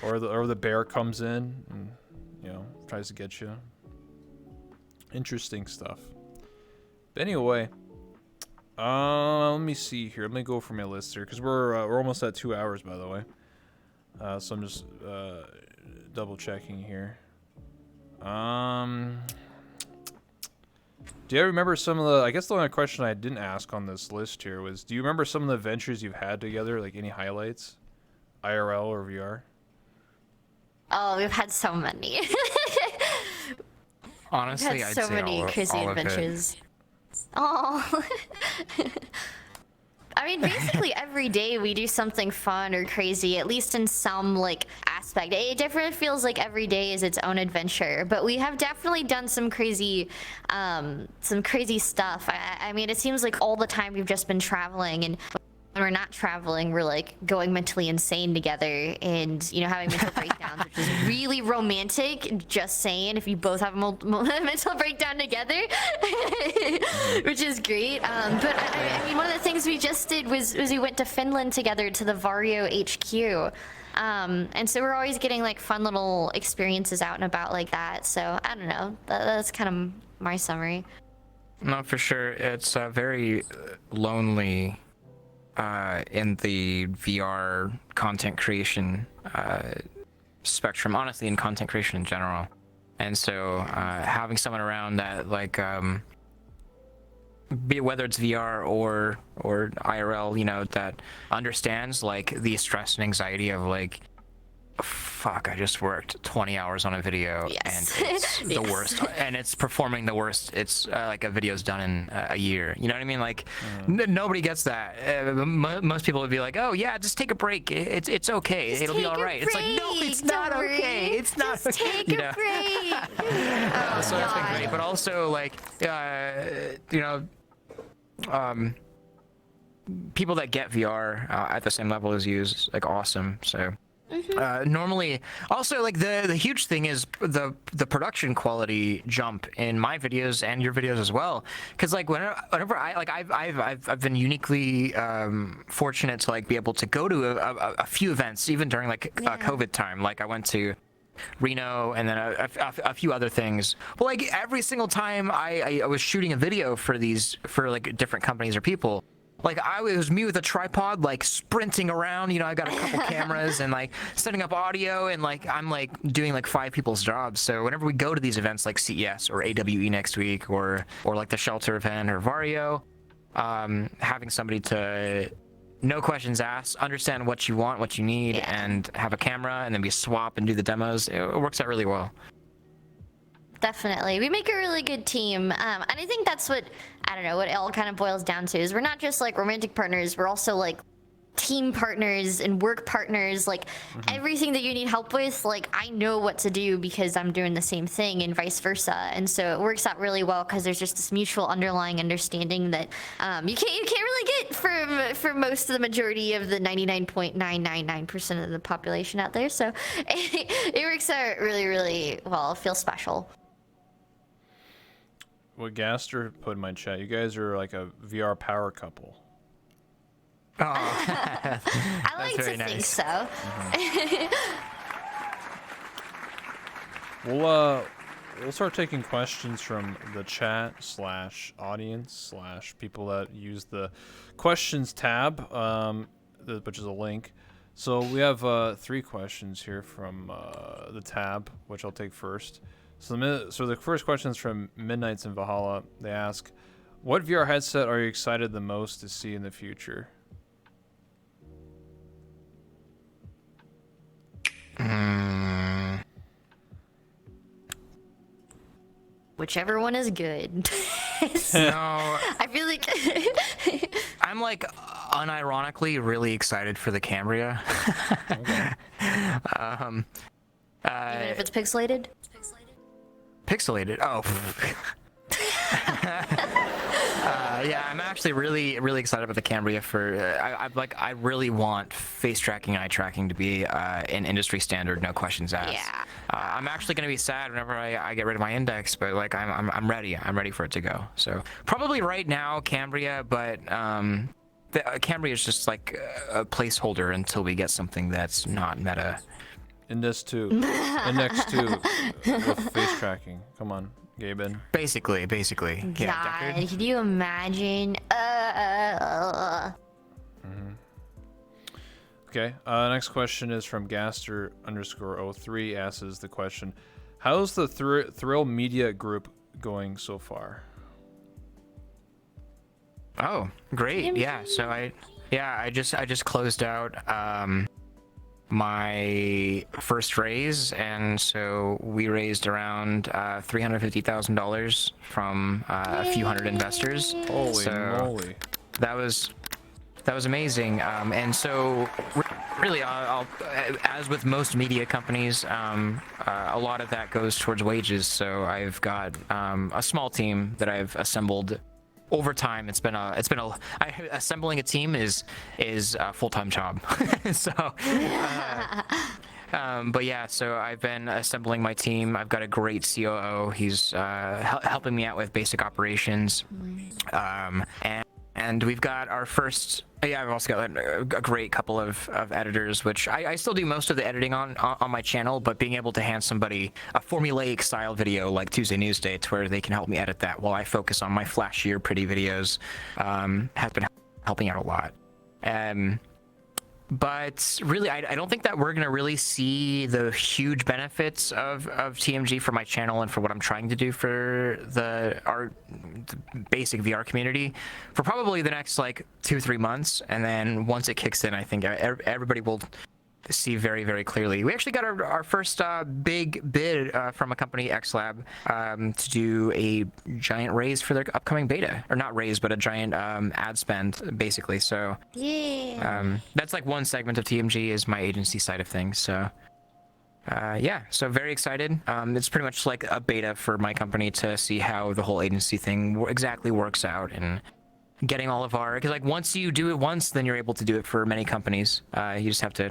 or the bear comes in and tries to get you. Interesting stuff. But anyway, let me see here. Let me go for my list here because we're almost at 2 hours, by the way. So I'm just double checking here. Do you remember some of the? I guess the only question I didn't ask on this list here was, do you remember some of the adventures you've had together? Like any highlights, IRL or VR? Oh, we've had so many. Honestly, We've had I'd so say many crazy all of it. adventures. Oh. I mean, basically every day we do something fun or crazy, at least in some like aspect. It definitely feels like every day is its own adventure, but we have definitely done some crazy stuff. I mean, it seems like all the time we've just been traveling, and when we're not traveling, we're like going mentally insane together and having mental breakdowns, which is really romantic. Just saying, if you both have a mental breakdown together, which is great. But I mean, one of the things we just did was we went to Finland together to the Vario HQ. And so we're always getting like fun little experiences out and about like that. So I don't know. That's kind of my summary. No, for sure. It's very lonely in the VR content creation spectrum, honestly, in content creation in general. And so having someone around that, like, whether it's VR or IRL, that understands like the stress and anxiety of like, fuck, I just worked 20 hours on a video and it's the worst, and it's performing the worst. It's like a video's done in a year. You know what I mean? Like nobody gets that. Most people would be like, oh yeah, just take a break. It's okay. It'll be all right. It's like, no, it's not okay. It's not. Just take a break. Oh, so that's been great, but also like people that get VR at the same level as you is like awesome. So normally, also like the huge thing is the production quality jump in my videos and your videos as well. Because like whenever I've been uniquely fortunate to like be able to go to a few events even during like COVID time. Like I went to Reno and then a few other things. But like every single time I was shooting a video for like different companies or people, like it was me with a tripod, like sprinting around. I got a couple cameras and like setting up audio, and like I'm like doing like 5 people's jobs. So whenever we go to these events like CES or AWE next week, or like the Shelter event or Vario, having somebody to no questions asked, understand what you want, what you need, and have a camera, and then we swap and do the demos. It works out really well. Definitely. We make a really good team. And I think that's what it all kind of boils down to is we're not just like romantic partners. We're also like team partners and work partners. Like everything that you need help with, like I know what to do because I'm doing the same thing and vice versa. And so it works out really well because there's just this mutual underlying understanding that you can't really get from most of the majority of the 99.999% of the population out there. So it works out really, really well. It feels special. What Gaster put in my chat, you guys are like a VR power couple. Oh, I like to think so. We'll start taking questions from the chat / audience / people that use the questions tab, which is a link. So we have 3 questions here from the tab, which I'll take first. So the first question is from Midnights in Valhalla. They ask, what VR headset are you excited the most to see in the future? whichever one is good. No, I feel like I'm like unironically really excited for the Cambria. even if it's pixelated. Pixelated. Oh. Yeah, I'm actually really excited about the Cambria for. I really want face tracking and eye tracking to be an industry standard, no questions asked. Yeah. I'm actually gonna be sad whenever I get rid of my index, but like I'm ready. I'm ready for it to go. So probably right now Cambria, but the Cambria is just like a placeholder until we get something that's not meta. Index 2 with face tracking. Come on, Gaben. Basically. Yeah, God, Deckard. can you imagine? Okay. Next question is from Gaster_03. Asks the question: how's the Thrill Media Group going so far? Oh, great. Yeah. So I just closed out my first raise, and so we raised around $350,000 from a few hundred investors. Holy moly! That was amazing. And so really, I'll as with most media companies, a lot of that goes towards wages. So I've got a small team that I've assembled over time. Assembling a team is a full-time job. So but yeah, so I've been assembling my team. I've got a great COO. He's helping me out with basic operations. And we've got our first. Yeah, I've also got a great couple of editors, which I still do most of the editing on my channel, but being able to hand somebody a formulaic style video like Tuesday Newsday to where they can help me edit that while I focus on my flashier, pretty videos has been helping out a lot. But really, I don't think that we're going to really see the huge benefits of TMG for my channel and for what I'm trying to do for the basic VR community for probably the next like 2-3 months. And then once it kicks in, I think everybody will see very clearly. We actually got our first big bid from a company, XLab, to do a giant raise for their upcoming beta, or not raise, but a giant ad spend, basically. So Yeah. that's like one segment of TMG is my agency side of things. So yeah, so very excited. It's pretty much like a beta for my company to see how the whole agency thing exactly works out, and getting all of our, because like once you do it once, then you're able to do it for many companies. You just have to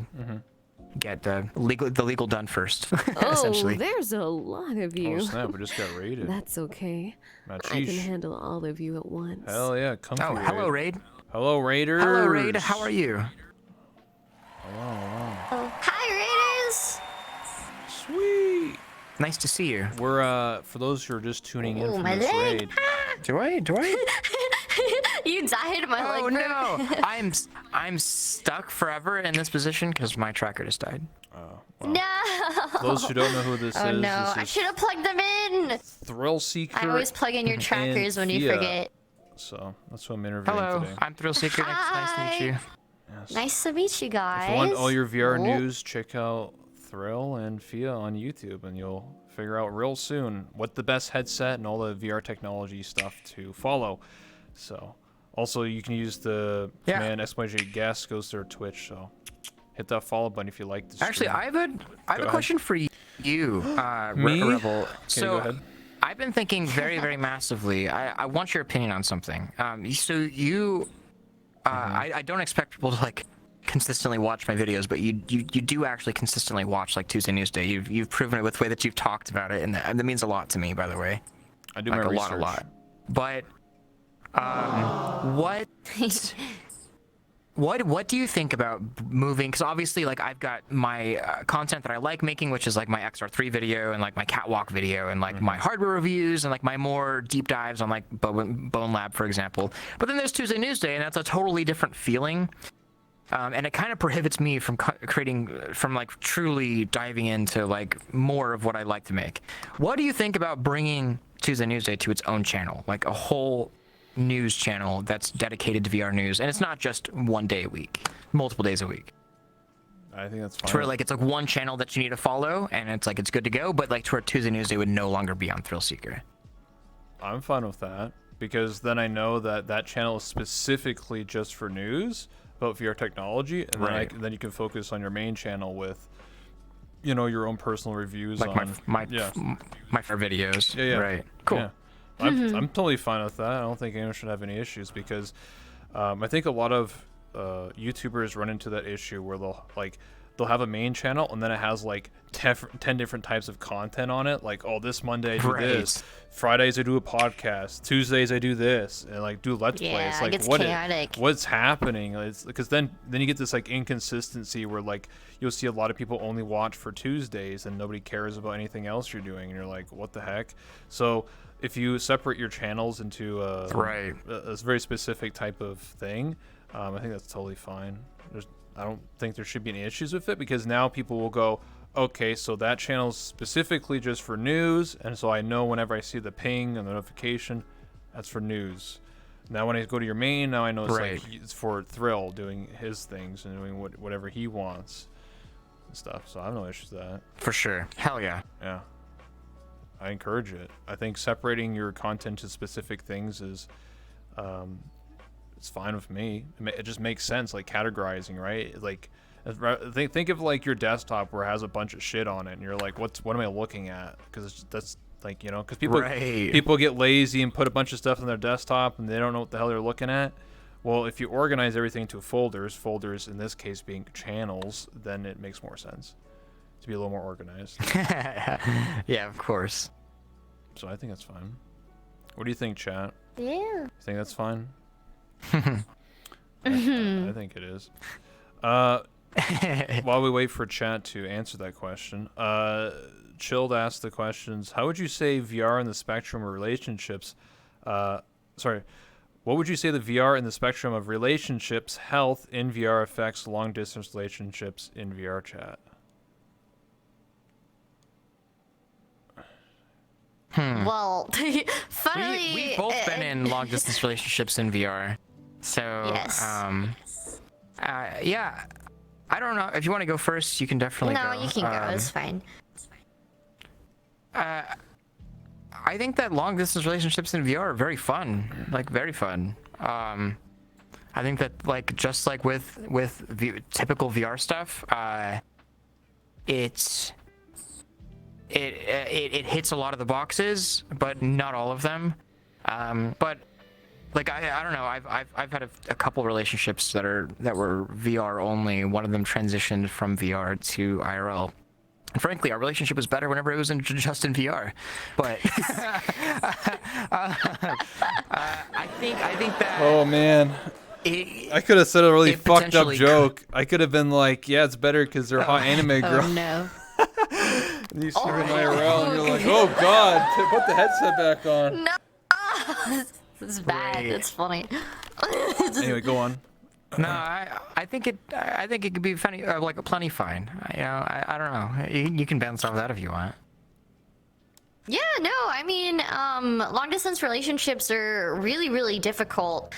get the legal done first. Essentially. Oh, there's a lot of you. Oh snap! We just got raided. That's okay. I Machish. can handle all of you at once. Hell yeah! Come Oh, through, hello, Raid. Raid. Hello, Raiders. Hello, Raid. How are you? Oh, hi, Raiders. Sweet. Nice to see you. We're for those who are just tuning in Oh, from my this leg. raid. Do I? You died, my Oh leg. no! I'm stuck forever in this position because my tracker just died. No. For those who don't know who this Oh is, no! I this should is have plugged them in. ThrillSeeker. I always plug in your and trackers when you Phia. forget. So that's what I'm interviewing Hello, today. I'm ThrillSeeker. Nice to meet you. Yes. Nice to meet you guys. If you want all your VR Oh. news, check out Thrill and Phia on YouTube, and you'll figure out real soon what the best headset and all the VR technology stuff to follow. So, also you can use the command !gas goes to their Twitch. So, hit that follow button if you like this. Actually, I have a ahead. question for you, Me? Rebel. Okay, So go ahead. I've been thinking very massively. I want your opinion on something. So you, I don't expect people to like consistently watch my videos, but you do actually consistently watch like Tuesday Newsday. You've proven it with the way that you've talked about it, and that means a lot to me, by the way. I do Like my a research. lot. But what do you think about moving? Because obviously, like I've got my content that I like making, which is like my XR3 video and like my catwalk video and like my hardware reviews and like my more deep dives on like Bone Lab, for example. But then there's Tuesday Newsday, and that's a totally different feeling. And it kind of prohibits me from from like truly diving into like more of what I like to make. What do you think about bringing Tuesday Newsday to its own channel, like a whole news channel that's dedicated to VR news, and it's not just one day a week, multiple days a week? I think that's fine. To where like it's like one channel that you need to follow, and it's like it's good to go, but like to where Tuesday Newsday would no longer be on ThrillSeeker. I'm fine with that, because then I know that that channel is specifically just for news about VR technology, and Right. then you can focus on your main channel with, you know, your own personal reviews Like on my favorite videos. Yeah. Right. Cool. Yeah. I'm totally fine with that. I don't think anyone should have any issues, because I think a lot of YouTubers run into that issue where they'll have a main channel and then it has like 10 different types of content on it. Like, oh, this Monday I do this, Fridays I do a podcast, Tuesdays I do this, and like do Let's Play. It's it like gets chaotic. what's happening? It's because then you get this like inconsistency where like you'll see a lot of people only watch for Tuesdays and nobody cares about anything else you're doing, and you're like, what the heck? So if you separate your channels into a very specific type of thing, I think that's totally fine. I don't think there should be any issues with it, because now people will go, okay, so that channel's specifically just for news, and so I know whenever I see the ping and the notification, that's for news. Now when I go to your main, now I know it's like it's for Thrill doing his things and doing whatever he wants and stuff. So I have no issues with that. For sure. Hell yeah. Yeah. I encourage it. I think separating your content to specific things is, it's fine with me. It just makes sense, like categorizing, right? Like, think of like your desktop where it has a bunch of shit on it, and you're like, what am I looking at? Because that's like, you know, because people get lazy and put a bunch of stuff on their desktop and they don't know what the hell they're looking at. Well, if you organize everything to folders in this case being channels, then it makes more sense to be a little more organized. Yeah, of course. So I think that's fine. What do you think, chat? Yeah. You think that's fine? I think it is. While we wait for chat to answer that question, Chilled asked the questions: how would you say VR in the spectrum of relationships? What would you say the VR in the spectrum of relationships, health in VR affects long distance relationships in VR chat? Well, funnily, We've both been in long distance relationships in VR. So, Yes. yeah, I don't know. If you want to go first, you can definitely go. No, you can go. It's fine. I think that long distance relationships in VR are very fun, like very fun. I think that like just like with typical VR stuff, it hits a lot of the boxes, but not all of them. But like I don't know. I've had a couple relationships that were VR only. One of them transitioned from VR to IRL. And frankly, our relationship was better whenever it was just in VR. But I think that. Oh man. I could have said a really fucked up joke. I could have been like, yeah, it's better because they're hot anime girls. Oh no. And you see her in IRL and you're like, oh god, put the headset back on. No. This is bad. Right. That's funny. Anyway, go on. No, I think it could be funny, like plenty fine. I don't know. You can bounce off that if you want. Yeah, no, I mean, long distance relationships are really, really difficult.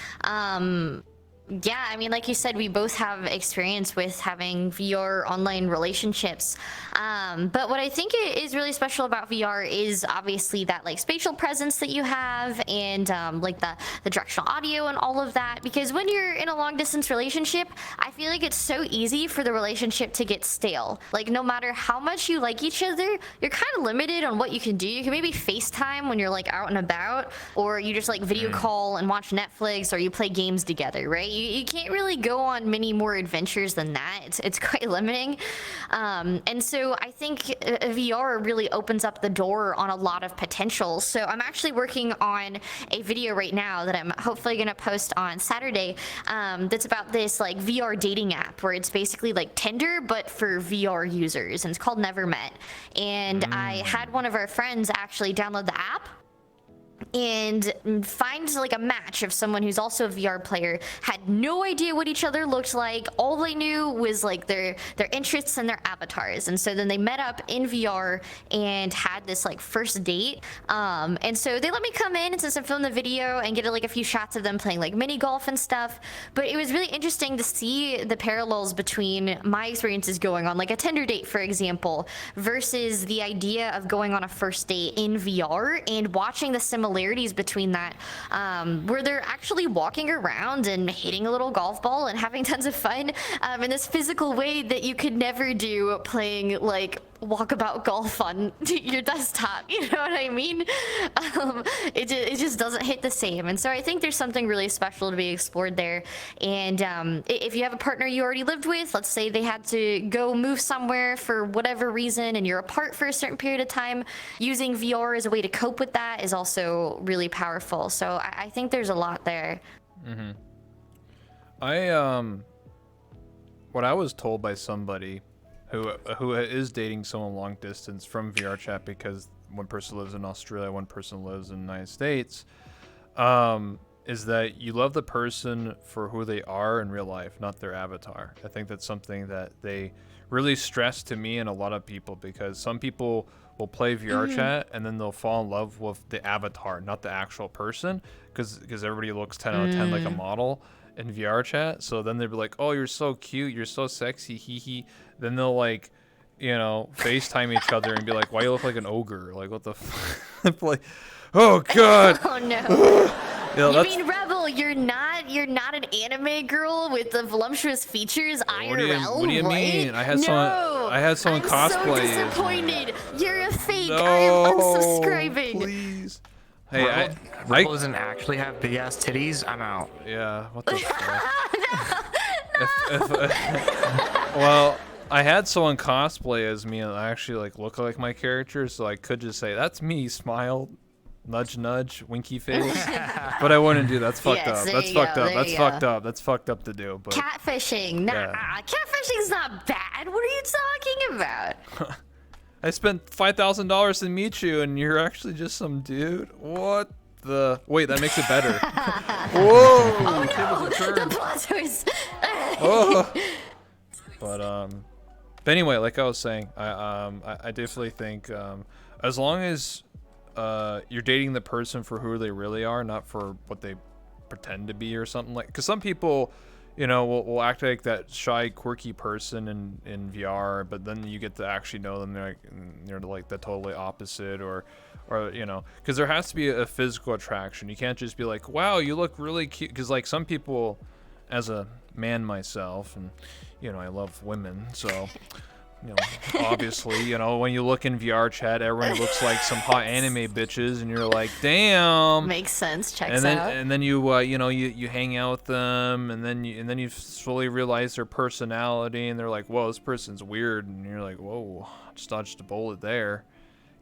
Yeah, I mean, like you said, we both have experience with having VR online relationships. But what I think is really special about VR is obviously that like spatial presence that you have, and like the directional audio and all of that. Because when you're in a long distance relationship, I feel like it's so easy for the relationship to get stale. Like no matter how much you like each other, you're kind of limited on what you can do. You can maybe FaceTime when you're like out and about, or you just like video call and watch Netflix, or you play games together, right? You can't really go on many more adventures than that. It's quite limiting. And so I think VR really opens up the door on a lot of potential. So I'm actually working on a video right now that I'm hopefully going to post on Saturday, that's about this like VR dating app where it's basically like Tinder but for VR users, and it's called Never Met. And I had one of our friends actually download the app and find like a match of someone who's also a VR player, had no idea what each other looked like. All they knew was like their interests and their avatars. And so then they met up in VR and had this like first date. And so they let me come in and since I filmed the video and get like a few shots of them playing like mini golf and stuff. But it was really interesting to see the parallels between my experiences going on like a Tinder date, for example, versus the idea of going on a first date in VR and watching the similarities similarities between that, where they're actually walking around and hitting a little golf ball and having tons of fun in this physical way that you could never do playing like walkabout golf on your desktop. You know what I mean? It just doesn't hit the same. And so I think there's something really special to be explored there. And if you have a partner you already lived with, let's say they had to go move somewhere for whatever reason and you're apart for a certain period of time, using VR as a way to cope with that is also really powerful. So I think there's a lot there. Mm-hmm. What I was told by somebody who is dating someone long distance from Vrchat, because one person lives in Australia, one person lives in the United States, is that you love the person for who they are in real life, not their avatar. I think that's something that they really stress to me and a lot of people, because some people will play Vrchat and then they'll fall in love with the avatar, not the actual person, because everybody looks 10 out of 10 like a model in Vrchat. So then they'll be like, oh, you're so cute, you're so sexy, hee hee. Then they'll like, you know, FaceTime each other and be like, why you look like an ogre? Like, what the f like, oh god. Oh no. You mean Rebel, you're not an anime girl with the voluptuous features IRL? What do you mean? I had someone cosplay. I'm so disappointed. You're a fake. No, I am unsubscribing. Please. Hey, Rebel doesn't actually have big ass titties. I'm out. Yeah, what the fuck? Well, I had someone cosplay as me and I actually like look like my character, so I could just say that's me, smile, nudge nudge, winky face. But I wouldn't do that. That's fucked up. That's fucked up. That's fucked up. That's fucked up to do. But catfishing. Nah, catfishing's not bad. What are you talking about? I spent $5,000 to meet you, and you're actually just some dude. What the? Wait, that makes it better. Whoa! Oh no! The plot twist. Oh. But anyway, like I was saying, I definitely think as long as you're dating the person for who they really are, not for what they pretend to be or something like. Because some people, you know, will act like that shy, quirky person in VR, but then you get to actually know them. They're like the totally opposite, or you know, because there has to be a physical attraction. You can't just be like, wow, you look really cute. Because like some people, as a man myself, and you know, I love women, so. You know, obviously, you know, when you look in Vrchat, everyone looks like some hot anime bitches, and you're like, damn. Makes sense. Checks out. out. And then you, you know, you hang out with them, and then you slowly realize their personality, and they're like, whoa, this person's weird, and you're like, whoa, just dodged a bullet there,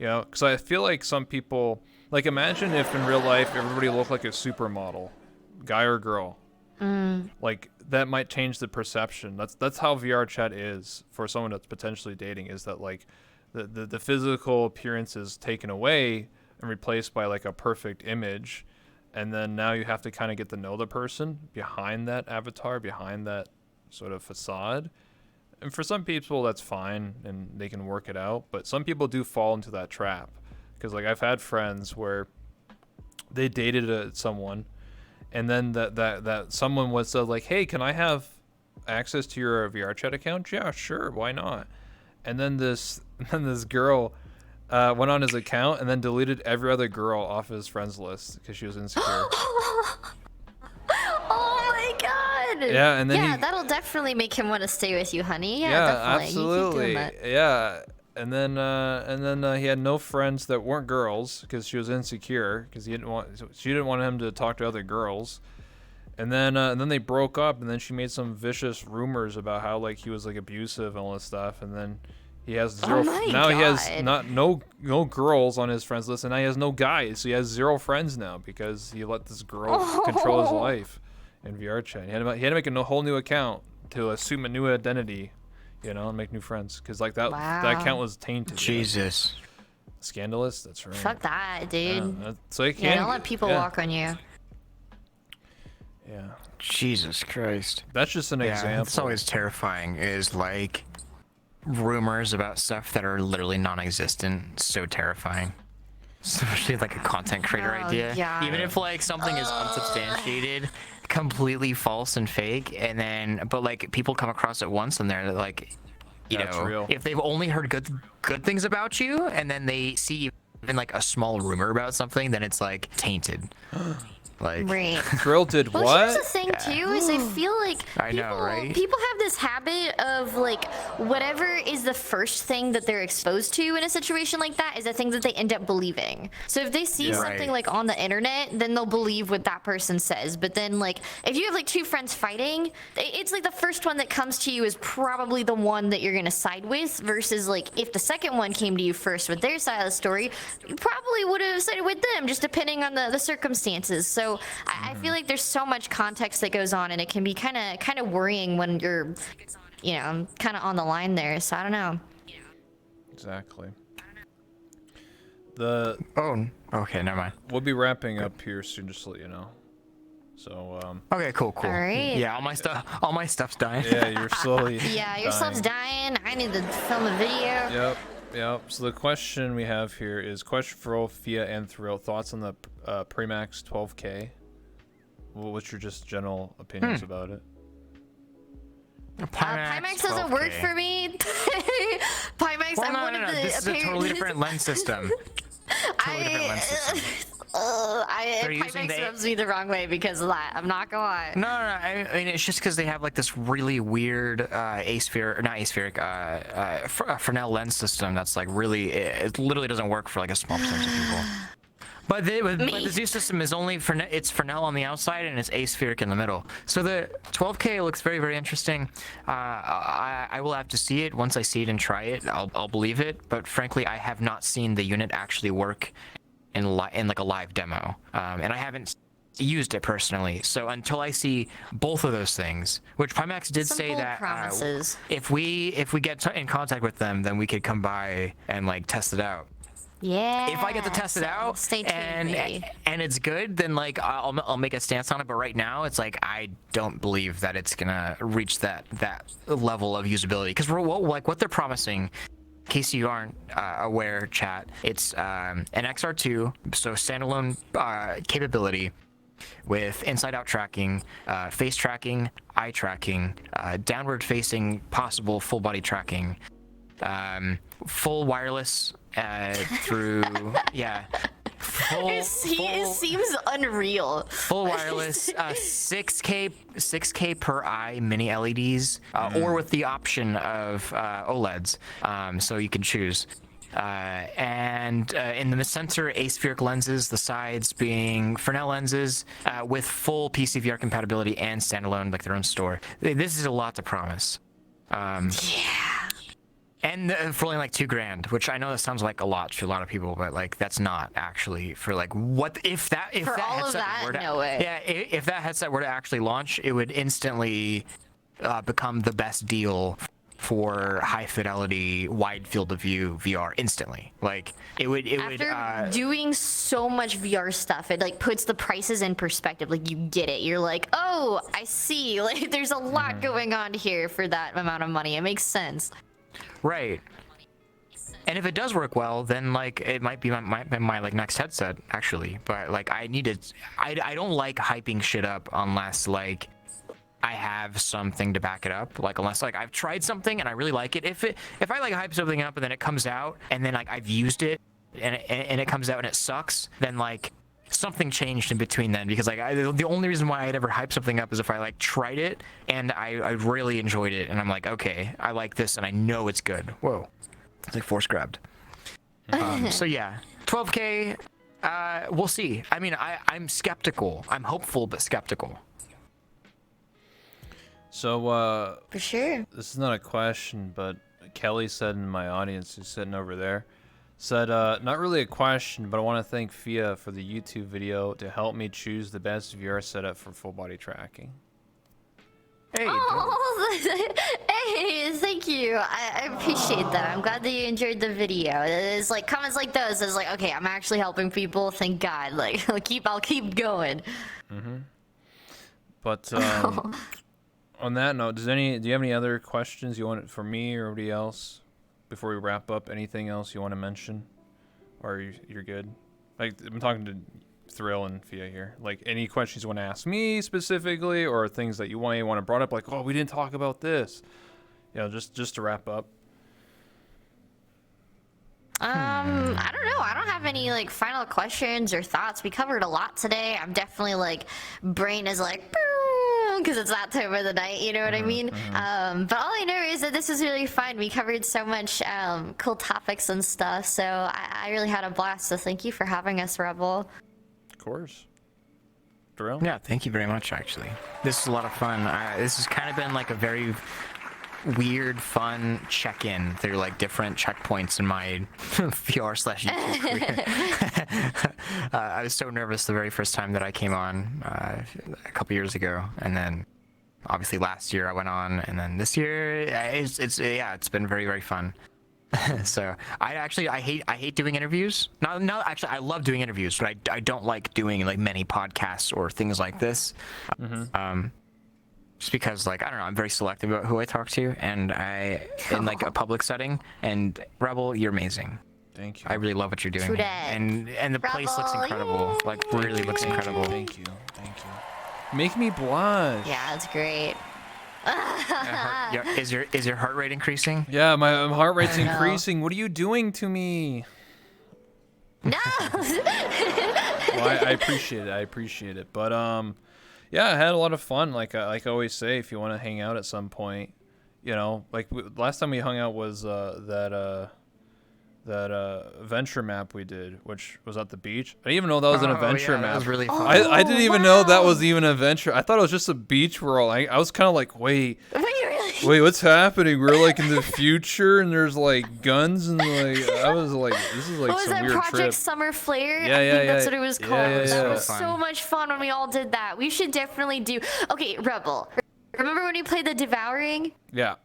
you know? Because I feel like some people, like, imagine if in real life everybody looked like a supermodel, guy or girl. Like that might change the perception. That's how Vrchat is for someone that's potentially dating, is that like the physical appearance is taken away and replaced by like a perfect image, and then now you have to kind of get to know the person behind that avatar, behind that sort of facade. And for some people that's fine and they can work it out, but some people do fall into that trap, because like I've had friends where they dated someone, and then that someone was like, hey, can I have access to your Vrchat account? Yeah, sure, why not? And then this girl went on his account and then deleted every other girl off his friends list because she was insecure. Oh my god! Yeah, and then that'll definitely make him want to stay with you, honey. Yeah, definitely. absolutely. Yeah. And then he had no friends that weren't girls because she was insecure, because she didn't want him to talk to other girls. And then they broke up, and then she made some vicious rumors about how like he was like abusive and all this stuff. And then he has zero. He has no girls on his friends list, and now he has no guys. So he has 0 friends now because he let this girl control his life in Vrchat. He had to make a whole new account to assume a new identity. You know, and make new friends, because like that account was tainted. Jesus. You know? Scandalous. That's right. Fuck that, dude. Yeah, so you can't. Don't let people walk on you. Yeah. Jesus Christ. That's just an example. It's always terrifying. Is like rumors about stuff that are literally non-existent. So terrifying. Especially like a content creator idea. God. Even if like something is unsubstantiated, completely false and fake, and then but like people come across it once and they're like, you know, real. If they've only heard good things about you, and then they see even like a small rumor about something, then it's like tainted. Like, Right. Thrill did Well, what? here's the thing too, is I feel like I know, right? people have this habit of like whatever is the first thing that they're exposed to in a situation like that is the thing that they end up believing. So if they see Yeah. something Right. like on the internet, then they'll believe what that person says. But then like if you have like two friends fighting, it's like the first one that comes to you is probably the one that you're gonna side with versus like if the second one came to you first with their side of the story, you probably would have sided with them just depending on the circumstances. So I feel like there's so much context that goes on, and it can be kind of worrying when you're, you know, kind of on the line there. So I don't know. Exactly. Oh, okay, never mind. We'll be wrapping up here soon, just to let you know. So, Okay, cool. All right. Yeah, all my stuff's dying. yeah, you're slowly. Yeah, your stuff's dying. I need to film a video. Yep. So the question we have here is question for all Phia and Thrill. Thoughts on the Premax 12K? What's your just general opinions about it? Pimax doesn't work 12K. for me. Pimax, Well, I'm one of the. This is a totally different lens system. Totally different lens system. They're using Pimax the- rubs me the wrong way because of that. I'm not gonna lie. No. I mean, it's just because they have like this really weird Fresnel lens system that's like really, it literally doesn't work for like a small percentage of people. But the Z system is only it's Fresnel on the outside and it's aspheric in the middle. So the 12K looks very, very interesting. I will have to see it. Once I see it and try it, I'll believe it. But frankly, I have not seen the unit actually work in like a live demo, and I haven't used it personally. So until I see both of those things, which Pimax did Some say bold that promises. if we get in contact with them, then we could come by and like test it out. Yeah. If I get to test it so out stay tuned, baby. and it's good, then like I'll make a stance on it. But right now, it's like I don't believe that it's gonna reach that level of usability because what they're promising. In case you aren't aware, chat, it's an XR2, so standalone capability with inside-out tracking, face tracking, eye tracking, downward-facing possible full-body tracking, full wireless through It seems unreal. full wireless 6K per eye mini LEDs or with the option of OLEDs, so you can choose. And in the center, aspheric lenses, the sides being Fresnel lenses with full PCVR compatibility and standalone, like their own store. This is a lot to promise. Yeah. And for only like $2,000, which I know that sounds like a lot to a lot of people, but like that's not actually for like what if that For all of headset that, were to, no way. yeah, if that headset were to actually launch, it would instantly become the best deal for high fidelity, wide field of view VR instantly. Like it would After doing so much VR stuff, it like puts the prices in perspective. Like you get it. You're like, oh, I see. Like there's a lot going on here for that amount of money. It makes sense. right. And if it does work well, then like it might be my like next headset actually. But like I don't like hyping shit up unless like I have something to back it up. Like unless like I've tried something and I really like it. If I like hype something up and then it comes out and then like I've used it and it comes out and it sucks, then like something changed in between then, because like the only reason why I'd ever hype something up is if I like tried it and I really enjoyed it and I'm like, okay, I like this and I know it's good. Whoa, it's like force grabbed. So yeah, 12K. We'll see. I mean, I'm skeptical. I'm hopeful but skeptical. So, For sure. this is not a question, but Kelly said in my audience, who's sitting over there, said, not really a question, but I want to thank Phia for the YouTube video to help me choose the best VR setup for full body tracking. Hey, Oh, hey, thank you. I appreciate that. I'm glad that you enjoyed the video. It's like comments like those. It's like, okay, I'm actually helping people. Thank God. Like, I'll keep going. But on that note, do you have any other questions you want for me or anybody else before we wrap up? Anything else you want to mention, or you're good? Like I'm talking to Thrill and Phia here. Like any questions you want to ask me specifically, or things that you want to brought up, like, oh, we didn't talk about this. You know, just to wrap up. I don't know. I don't have any like final questions or thoughts. We covered a lot today. I'm definitely like, brain is like, because it's that time of the night, you know what I mean? But all I know is that this was really fun. We covered so much cool topics and stuff. So I really had a blast. So thank you for having us, Rebel. Of course. Drill? Yeah, thank you very much, actually. This is a lot of fun. This has kind of been like a very weird, fun check-in through like different checkpoints in my VR/YouTube career. I was so nervous the very first time that I came on a couple years ago, and then obviously last year I went on, and then this year it's been very, very fun. So I hate doing interviews. No, actually I love doing interviews, but I don't like doing like many podcasts or things like this. Just because, like, I don't know, I'm very selective about who I talk to, and in like a public setting. And Rebel, you're amazing. Thank you. I really love what you're doing, Codec. and the place looks Rebel, incredible. yay. Like, really looks incredible. Thank you. Make me blush. Yeah, it's great. Is your heart rate increasing? Yeah, my heart rate's I know. increasing. What are you doing to me? No! Well, I appreciate it. But yeah, I had a lot of fun. Like I always say, if you want to hang out at some point, you know, like last time we hung out was that adventure map we did, which was at the beach. I didn't even know that was an adventure map. That was really fun. I didn't even know that wow. was even an adventure. I thought it was just a beach world. I was kind of like, wait, Really? what's happening? We're like in the future, and there's like guns, and like I was like, this is like What was some that, weird Project trip. Summer Flare? Yeah, I yeah, think that's yeah. what it was Yeah, called. yeah, That yeah. was so much fun when we all did that. We should definitely do. Okay, Rebel. Remember when we played the Devouring? Yeah.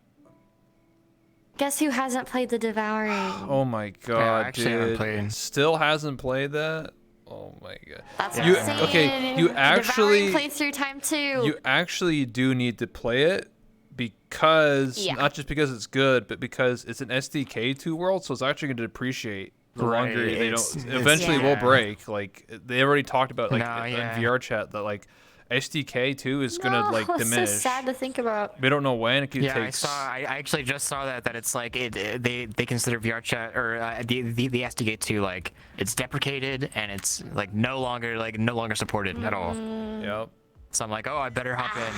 Guess who hasn't played the Devouring? Oh my god, actually haven't dude. played. Still hasn't played that? Oh my god. That's You- insane. okay, you actually- Devouring playthrough time too. You actually do need to play it because Yeah. not just because it's good, but because it's an SDK2 world, so it's actually going to depreciate the longer Right, they it's- don't. it's- Eventually, will yeah. break. Like they already talked about, like No, yeah. in VRChat, that like SDK2 is going to like No, diminish. so sad to think about. We don't know when it could Yeah, take. I actually just saw that it's like they consider VRChat or the SDK2 like it's deprecated and it's like no longer supported at all. Yep. So I'm like, oh, I better hop in.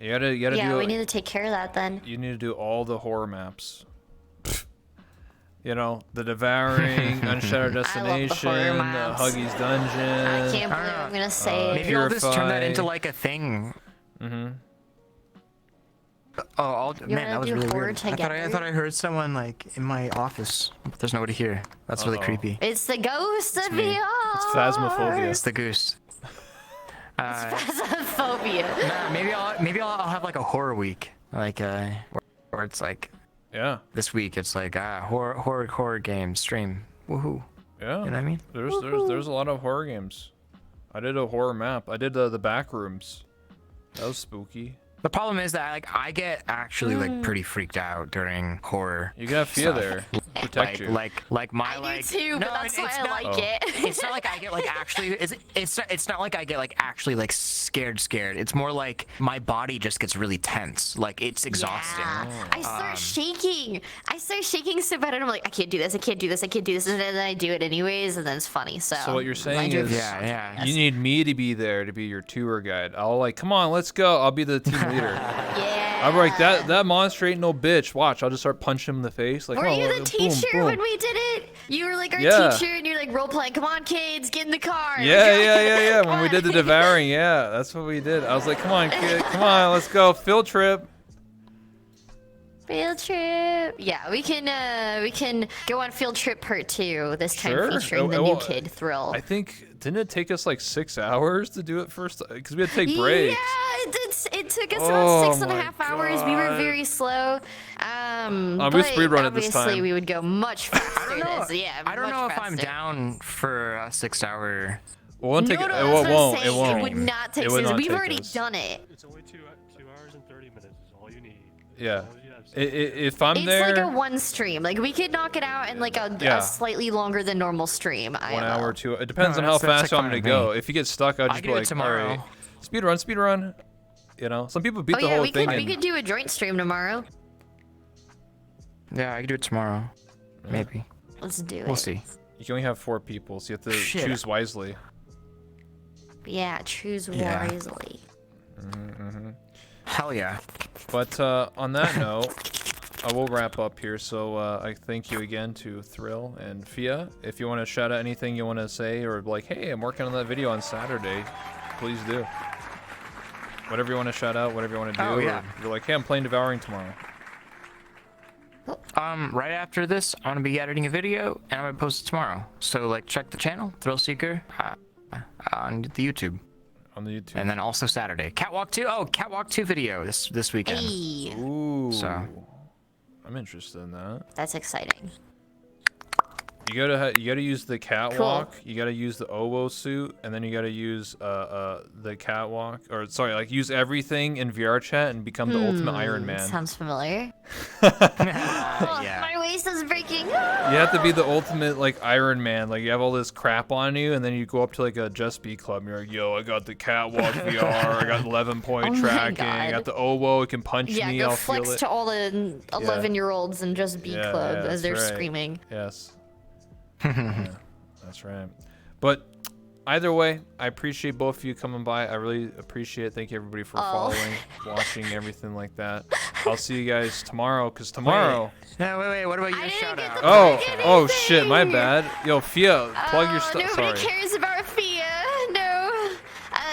You gotta Yeah, do. we need to take care of that then. You need to do all the horror maps. You know, the Devouring, Unshattered Destination, maps. Huggy's Dungeon. I can't believe I'm gonna say it. Maybe I'll just turn that Purify. into like a thing. Mm-hmm. Oh, man, wanna that was do really horror weird. I together? thought I heard someone like in my office, but there's nobody here. That's really Uh-oh. creepy. It's the ghost of me. VR. It's phasmophobia. It's the goose. Phasmophobia. Nah, maybe I'll have like a horror week, like where it's like Yeah, this week it's like horror game stream. Woohoo! yeah. You know what I mean? There's a lot of horror games. I did a horror map. I did the back rooms. That was spooky. The problem is that like I get actually like pretty freaked out during horror. You got Phia there, protect you. Like my I like. do too, but No, that's why it's I not- like it. It's not like I get like actually. It's not like I get like actually like scared. It's more like my body just gets really tense. Like it's exhausting. Yeah. I start shaking. I start shaking so bad, and I'm like, I can't do this. And then I do it anyways, and then it's funny. So So what you're saying do- is, Yeah. you need me to be there to be your tour guide. I'll like, come on, let's go. I'll be the team leader. Yeah. I'm like, that monster ain't no bitch. Watch, I'll just start punching him in the face. Like, Were come on, you the boom, teacher boom. when we did it? You were like our Yeah. teacher, and you're like role playing. Come on, kids, get in the car. Yeah. Come When we on. did the Devouring, yeah, that's what we did. I was like, come on, kid, come on, let's go, field trip. Field trip. Yeah, we can go on field trip part 2 this time, Sure. featuring the Well, new kid Thrill. I think, didn't it take us like 6 hours to do it first? Because we had to take breaks. Yeah, it took us Oh about 6.5 my hours. We were God. very slow. we But speedrun it this obviously time. we would go much faster. I don't know. Yeah, I don't much know if I'm faster. down for a 6-hour. It won't take. No, it that's won't. what I'm saying. It won't. It would not take It would 6. not We've take already us. done it. It's only 2 hours and 30 minutes is all you need. Yeah. As long as you have If I'm It's there, like a one stream. Like we could knock it out in like Yeah. a slightly longer than normal stream. 1 hour or 2. It depends No, on how that's fast like I'm gonna fine with go. me. If you get stuck, I'll I just can be do it like, tomorrow. all right, speedrun. You know, some people beat Oh the yeah, whole we thing. could in- do a joint stream tomorrow. Yeah, I can do it tomorrow. Maybe. Let's do it. We'll see. You can only have 4 people, so you have to Shit. choose wisely. Yeah, choose Yeah. wisely. Hell yeah. But on that note, I will wrap up here. So I thank you again to Thrill and Phia. If you want to shout out anything you want to say, or like, hey, I'm working on that video on Saturday, please do. Whatever you want to shout out, whatever you want to do. Oh, yeah. Or you're like, hey, I'm playing Devouring tomorrow. Right after this, I'm gonna be editing a video and I'm gonna post it tomorrow. So like, check the channel, ThrillSeeker, on the YouTube, On the YouTube. and then also Saturday, Catwalk 2. Oh, Catwalk 2 video this weekend. Hey, Ooh. So. I'm interested in that. that's exciting. You gotta use the catwalk. You gotta use the oboe suit, and then you gotta use the catwalk, or sorry, like use everything in Vrchat and become the ultimate Iron Man. Sounds familiar. Yeah. My waist is breaking. You have to be the ultimate like Iron Man. Like you have all this crap on you, and then you go up to like a Just Be Club, and you're like, "Yo, I got the catwalk VR. I got 11-point Oh my tracking. I God. got the oboe. It can punch Yeah, me. go I'll feel flex it." to all the 11-year-olds and just be Yeah, club yeah, as they're that's right. screaming. Yes. Yeah, that's right. But either way, I appreciate both of you coming by. I really appreciate it. Thank you everybody for following, watching, everything like that. I'll see you guys tomorrow, because tomorrow. No, wait. What about I your didn't shout get out? the Oh shit, my bad. Yo, Phia, plug your stuff. Nobody Sorry. cares about Phia. No.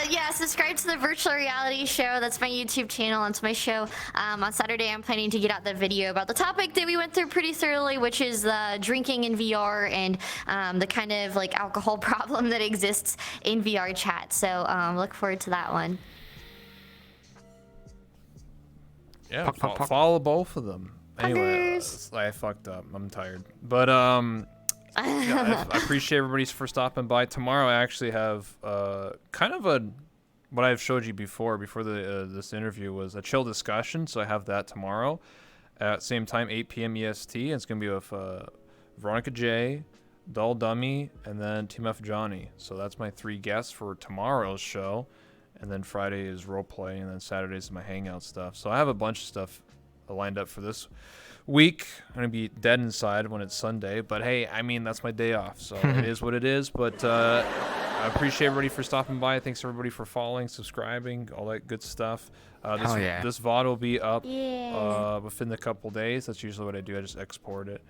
Yeah, subscribe to the Virtual Reality Show. That's my YouTube channel. That's my show. On Saturday, I'm planning to get out the video about the topic that we went through pretty thoroughly, which is drinking in VR and the kind of like alcohol problem that exists in Vrchat. So look forward to that one. Yeah, Puck. follow both of them. Anyway, Puckers. I fucked up. I'm tired. But yeah, I appreciate everybody for stopping by. Tomorrow, I actually have kind of what I've showed you before this interview was a chill discussion. So I have that tomorrow at same time, 8 p.m. EST. And it's gonna be with Veronica J, Dull Dummy, and then Team F Johnny. So that's my 3 guests for tomorrow's show. And then Friday is roleplay, and then Saturday is my hangout stuff. So I have a bunch of stuff lined up for this week. I'm gonna be dead inside when it's Sunday, but hey, I mean that's my day off, so it is what it is. But I appreciate everybody for stopping by. Thanks everybody for following, subscribing, all that good stuff. Hell yeah. This VOD will be up Yeah. within a couple days. That's usually what I do. I just export it,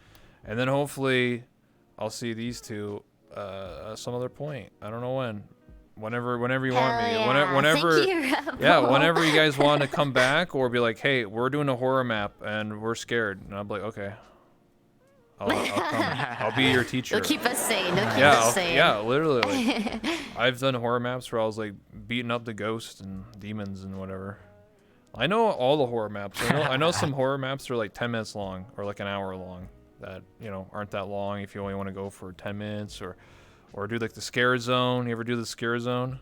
and then hopefully I'll see these two at some other point. I don't know when. Whenever you want me. Yeah. Whenever. Thank you, Rebel. Yeah, whenever you guys want to come back or be like, hey, we're doing a horror map and we're scared. And I'm like, okay. I'll come. I'll be your teacher. You'll keep us sane. You'll keep yeah, us sane. yeah, literally. Like, I've done horror maps where I was like beating up the ghosts and demons and whatever. I know all the horror maps. I know some horror maps are like 10 minutes long or like an hour long that, aren't that long if you only want to go for 10 minutes or do like the scare zone. You ever do the scare zone?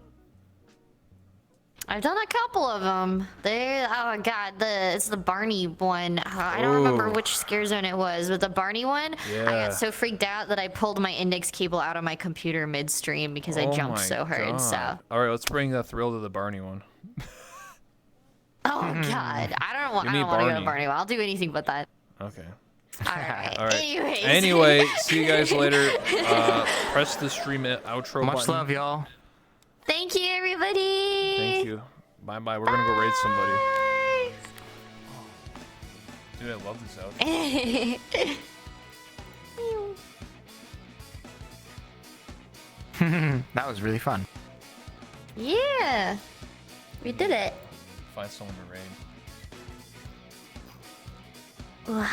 I've done a couple of them. Oh god, it's the Barney one. I don't remember Ooh. which scare zone it was, but the Barney one, I Yeah. got so freaked out that I pulled my index cable out of my computer midstream because I Oh jumped my so hard. God. So, All right, let's bring the Thrill to the Barney one. oh god, I don't want Give to me go to Barney. Barney one. I'll do anything but that. Okay. All right. All right. Anyways. Anyway, see you guys later. Press the stream outro Much button. love, y'all. Thank you, everybody. Thank you. Bye bye. We're gonna go raid somebody. Bye. Dude, I love this outro. That was really fun. Yeah, we did it. Find someone to raid. Ugh.